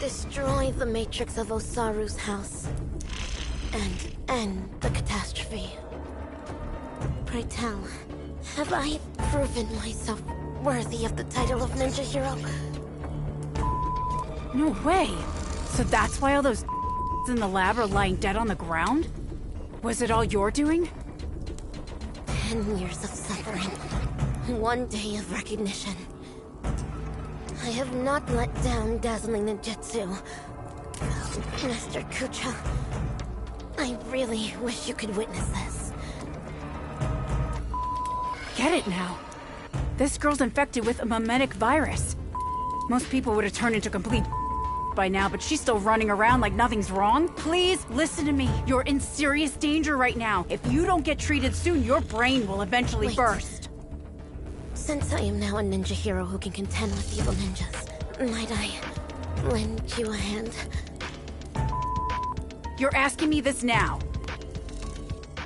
Destroy the matrix of Osaru's house. And end the catastrophe. Pray tell, have I proven myself worthy of the title of Ninja Hero? No way! So that's why all those in the lab are lying dead on the ground? Was it all your doing? 10 years of suffering. 1 day of recognition. I have not let down dazzling ninjutsu. Master Kucha, I really wish you could witness this. Get it now. This girl's infected with a mimetic virus. Most people would have turned into complete by now, but she's still running around like nothing's wrong. Please listen to me. You're in serious danger right now. If you don't get treated soon, your brain will eventually burst. Since I am now a ninja hero who can contend with evil ninjas, might I lend you a hand? You're asking me this now.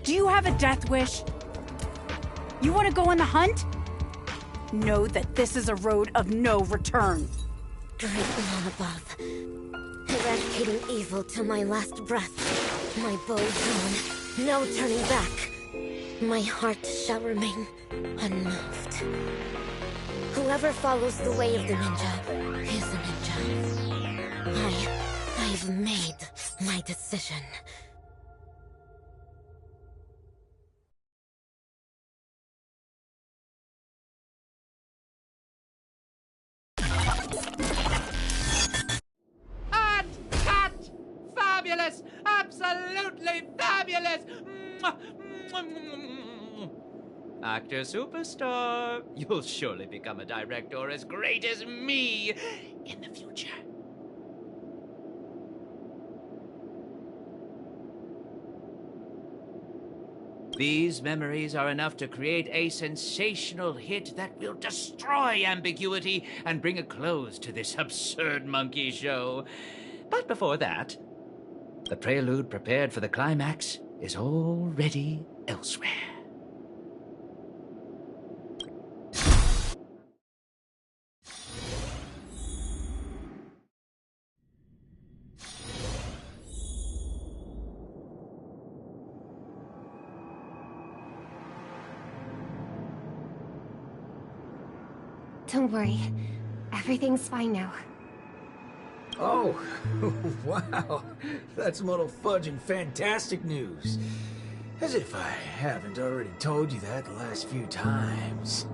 Do you have a death wish? You want to go on the hunt? Know that this is a road of no return. Great one above, eradicating evil till my last breath. My bow drawn, no turning back. My heart shall remain unmoved. Whoever follows the way of the ninja is a ninja. I've made my decision. Fabulous! Absolutely fabulous! Actor superstar, you'll surely become a director as great as me in the future. These memories are enough to create a sensational hit that will destroy ambiguity and bring a close to this absurd monkey show. But before that, the prelude prepared for the climax is already elsewhere. Don't worry. Everything's fine now. Oh, wow. That's muddle fudging fantastic news. As if I haven't already told you that the last few times.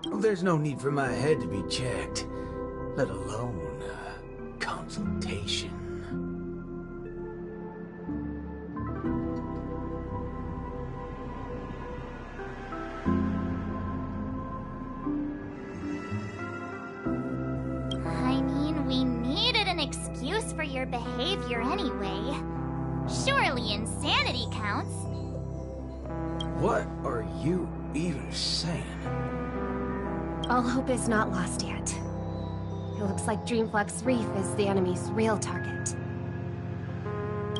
Well, there's no need for my head to be checked, let alone consultation. Excuse for your behavior anyway. Surely insanity counts. What are you even saying? All hope is not lost yet. It looks like Dreamflux Reef is the enemy's real target.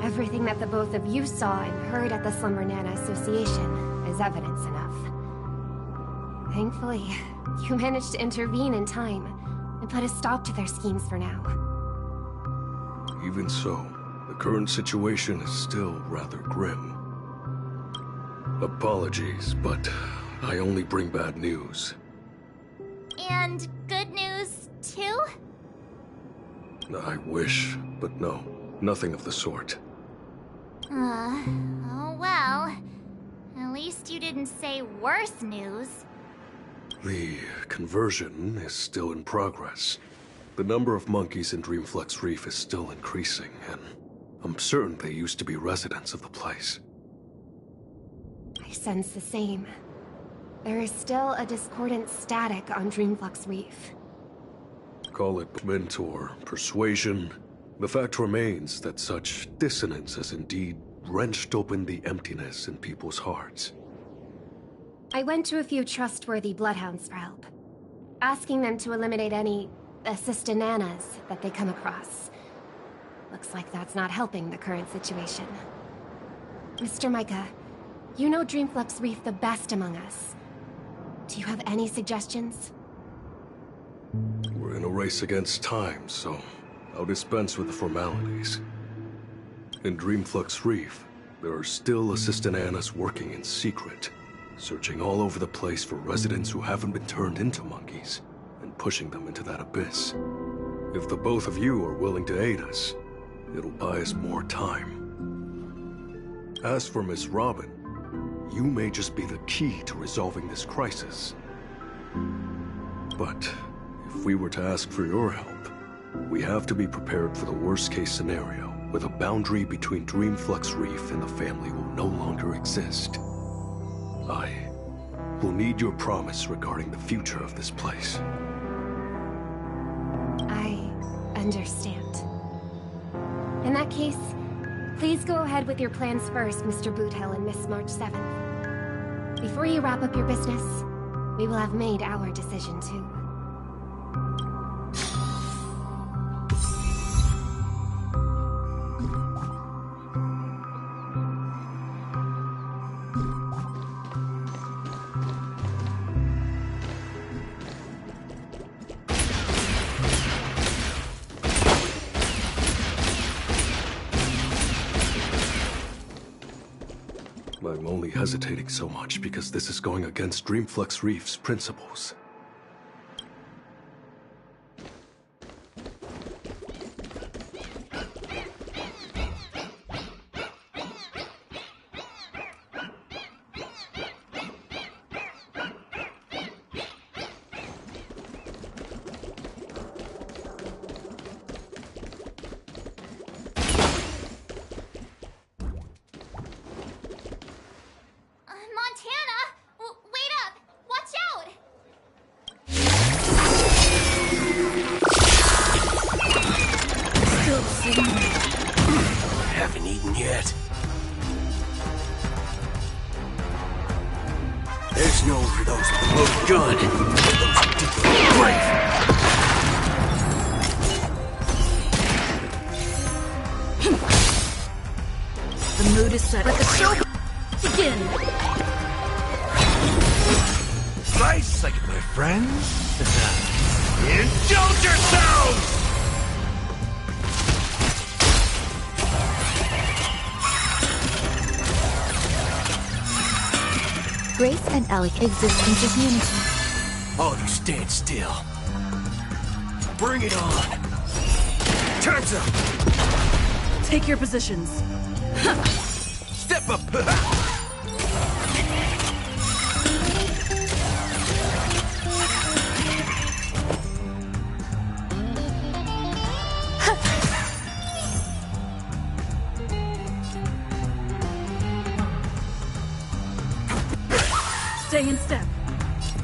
Everything that the both of you saw and heard at the Slumber Nana Association is evidence enough. Thankfully, you managed to intervene in time and put a stop to their schemes for now. Even so, the current situation is still rather grim. Apologies, but I only bring bad news. And good news, too? I wish, but no, nothing of the sort. Oh well. At least you didn't say worse news. The conversion is still in progress. The number of monkeys in Dreamflux Reef is still increasing, and I'm certain they used to be residents of the place. I sense the same. There is still a discordant static on Dreamflux Reef. Call it movement or persuasion. The fact remains that such dissonance has indeed wrenched open the emptiness in people's hearts. I went to a few trustworthy bloodhounds for help, asking them to eliminate any assistananas that they come across. Looks like that's not helping the current situation. Mr. Micah, you know Dreamflux Reef the best among us. Do you have any suggestions? We're in a race against time, so I'll dispense with the formalities. In Dreamflux Reef, there are still assistananas working in secret, searching all over the place for residents who haven't been turned into monkeys, and pushing them into that abyss. If the both of you are willing to aid us, it'll buy us more time. As for Miss Robin, you may just be the key to resolving this crisis. But if we were to ask for your help, we have to be prepared for the worst-case scenario, where the boundary between Dreamflux Reef and the family will no longer exist. I will need your promise regarding the future of this place. I understand. In that case, please go ahead with your plans first, Mr. Boothill and Miss March 7th. Before you wrap up your business, we will have made our decision too. I'm only hesitating so much because this is going against Dreamflux Reef's principles. Montana! Wait up! Watch out! Still sitting there. Haven't eaten yet. There's no for those below gun. Those deep brave. The mood is set. Let the show begin. Right second, my friends. Indulge yourselves! Grace and Alec exist in just unity. All you stand still. Bring it on. Time's up. Take your positions. Step up. Stay in step.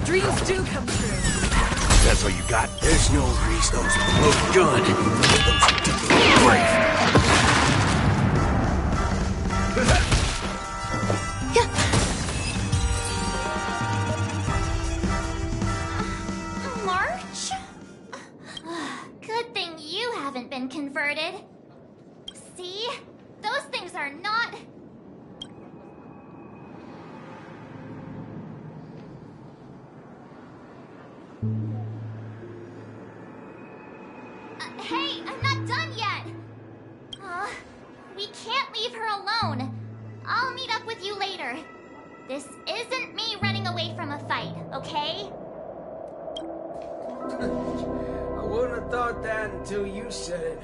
Dreams do come true. That's all you got? There's no reason those below gun. Those deep brave. March? Good thing you haven't been converted. See? Those things are not... Hey, I'm not done yet! We can't leave her alone. I'll meet up with you later. This isn't me running away from a fight, okay? I wouldn't have thought that until you said it.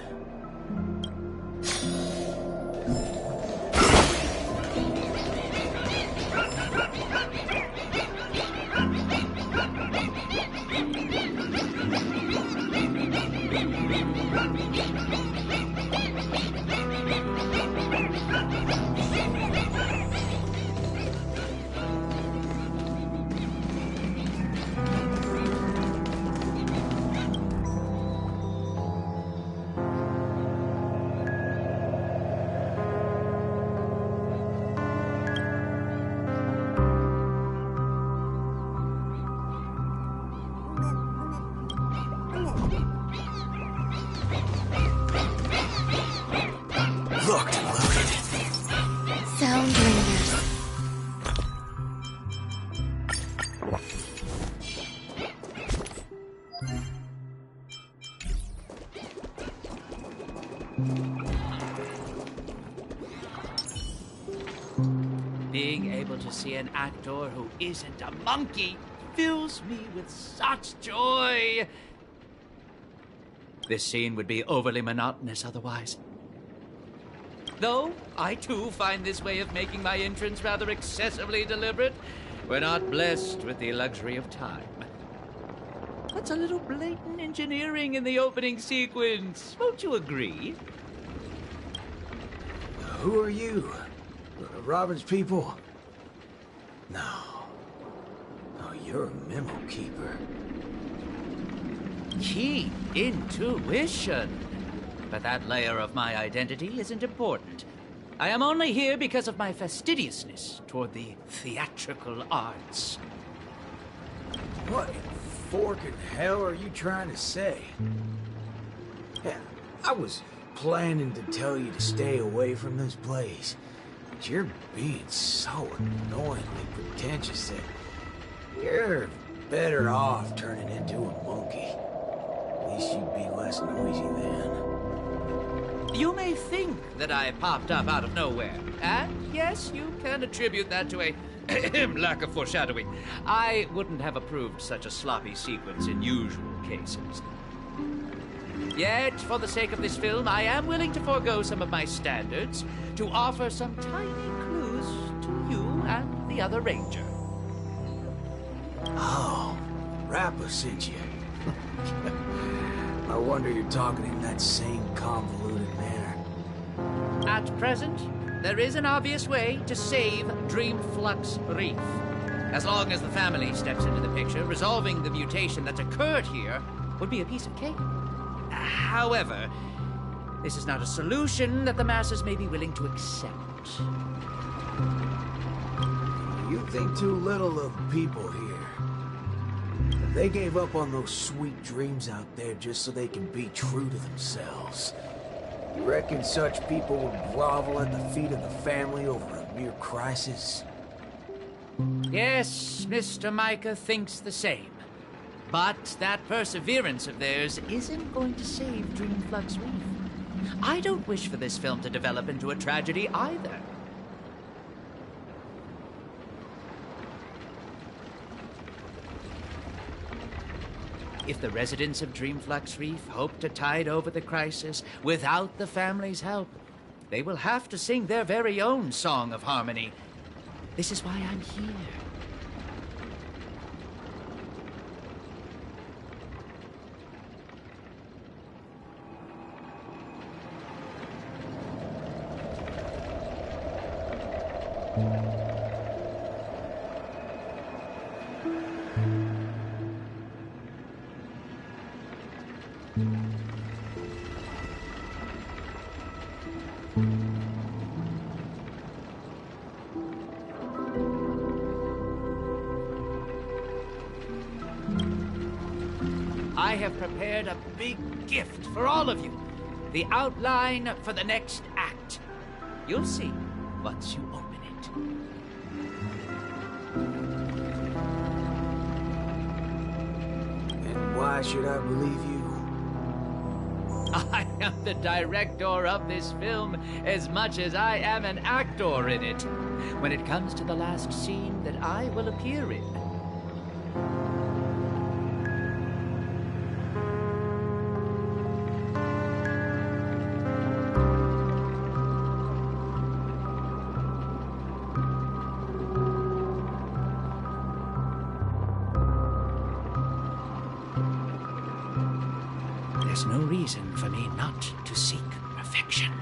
Locked and loaded. Sound ringers. Being able to see an actor who isn't a monkey fills me with such joy. This scene would be overly monotonous otherwise. Though, I too find this way of making my entrance rather excessively deliberate. We're not blessed with the luxury of time. That's a little blatant engineering in the opening sequence. Won't you agree? Who are you? Robin's people? No. Oh, you're a memo keeper. Keen intuition. But that layer of my identity isn't important. I am only here because of my fastidiousness toward the theatrical arts. What in forking hell are you trying to say? Yeah, I was planning to tell you to stay away from this place. But you're being so annoyingly pretentious that you're better off turning into a monkey. At least you'd be less noisy then. You may think that I popped up out of nowhere, and yes, you can attribute that to a lack of foreshadowing. I wouldn't have approved such a sloppy sequence in usual cases. Yet, for the sake of this film, I am willing to forego some of my standards to offer some tiny clues to you and the other ranger. Oh, Rappa sent you. No wonder you're talking in that same convoluted manner. At present, there is an obvious way to save Dreamflux Reef. As long as the family steps into the picture, resolving the mutation that's occurred here would be a piece of cake. However, this is not a solution that the masses may be willing to accept. You think too little of people here. They gave up on those sweet dreams out there just so they can be true to themselves. You reckon such people would grovel at the feet of the family over a mere crisis? Yes, Mr. Micah thinks the same. But that perseverance of theirs isn't going to save Dreamflux Reef. I don't wish for this film to develop into a tragedy either. If the residents of Dreamflux Reef hope to tide over the crisis without the family's help, they will have to sing their very own song of harmony. This is why I'm here. I have prepared a big gift for all of you. The outline for the next act. You'll see once you open it. And why should I believe you? I am the director of this film as much as I am an actor in it. When it comes to the last scene that I will appear in, there's no reason for me not to seek perfection.